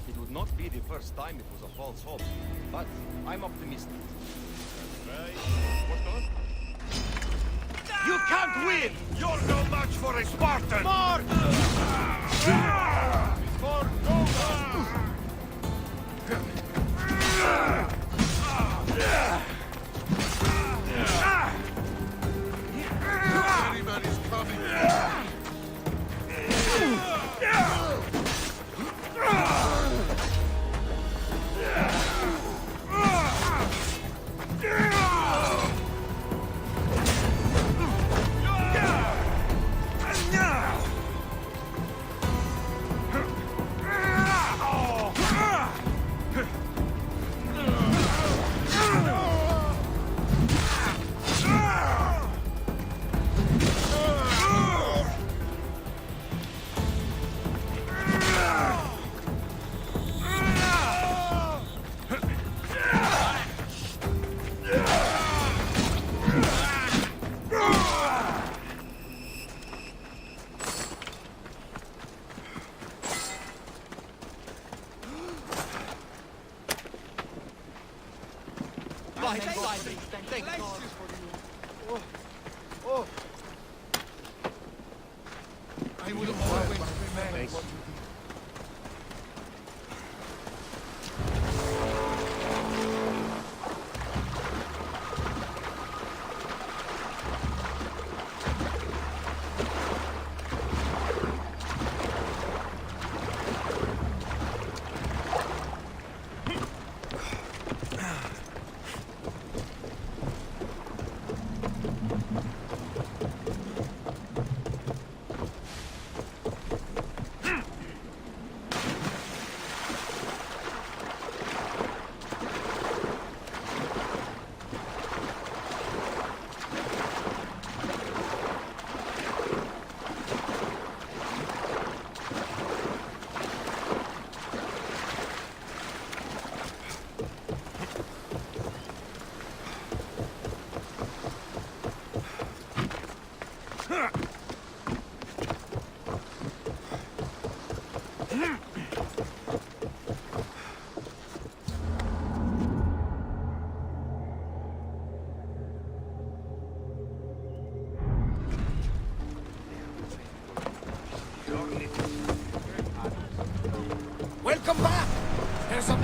It would not be the first time it was a false hope, but I'm optimistic. You can't win! You're no match for a Spartan! More! For Nova! Everybody's coming. Thank God. Oh, oh. I will always remember what you did.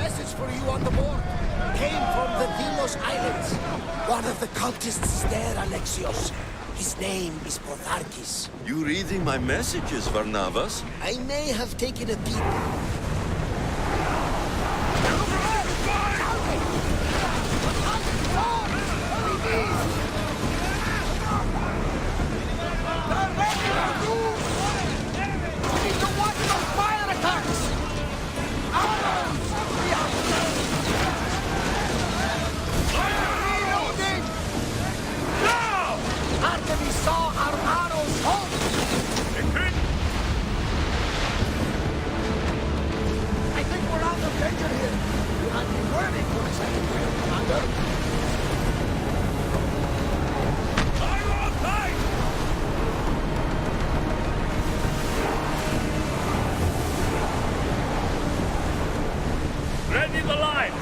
message for you on the board. Came from the Delos Islands. One of the cultists is there, Alexios. His name is Portharkis. You reading my messages, Varnavas? I may have taken a peek. Ready the lines!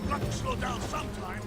Got to slow down sometime.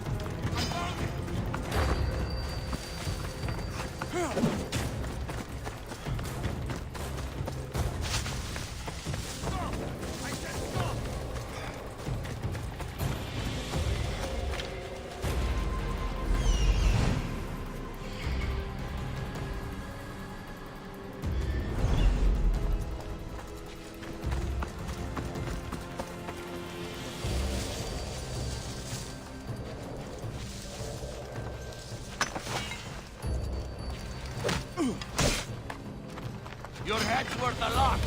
Your head's worth a lot.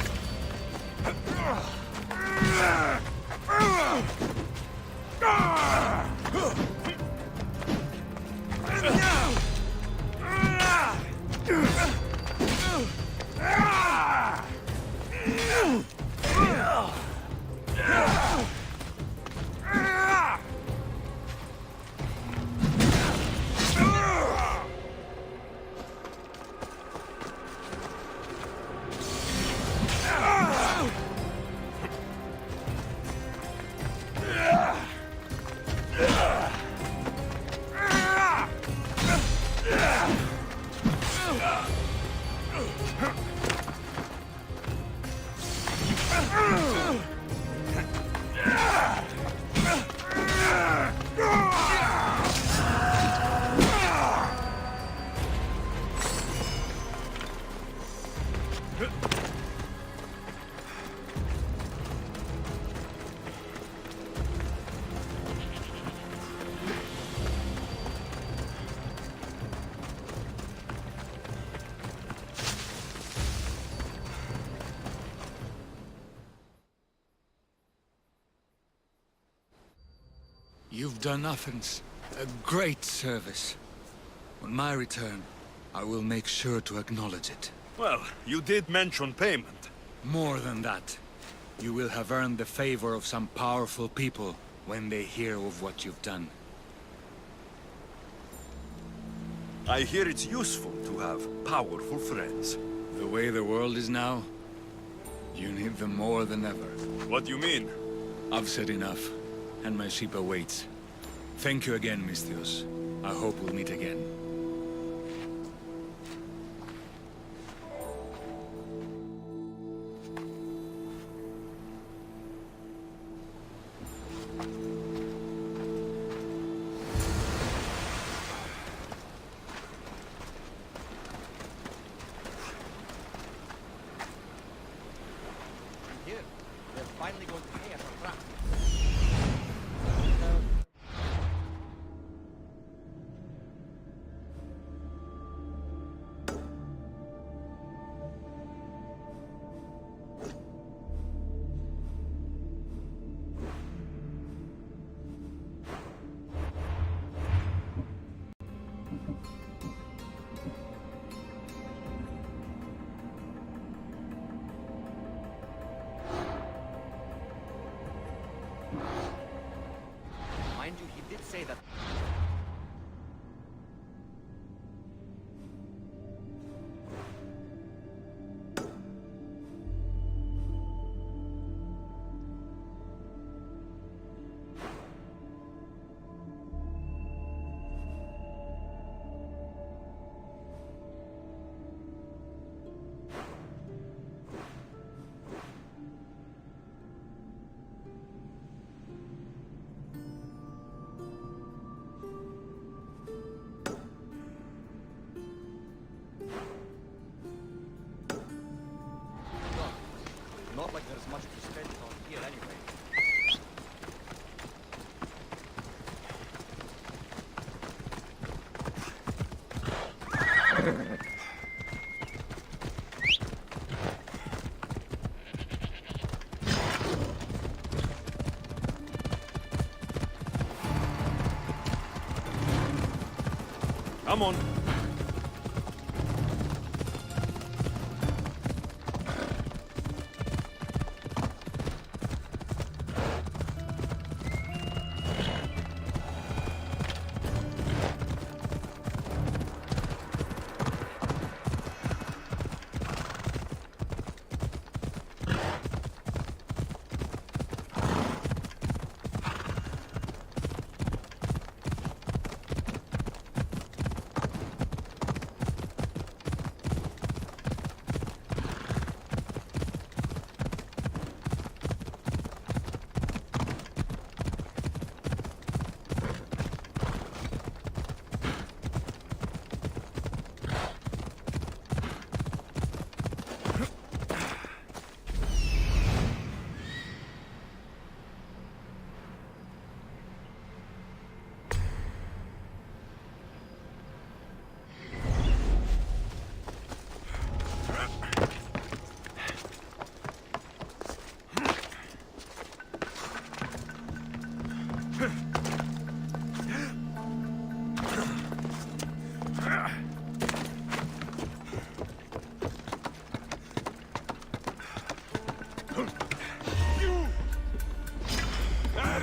You've done Athens a great service. On my return, I will make sure to acknowledge it. Well, you did mention payment. More than that, you will have earned the favor of some powerful people when they hear of what you've done. I hear it's useful to have powerful friends. The way the world is now, you need them more than ever. What do you mean? I've said enough, and my ship awaits. Thank you again, Misthios. I hope we'll meet again. They're finally going to pay us a rap. Mind you, he did say that. Not like there's much to spend on here anyway. Come on.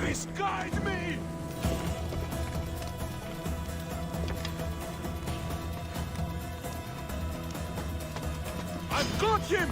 Misguide me! I've got him!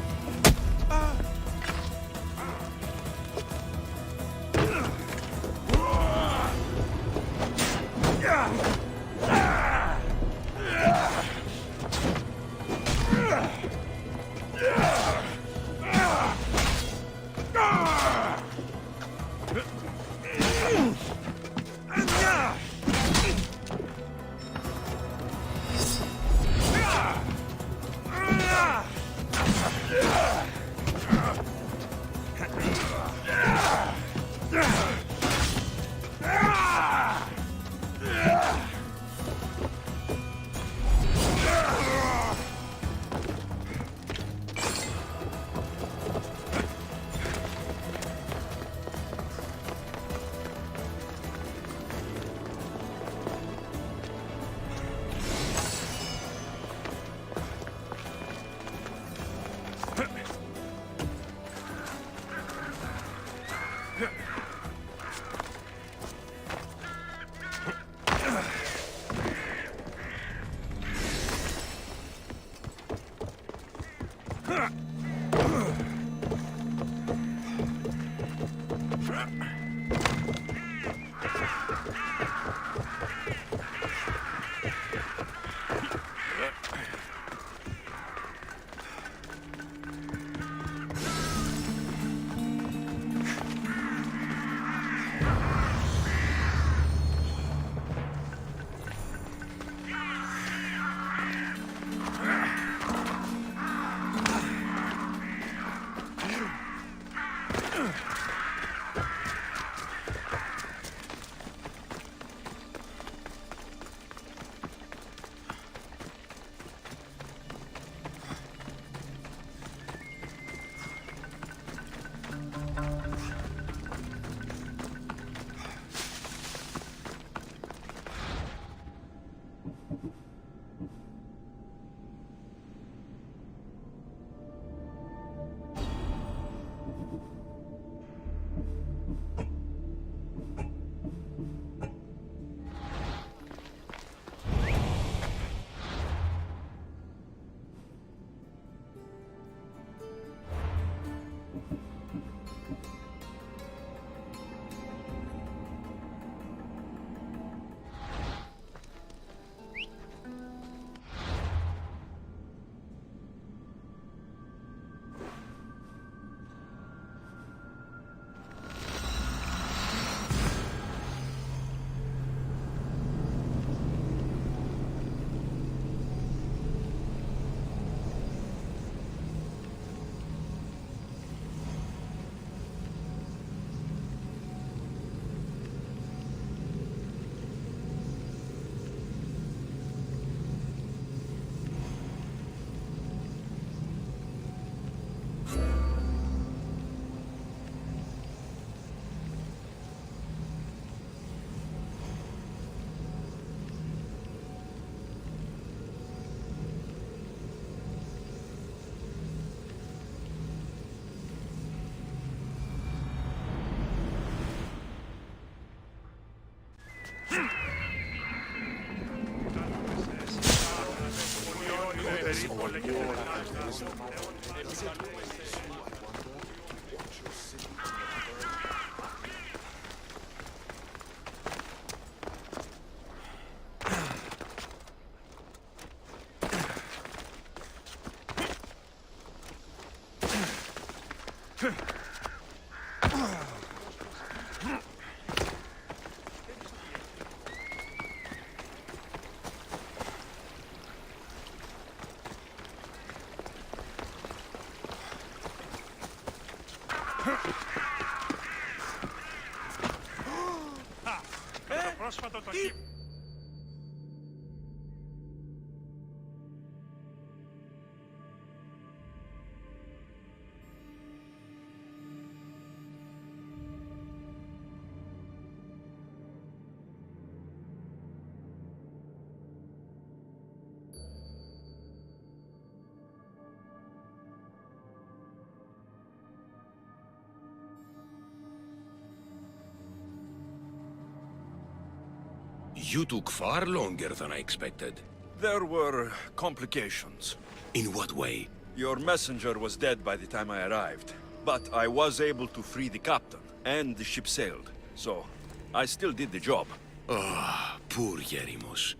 You took far longer than I expected. There were complications. In what way? Your messenger was dead by the time I arrived, but I was able to free the captain, and the ship sailed, so I still did the job. Ah, poor Yerimos.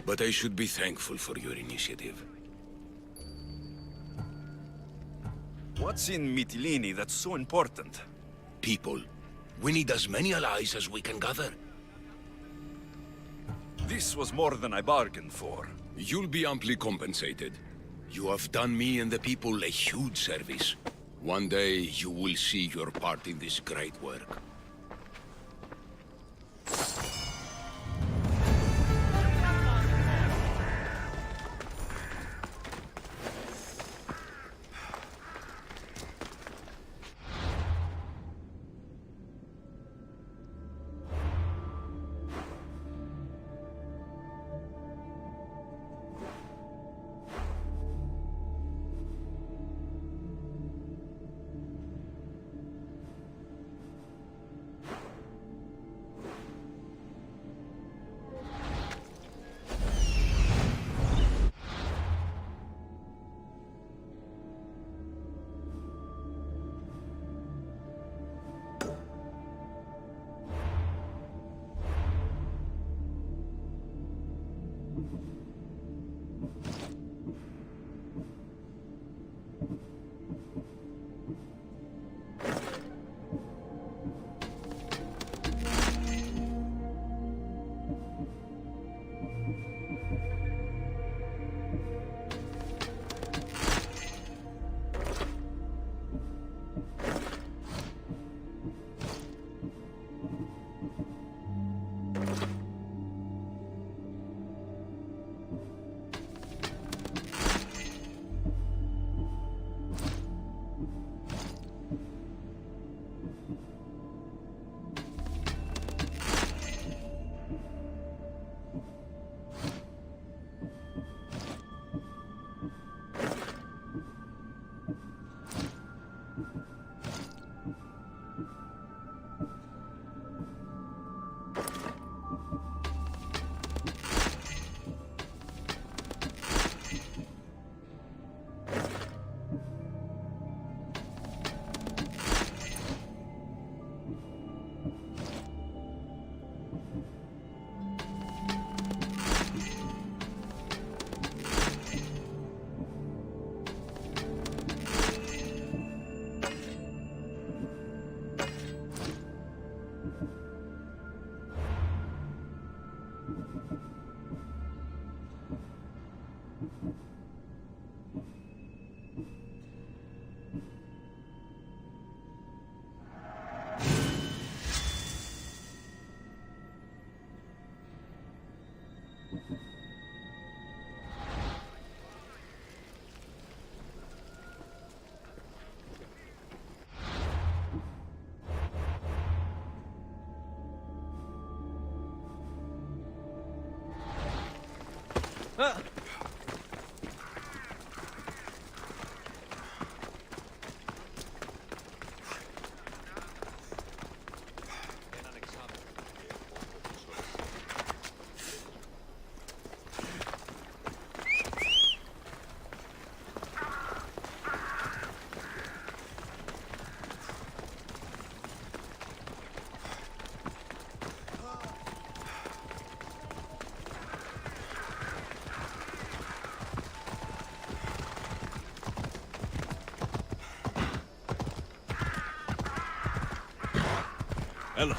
But I should be thankful for your initiative. What's in Mytilene that's so important? People. We need as many allies as we can gather. This was more than I bargained for. You'll be amply compensated. You have done me and the people a huge service. One day, you will see your part in this great work. Ella.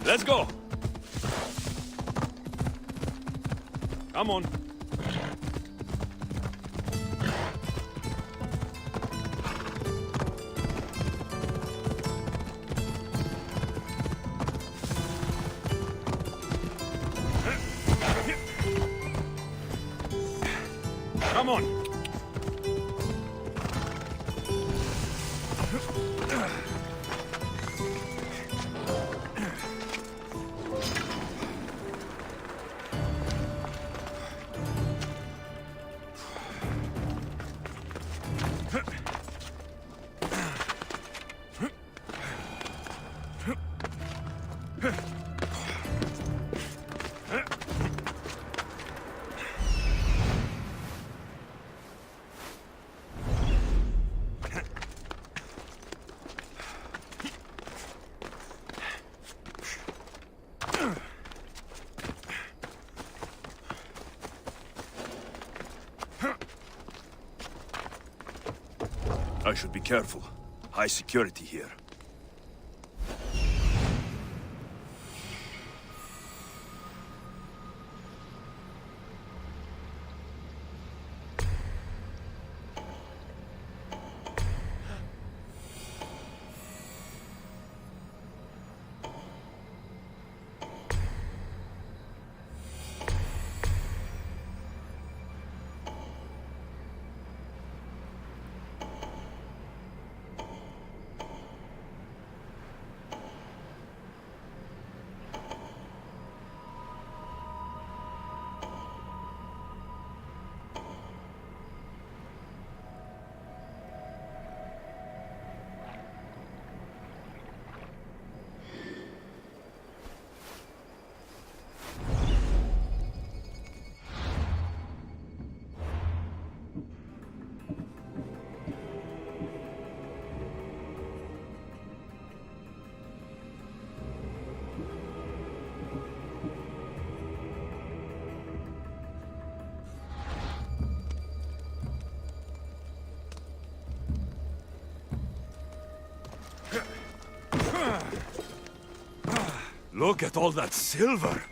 Let's go! Come on. Come on. I should be careful. High security here. Look at all that silver!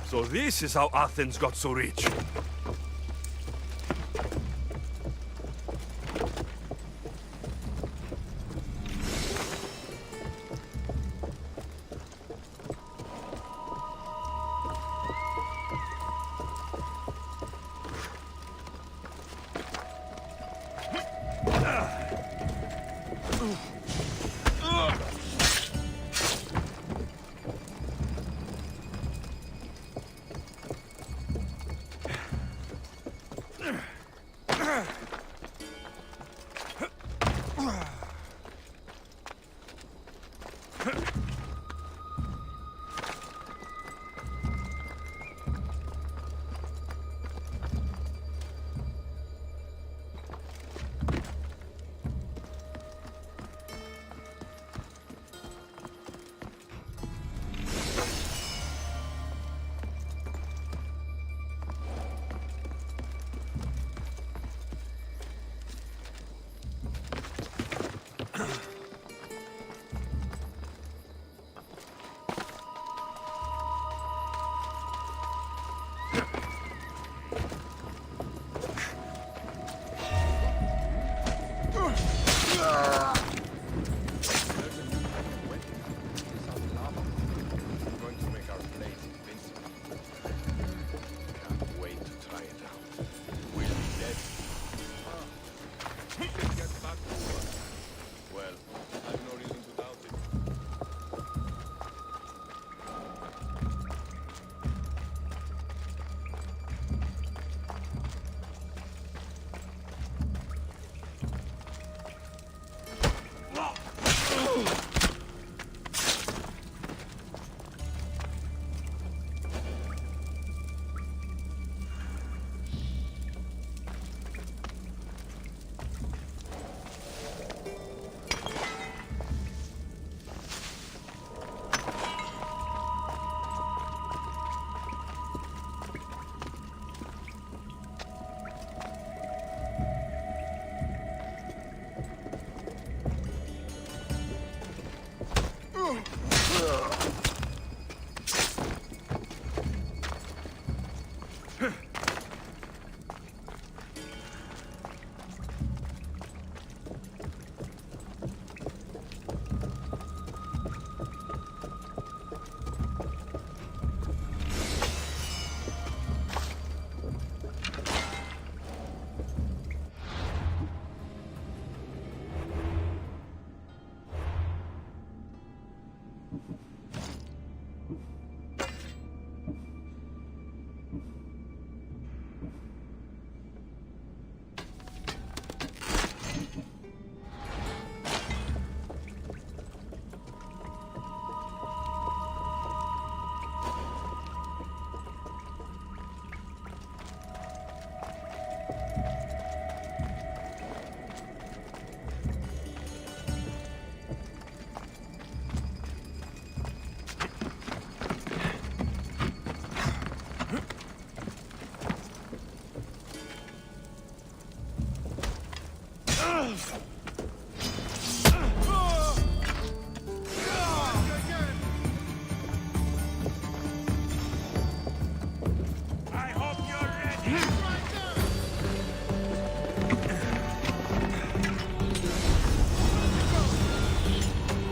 So this is how Athens got so rich.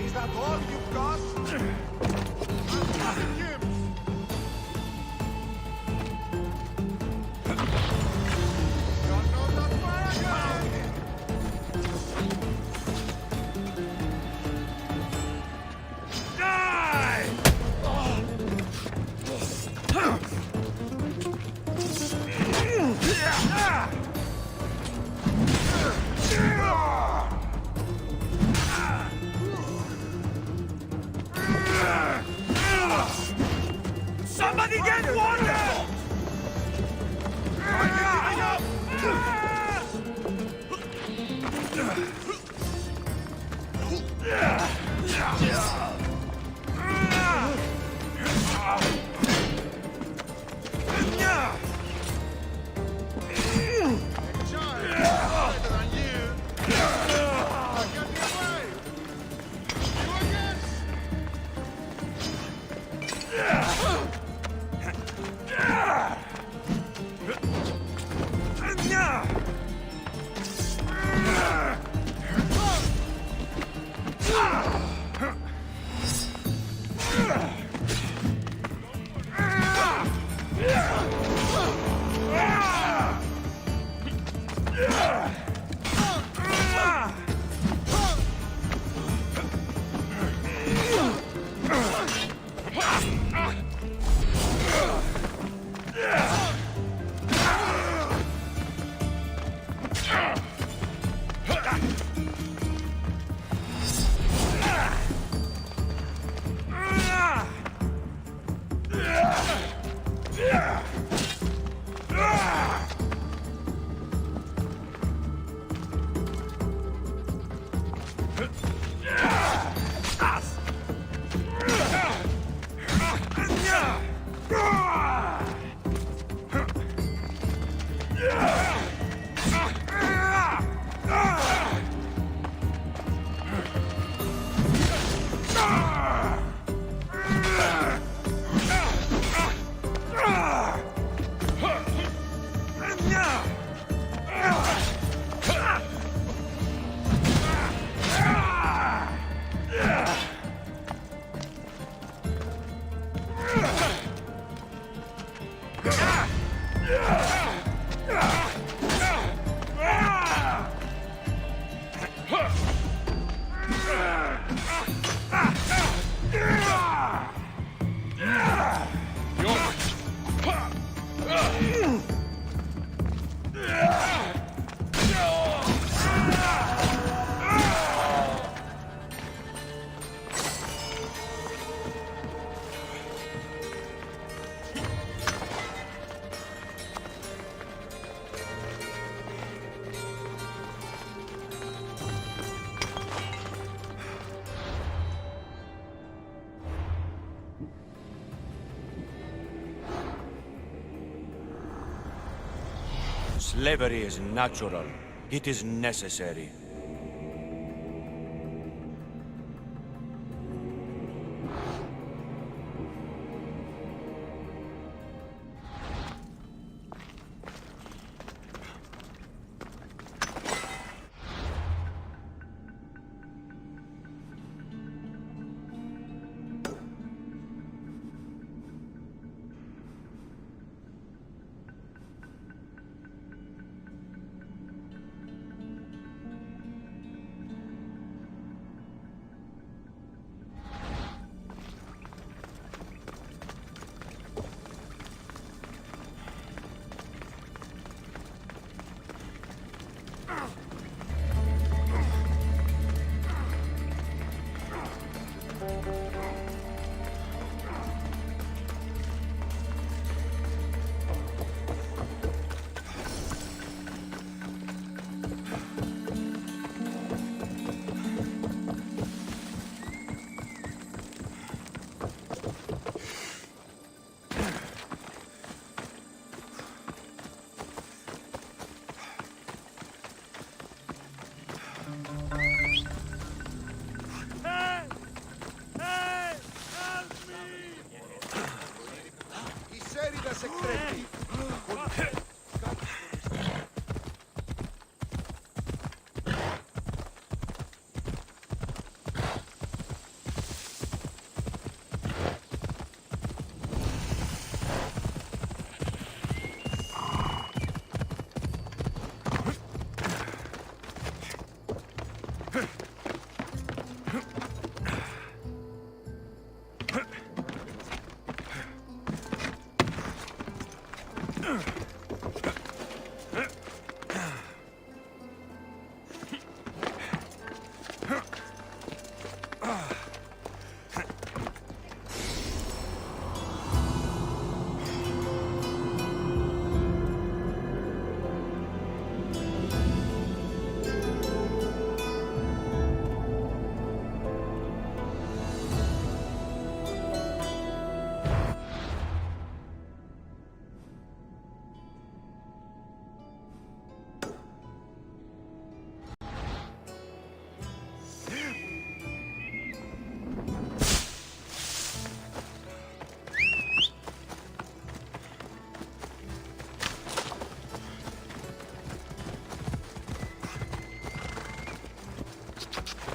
Is that all you've got? Somebody get water! Slavery is natural. It is necessary.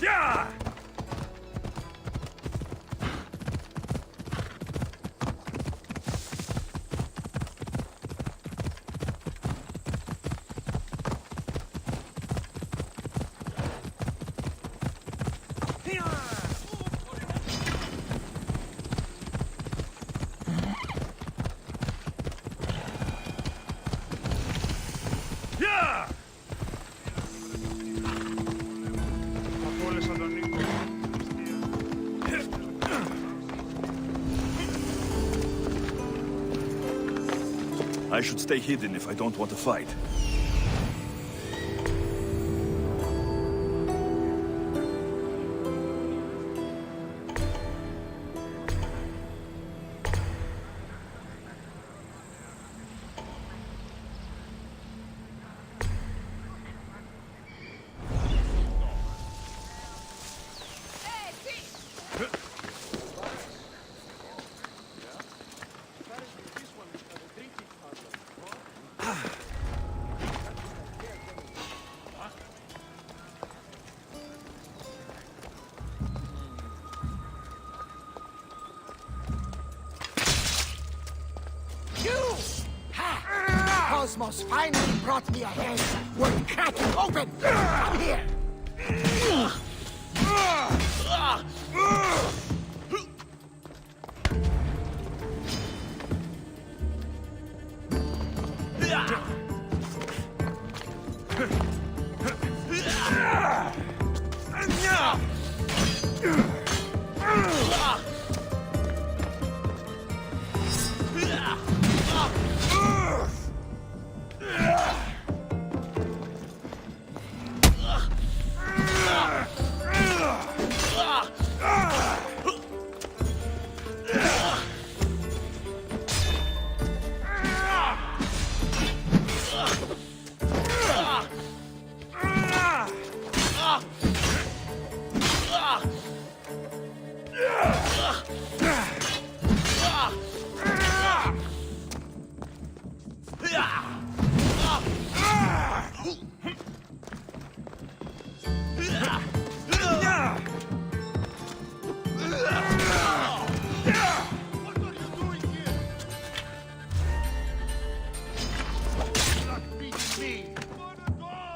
Yeah! Yeah! I should stay hidden if I don't want to fight. Cosmos finally brought me a head worth cracking open! Come here!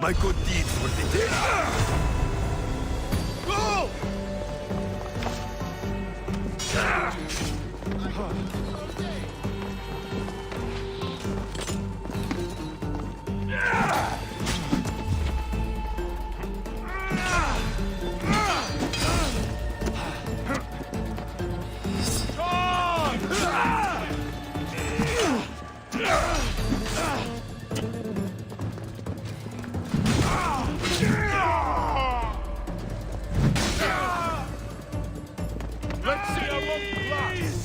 My good deeds will be dead. Go! Let's see our monkey last.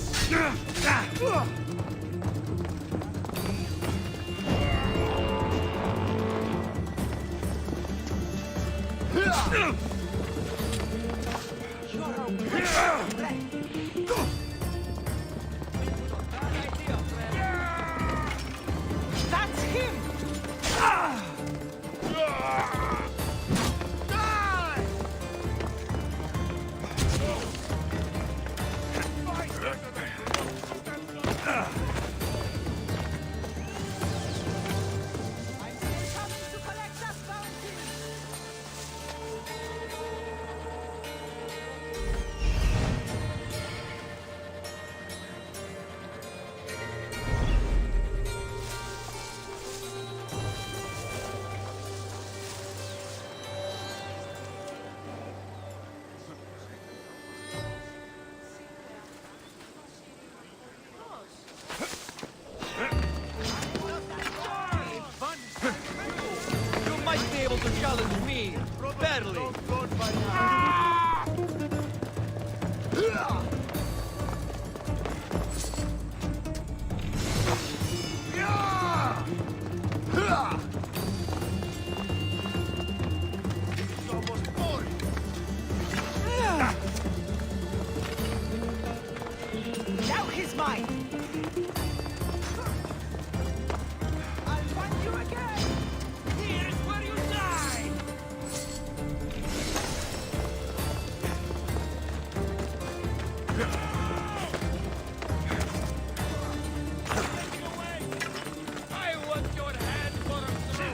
Now he's mine! I'll find you again! Here's where you die! I want your hand for a throw!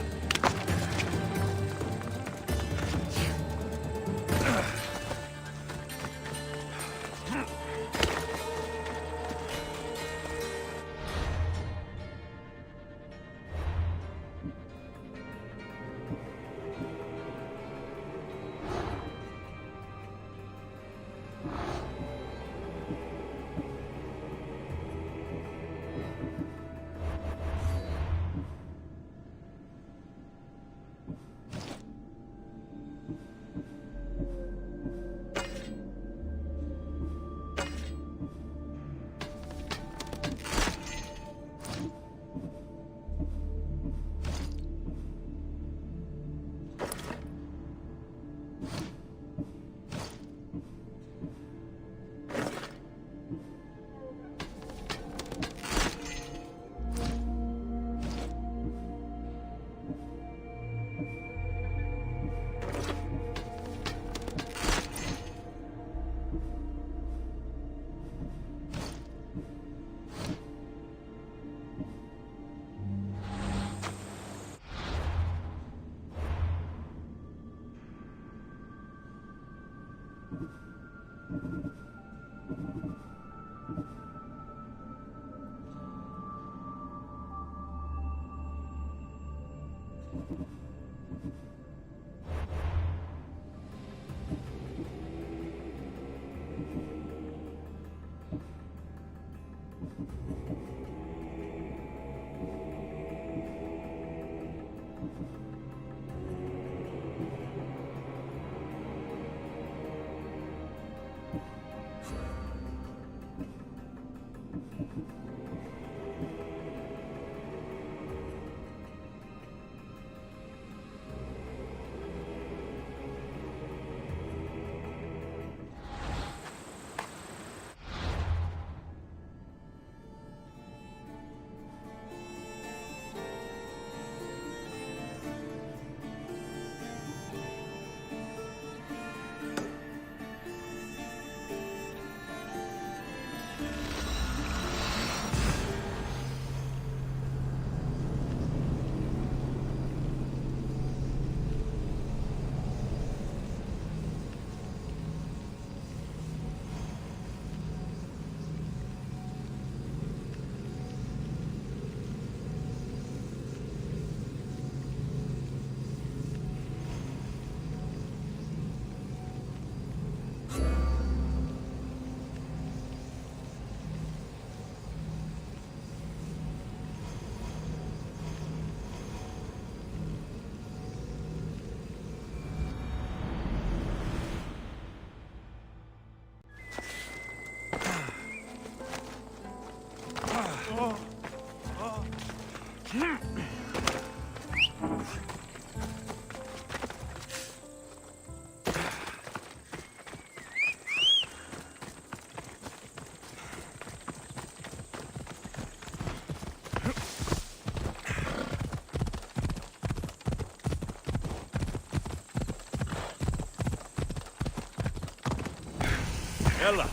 Ella!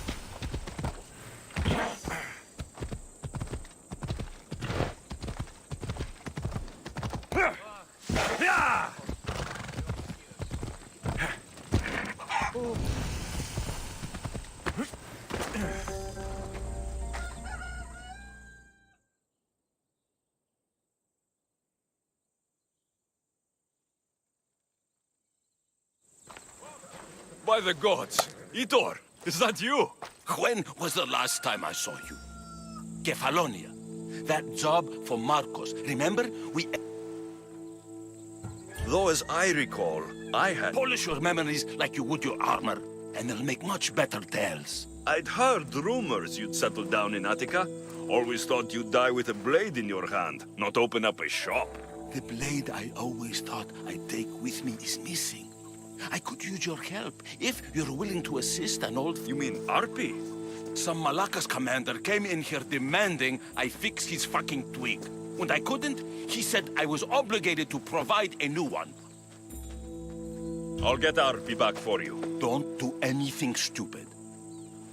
By the gods! Itor! Is that you? When was the last time I saw you? Kefalonia. That job for Marcos. Remember? We... Though as I recall, I had... Polish your memories like you would your armor, and they'll make much better tales. I'd heard rumors you'd settled down in Attica. Always thought you'd die with a blade in your hand, not open up a shop. The blade I always thought I'd take with me is missing. I could use your help if you're willing to assist an old... You mean Arpi? Some Malakas commander came in here demanding I fix his fucking twig. When I couldn't, he said I was obligated to provide a new one. I'll get Arpi back for you. Don't do anything stupid.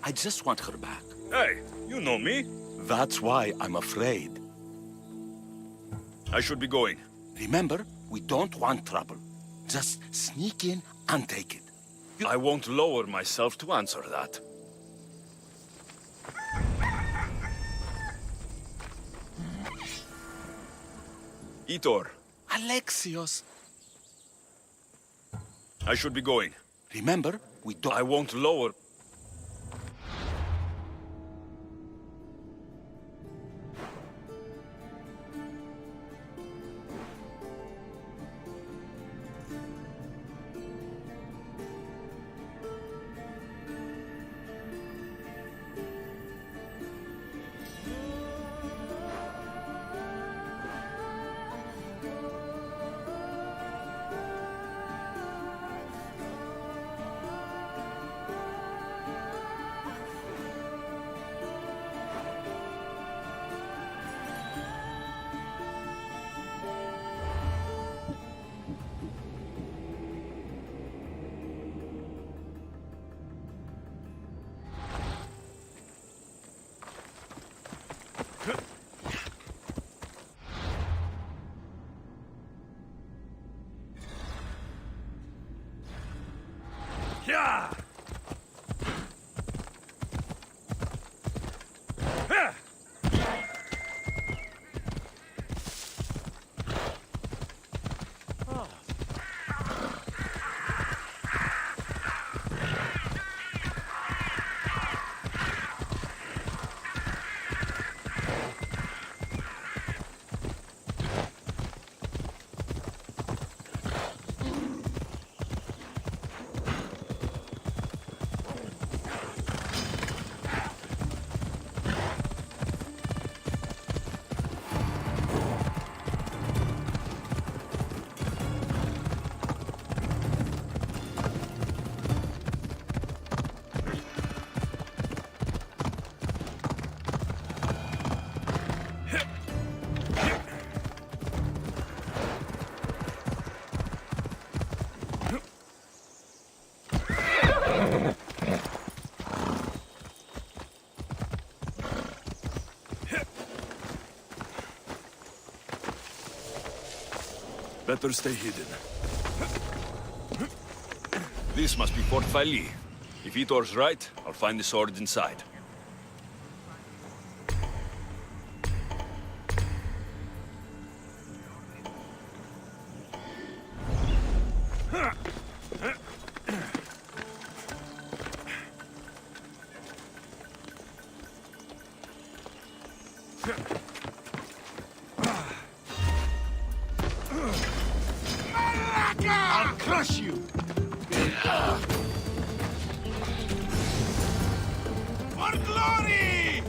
I just want her back. Hey, you know me. That's why I'm afraid. I should be going. Remember, we don't want trouble. Just sneak in and take it. I won't lower myself to answer that. Itor. Alexios. I should be going. Remember, we don't... I won't lower... Yeah! Better stay hidden. This must be Fort Fali. If Itor's right, I'll find the sword inside. I'll crush you! For glory!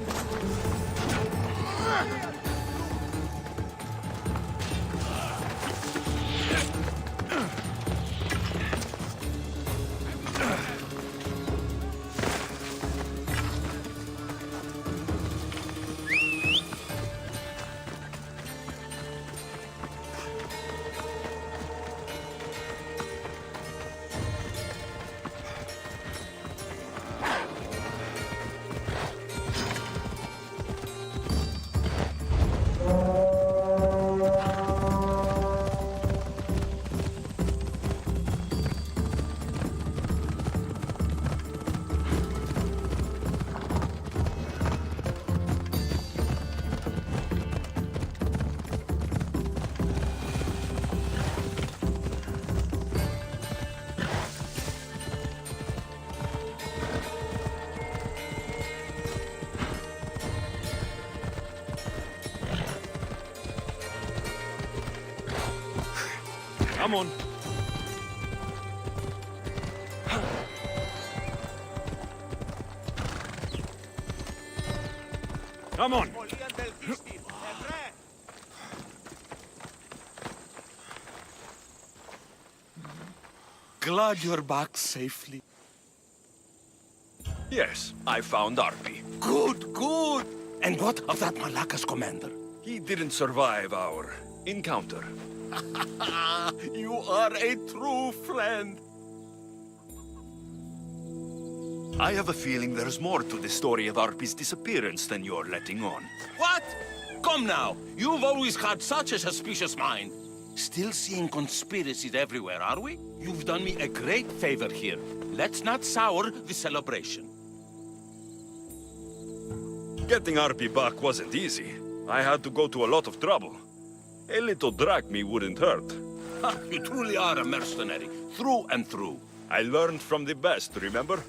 Come on. Come on. Glad you're back safely. Yes, I found Arpi. Good, good. And what of that Malacca's commander? He didn't survive our encounter. You are a true friend. I have a feeling there's more to the story of Arpi's disappearance than you're letting on. What? Come now. You've always had such a suspicious mind. Still seeing conspiracies everywhere, are we? You've done me a great favor here. Let's not sour the celebration. Getting Arpi back wasn't easy. I had to go to a lot of trouble. A little drag me wouldn't hurt. You truly are a mercenary, through and through. I learned from the best, remember?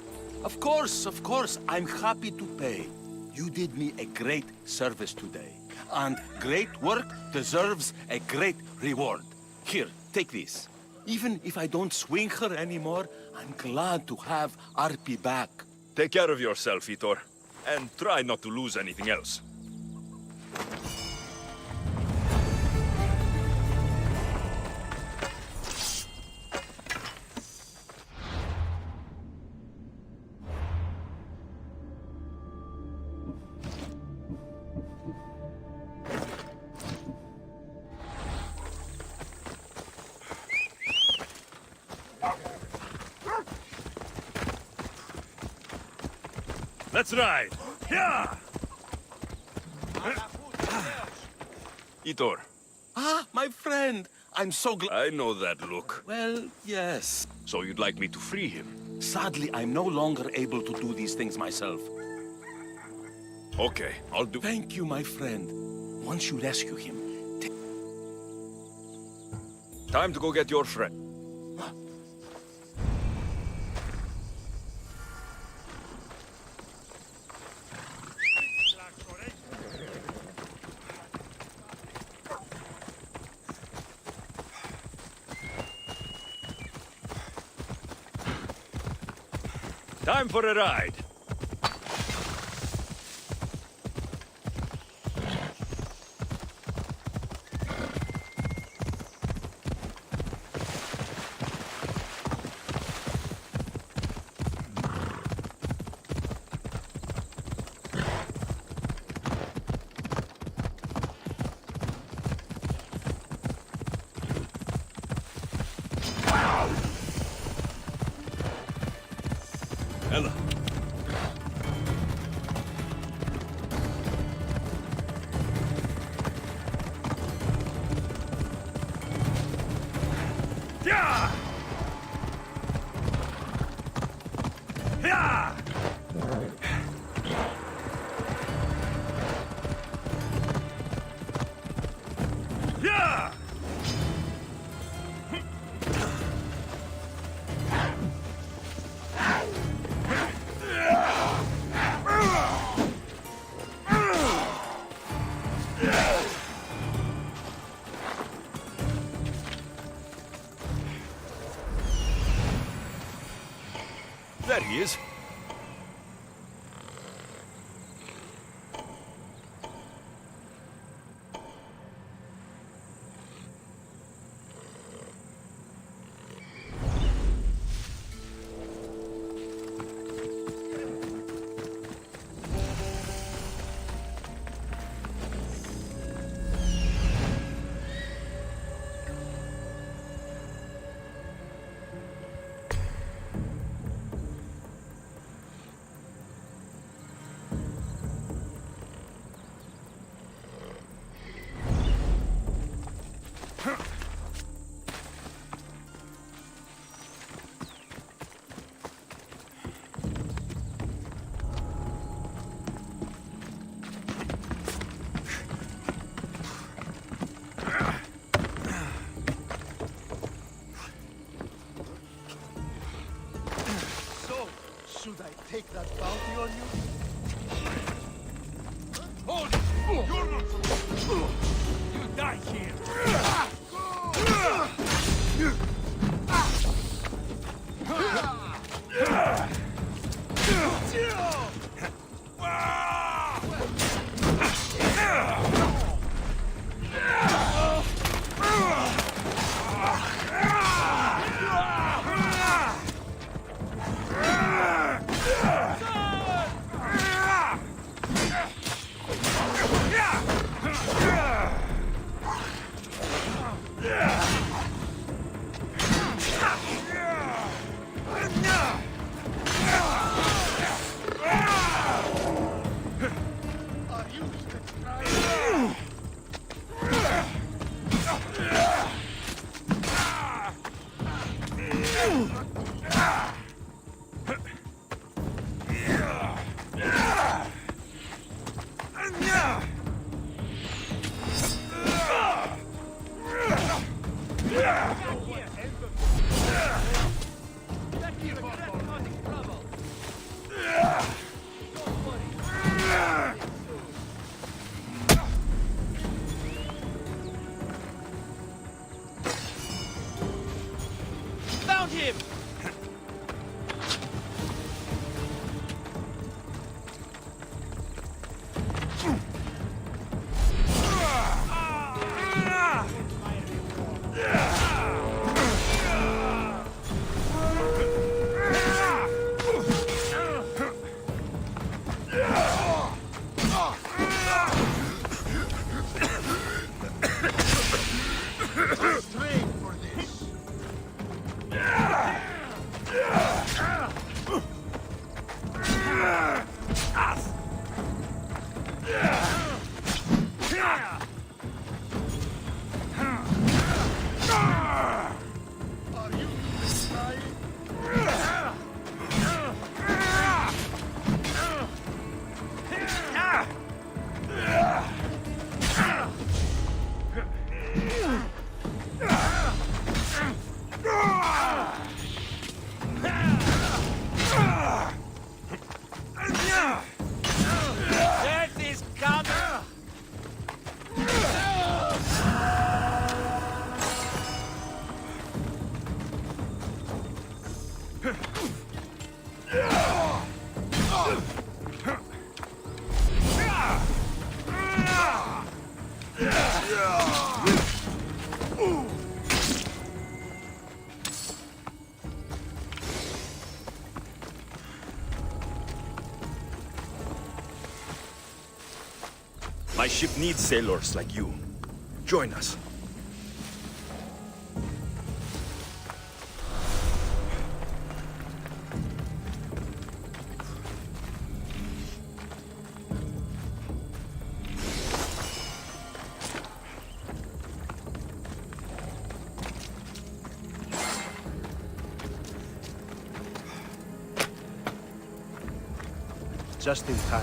Of course, I'm happy to pay. You did me a great service today. And great work deserves a great reward. Here, take this. Even if I don't swing her anymore, I'm glad to have Arpi back. Take care of yourself, Itor. And try not to lose anything else. Let's ride. Yeah. Itor. Ah, my friend. I'm so glad. I know that look. Well, yes. So you'd like me to free him? Sadly, I'm no longer able to do these things myself. Okay, I'll do. Thank you, my friend. Once you rescue him, Time to go get your friend. Time for a ride. Ella. Yeah! Yeah! Yeah! There he is. So, should I take that bounty on you? Hold it! You're not supposed to. You die here. My ship needs sailors like you. Join us. Just in time.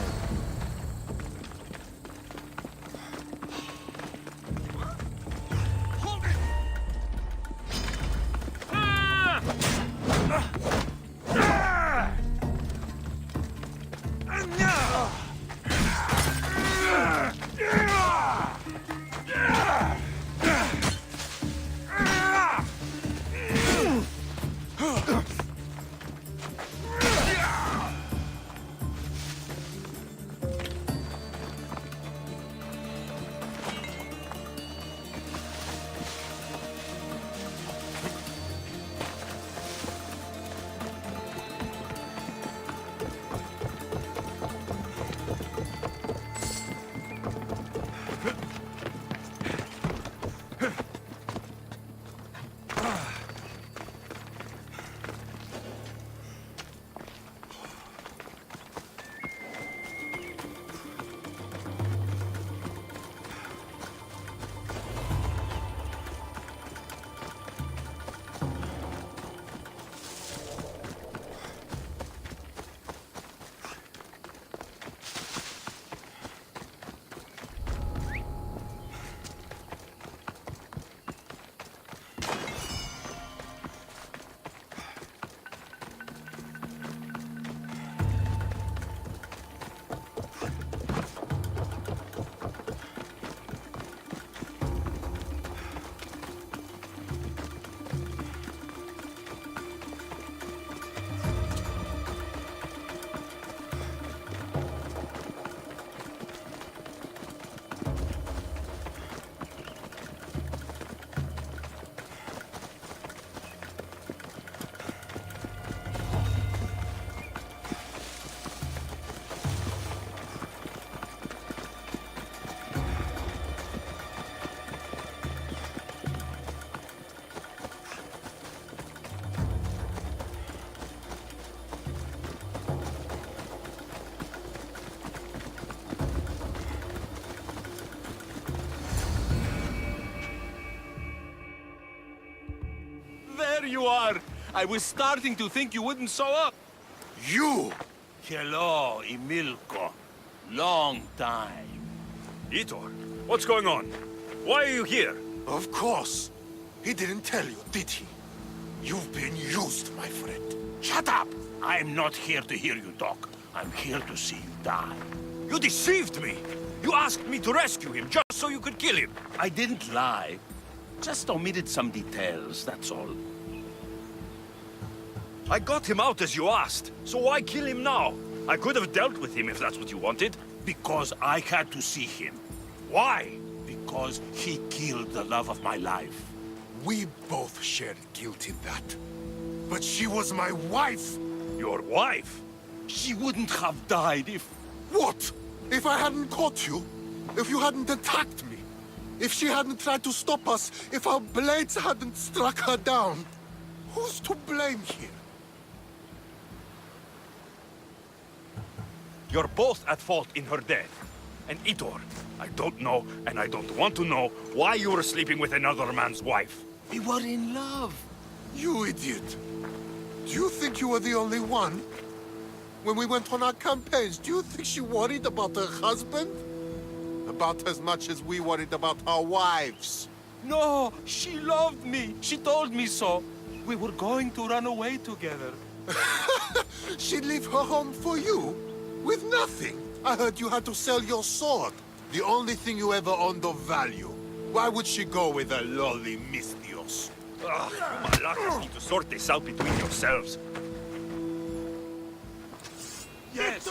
There you are! I was starting to think you wouldn't show up. You! Hello, Emilko. Long time. Itor, what's going on? Why are you here? Of course. He didn't tell you, did he? You've been used, my friend. Shut up! I'm not here to hear you talk. I'm here to see you die. You deceived me! You asked me to rescue him just so you could kill him! I didn't lie. Just omitted some details, that's all. I got him out as you asked, so why kill him now? I could have dealt with him if that's what you wanted. Because I had to see him. Why? Because he killed the love of my life. We both shared guilt in that. But she was my wife! Your wife? She wouldn't have died if... What? If I hadn't caught you? If you hadn't attacked me? If she hadn't tried to stop us? If our blades hadn't struck her down? Who's to blame here? You're both at fault in her death. And Itor, I don't know, and I don't want to know, why you were sleeping with another man's wife. We were in love. You idiot. Do you think you were the only one? When we went on our campaigns, do you think she worried about her husband? About as much as we worried about our wives. No, she loved me. She told me so. We were going to run away together. She'd leave her home for you? With nothing? I heard you had to sell your sword. The only thing you ever owned of value. Why would she go with a lowly Mistios? Ugh, you malacas need to sort this out between yourselves. Yes!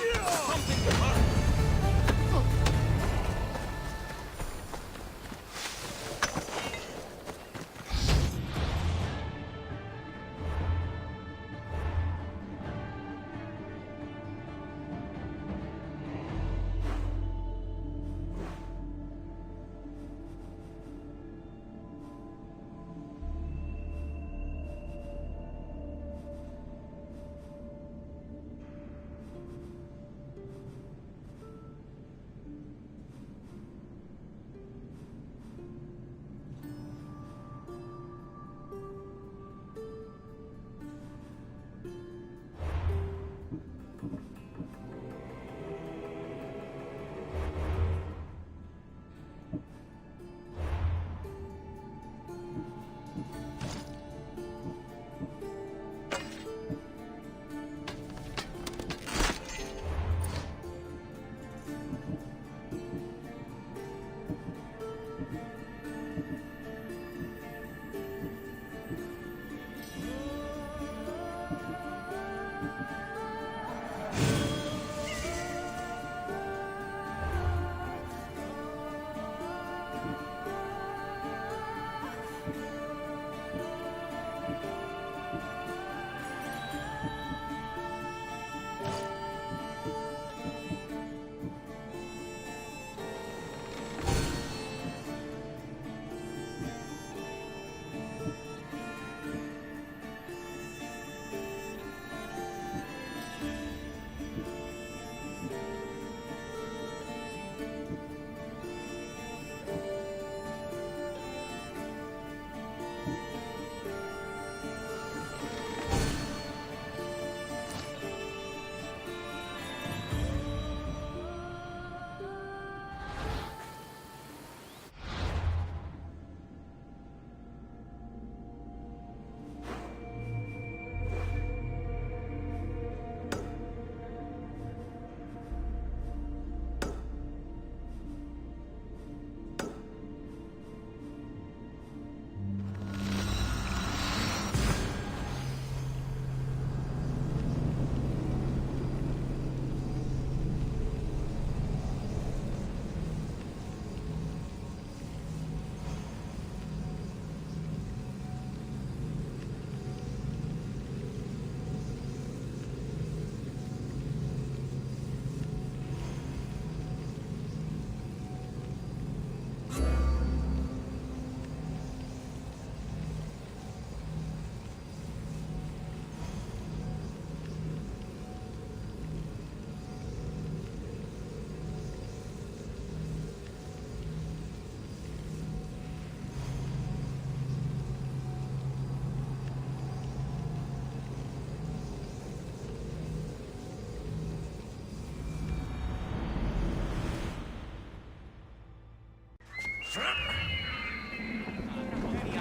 Μια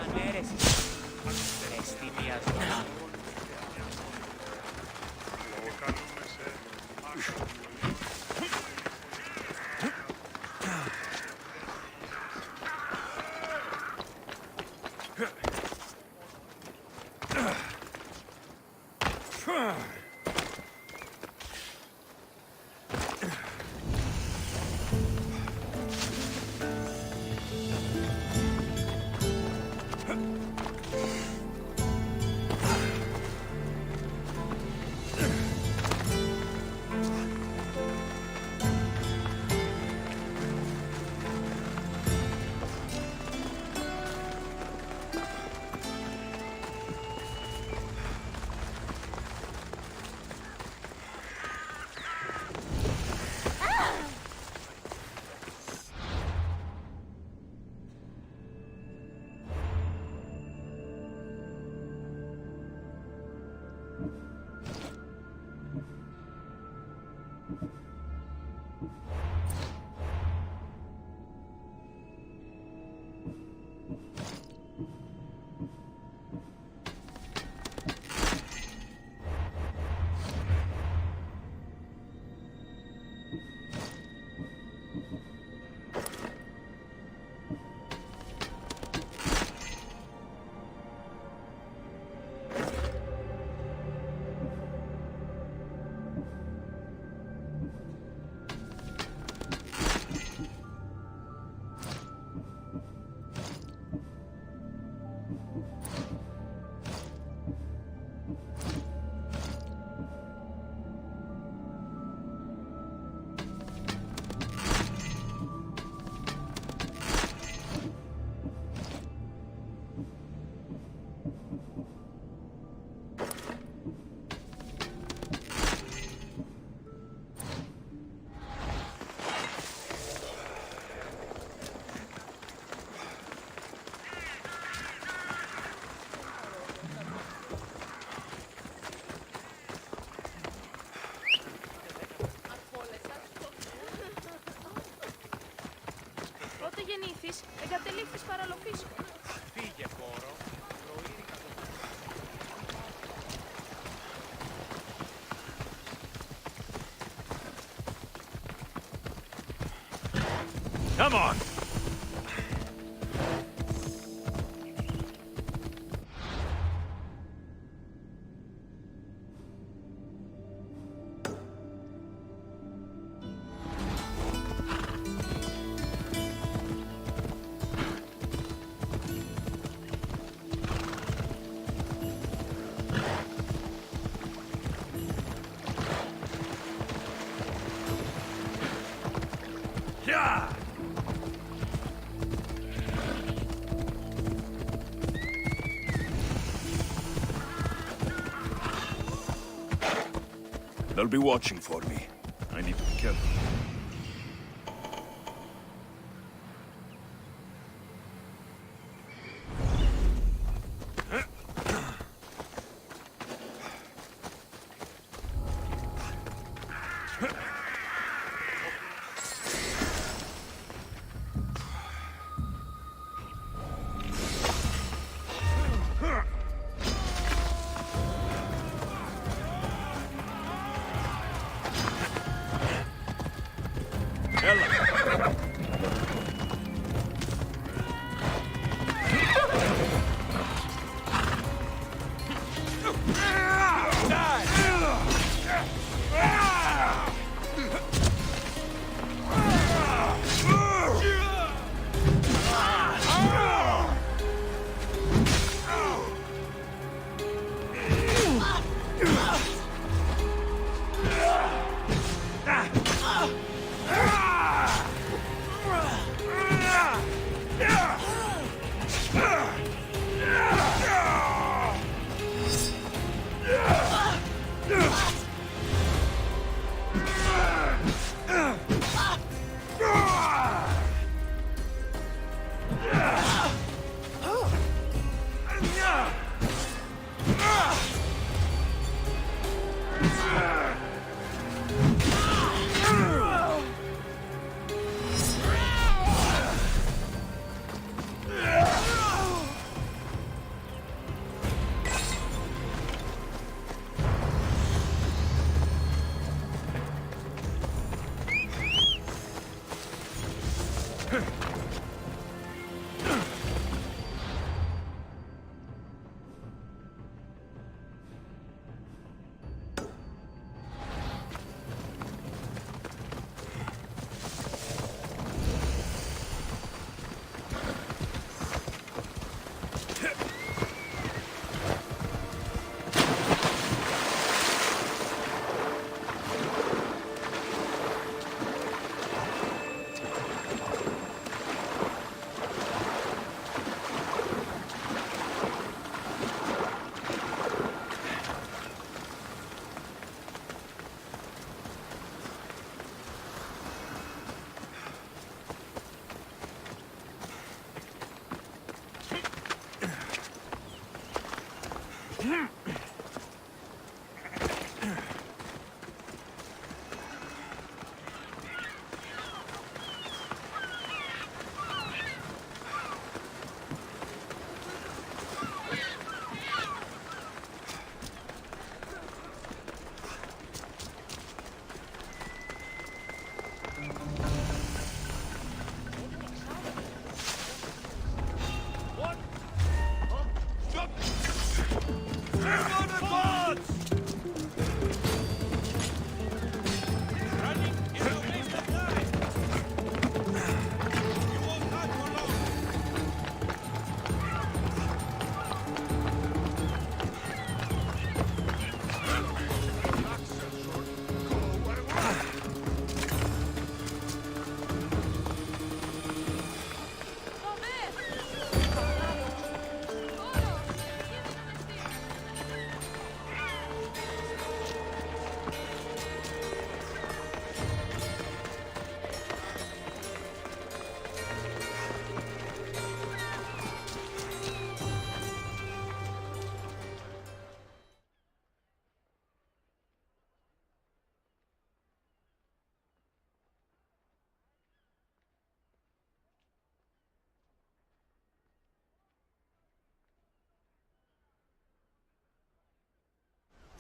ανέρεση. Ρέστη μια ζωή. Πότε γεννήθης, εγκατελείφθης παραλοφίσου. Φύγε, πόρο. Come on! Yeah! They'll be watching for me. I need to be careful.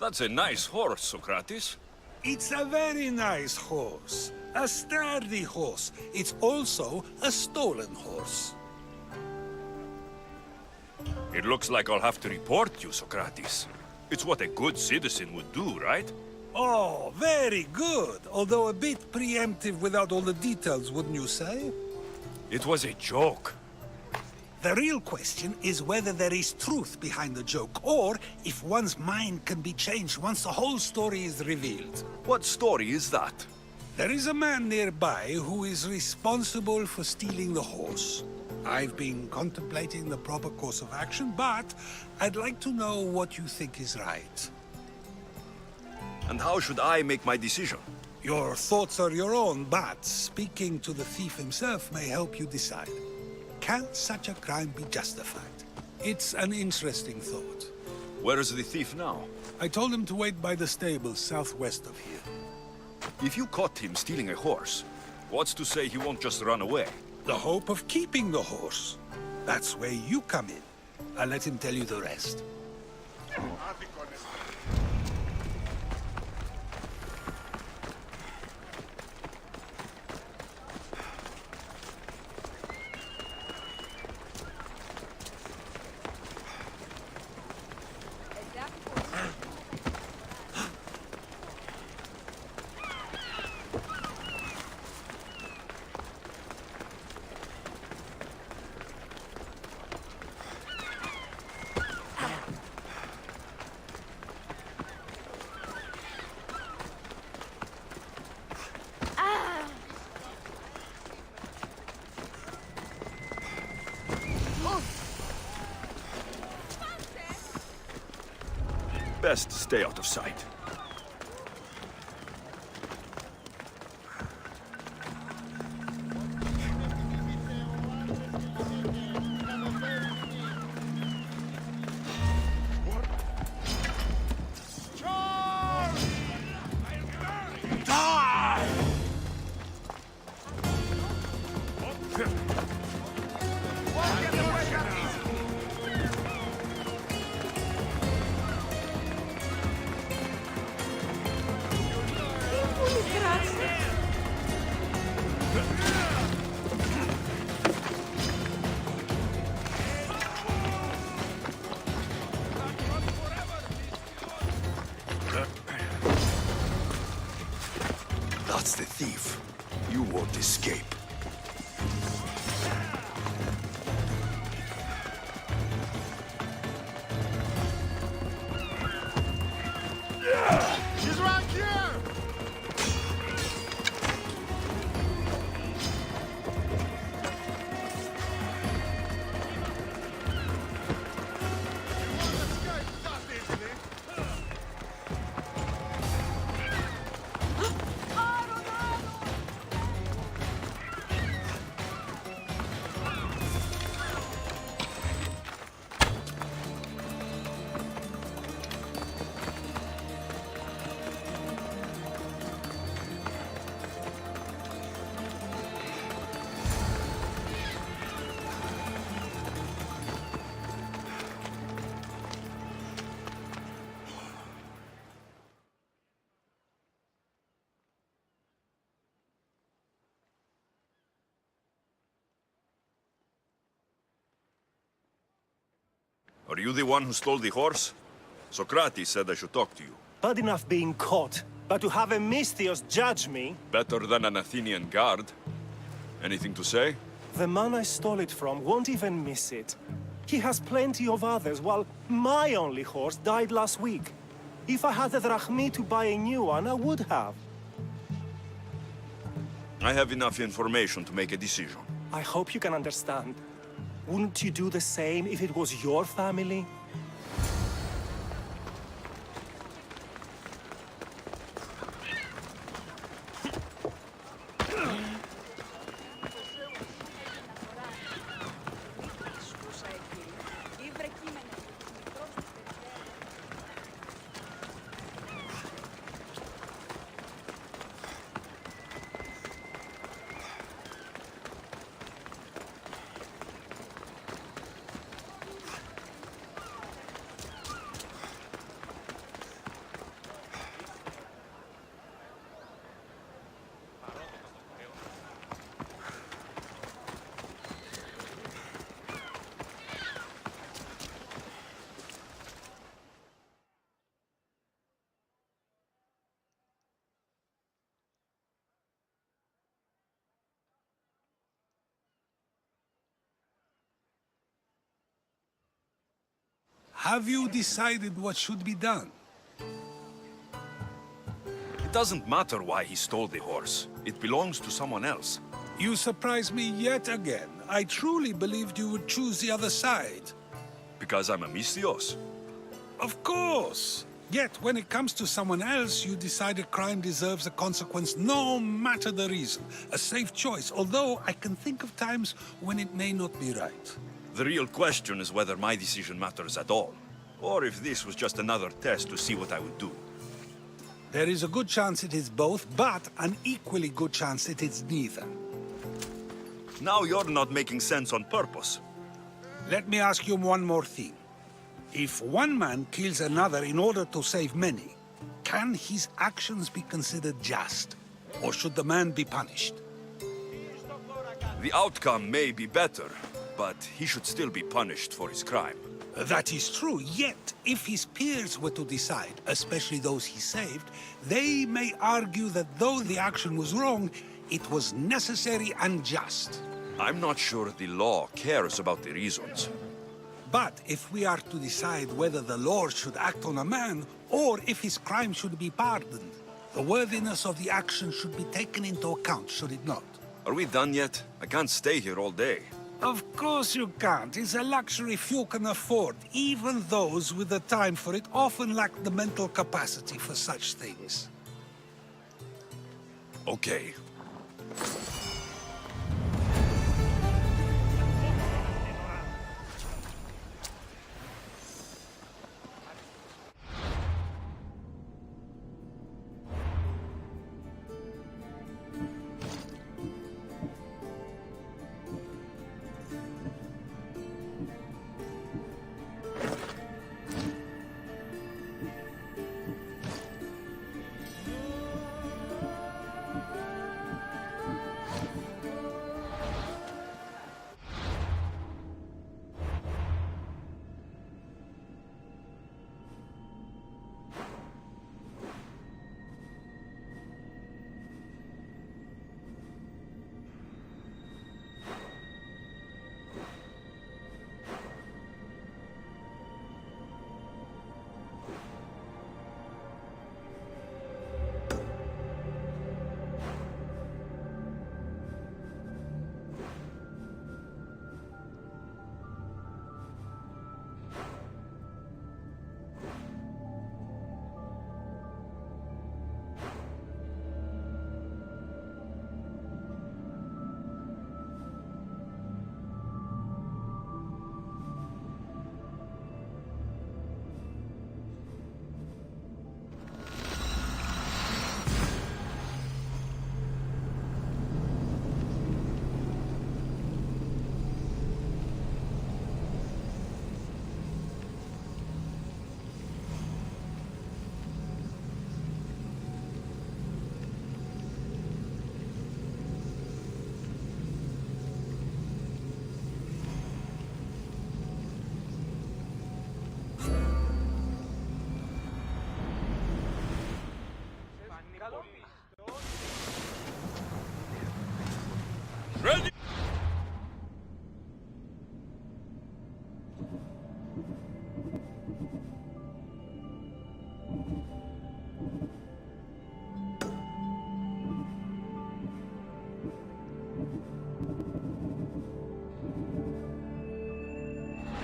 That's a nice horse, Socrates. It's a very nice horse. A sturdy horse. It's also a stolen horse. It looks like I'll have to report you, Socrates. It's what a good citizen would do, right? Oh, very good. Although a bit preemptive without all the details, wouldn't you say? It was a joke. The real question is whether there is truth behind the joke, or if one's mind can be changed once the whole story is revealed. What story is that? There is a man nearby who is responsible for stealing the horse. I've been contemplating the proper course of action, but I'd like to know what you think is right. And how should I make my decision? Your thoughts are your own, but speaking to the thief himself may help you decide. Can such a crime be justified? It's an interesting thought. Where is the thief now? I told him to wait by the stables southwest of here. If you caught him stealing a horse, what's to say he won't just run away? The hope of keeping the horse. That's where you come in. I'll let him tell you the rest. Best stay out of sight. That's the thief. You won't escape. She's right here! Are you the one who stole the horse? Socrates said I should talk to you. Bad enough being caught, but to have a Misthios judge me... Better than an Athenian guard. Anything to say? The man I stole it from won't even miss it. He has plenty of others, while my only horse died last week. If I had a drachmi to buy a new one, I would have. I have enough information to make a decision. I hope you can understand. Wouldn't you do the same if it was your family? Have you decided what should be done? It doesn't matter why he stole the horse. It belongs to someone else. You surprise me yet again. I truly believed you would choose the other side. Because I'm a Misthios. Of course. Yet, when it comes to someone else, you decide a crime deserves a consequence no matter the reason. A safe choice, although I can think of times when it may not be right. The real question is whether my decision matters at all. Or if this was just another test to see what I would do. There is a good chance it is both, but an equally good chance it is neither. Now you're not making sense on purpose. Let me ask you one more thing. If one man kills another in order to save many, can his actions be considered just? Or should the man be punished? The outcome may be better, but he should still be punished for his crime. That is true, yet if his peers were to decide, especially those he saved, they may argue that though the action was wrong, it was necessary and just. I'm not sure the law cares about the reasons. But if we are to decide whether the law should act on a man, or if his crime should be pardoned, the worthiness of the action should be taken into account, should it not? Are we done yet? I can't stay here all day. Of course you can't. It's a luxury few can afford. Even those with the time for it often lack the mental capacity for such things. Okay. Ready?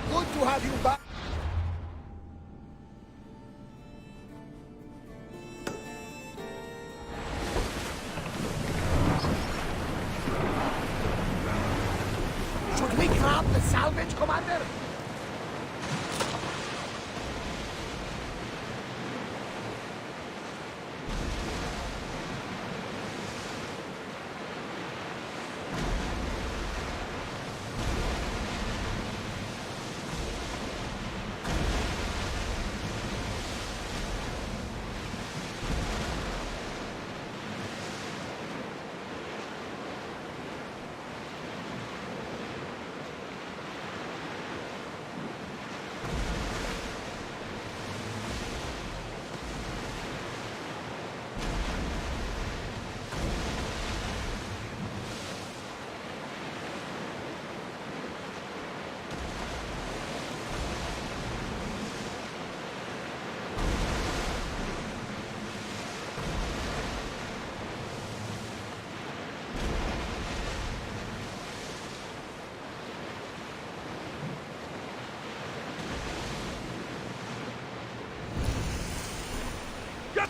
Good to have you back. Should we grab the salvage, Commander?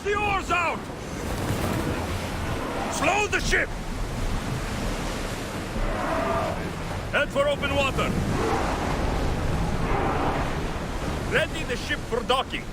the oars out! Slow the ship! Head for open water. Ready the ship for docking.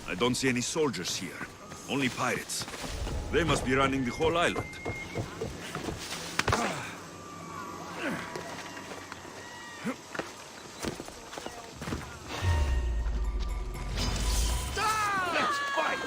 I don't see any soldiers here. Only pirates. They must be running the whole island. Let's fight!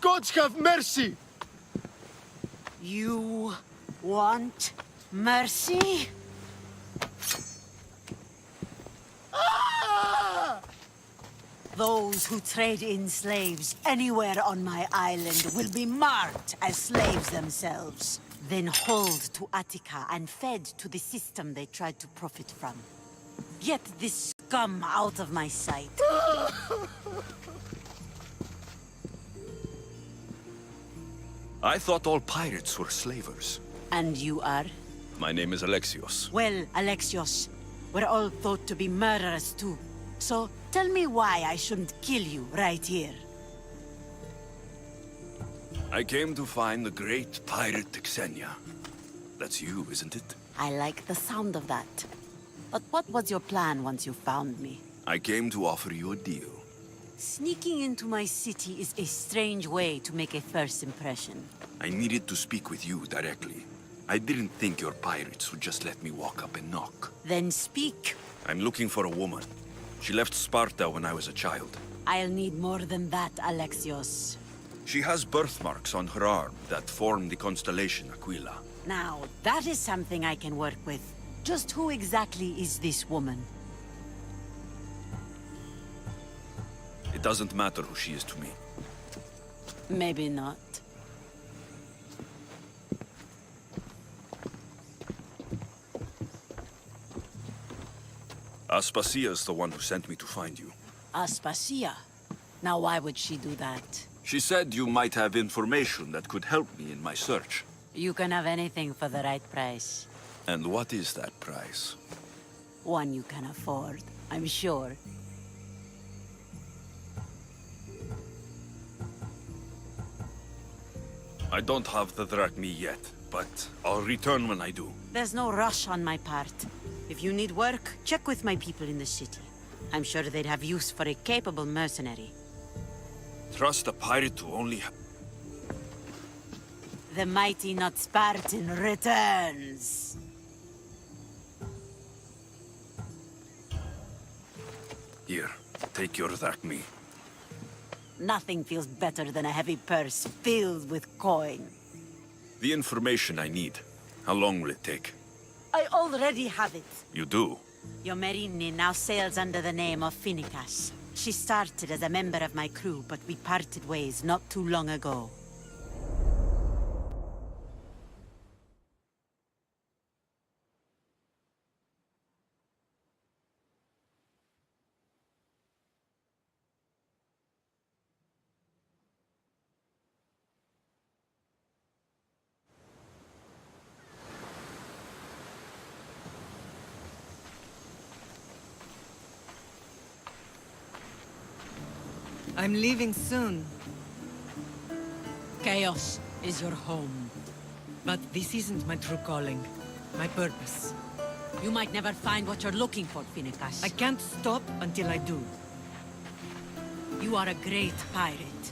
Gods have mercy! You want mercy? Those who trade in slaves anywhere on my island will be marked as slaves themselves, then hauled to Attica and fed to the system they tried to profit from. Get this scum out of my sight. I thought all pirates were slavers. And you are? My name is Alexios. Well, Alexios, we're all thought to be murderers too. So tell me why I shouldn't kill you right here. I came to find the great pirate Xenia. That's you, isn't it? I like the sound of that. But what was your plan once you found me? I came to offer you a deal. Sneaking into my city is a strange way to make a first impression. I needed to speak with you directly. I didn't think your pirates would just let me walk up and knock. Then speak. I'm looking for a woman. She left Sparta when I was a child. I'll need more than that, Alexios. She has birthmarks on her arm that form the constellation Aquila. Now, that is something I can work with. Just who exactly is this woman? It doesn't matter who she is to me. Maybe not. Aspasia is the one who sent me to find you. Aspasia? Now why would she do that? She said you might have information that could help me in my search. You can have anything for the right price. And what is that price? One you can afford, I'm sure. I don't have the drachmi yet, but I'll return when I do. There's no rush on my part. If you need work, check with my people in the city. I'm sure they'd have use for a capable mercenary. Trust a pirate to only... The mighty not Spartan returns! Here, take your drachmi. Nothing feels better than a heavy purse filled with coin. The information I need. How long will it take? I already have it. You do? Your Merini now sails under the name of Finicas. She started as a member of my crew, but we parted ways not too long ago. I'm leaving soon. Chaos is your home. But this isn't my true calling. My purpose. You might never find what you're looking for, Finnegas. I can't stop until I do. You are a great pirate.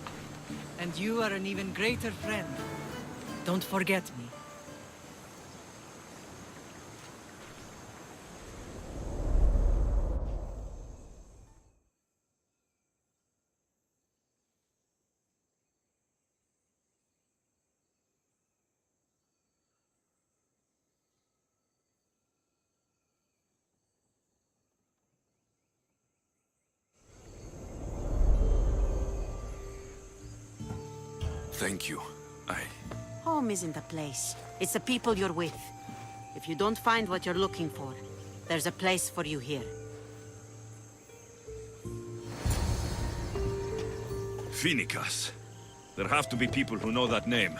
And you are an even greater friend. Don't forget me. Thank you. Home isn't a place. It's the people you're with. If you don't find what you're looking for, there's a place for you here. Finnegas. There have to be people who know that name.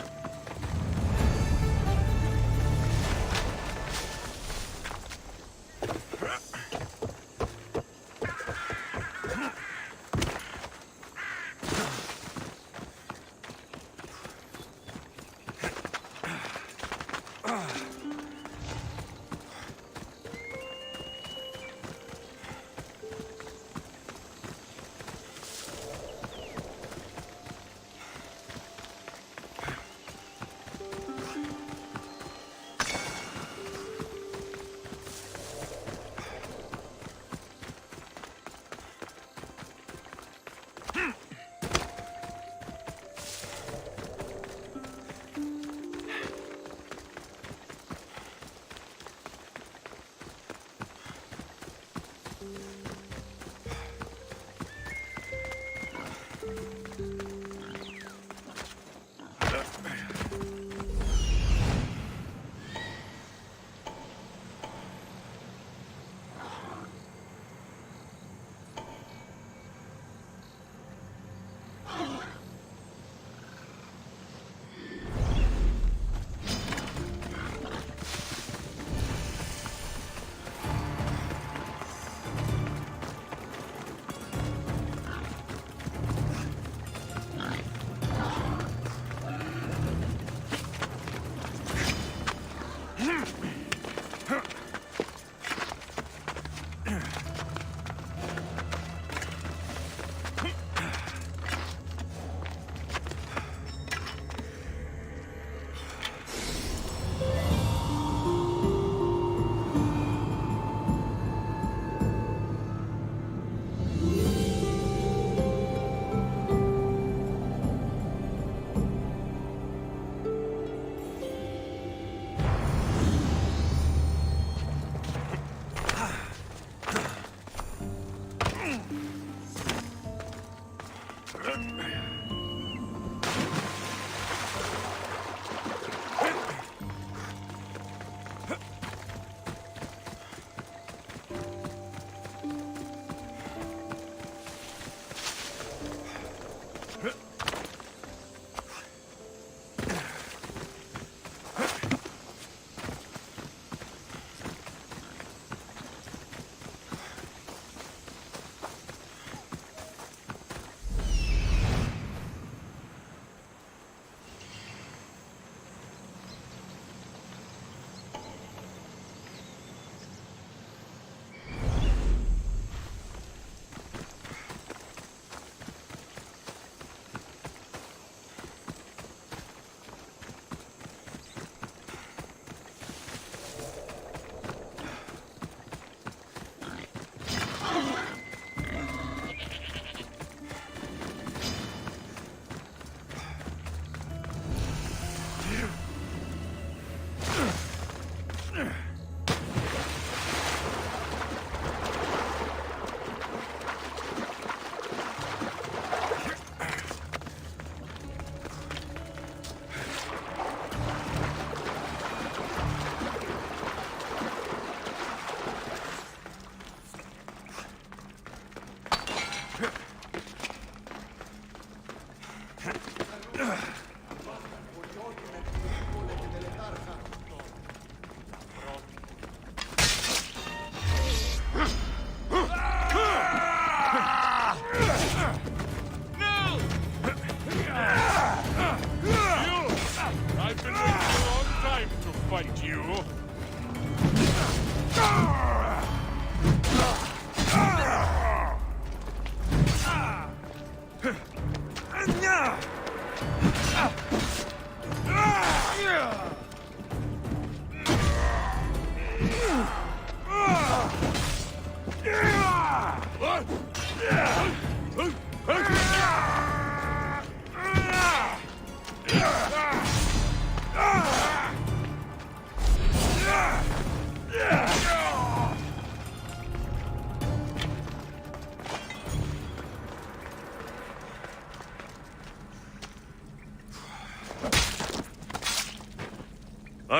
you.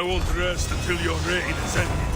I won't rest until your reign is ended.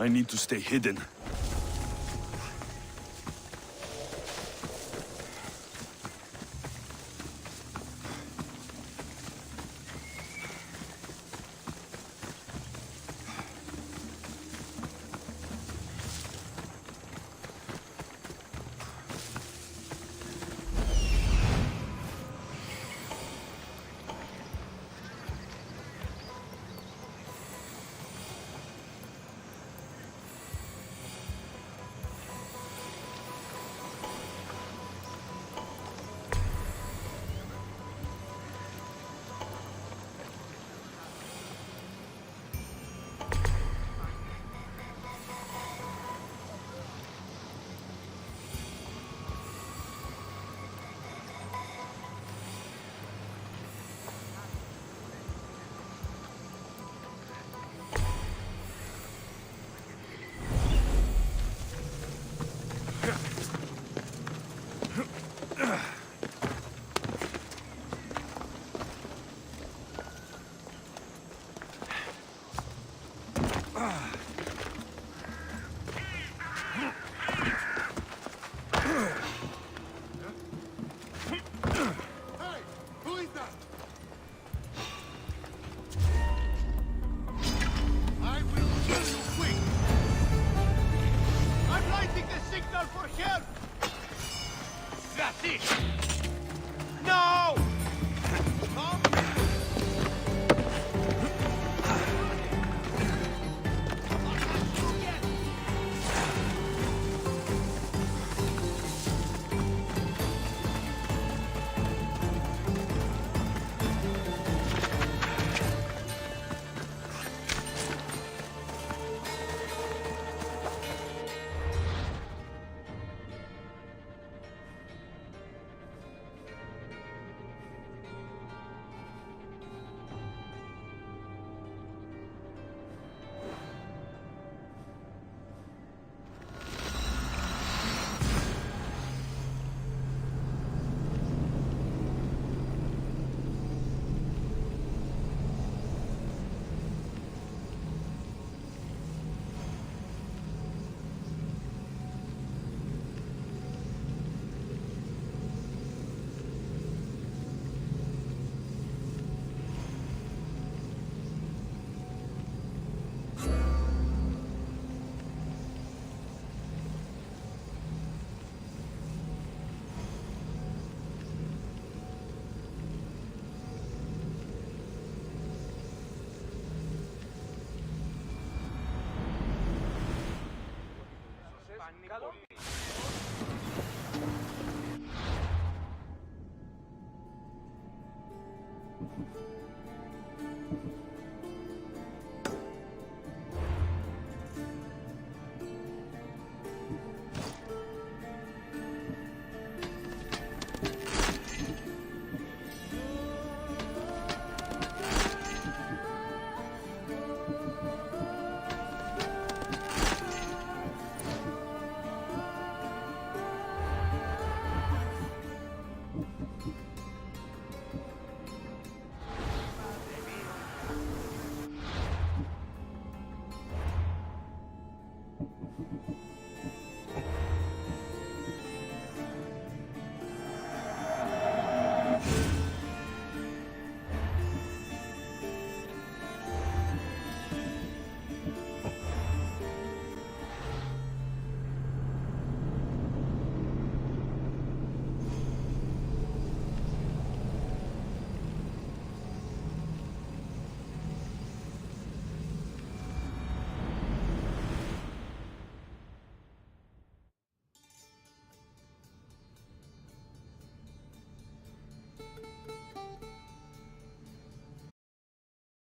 I need to stay hidden.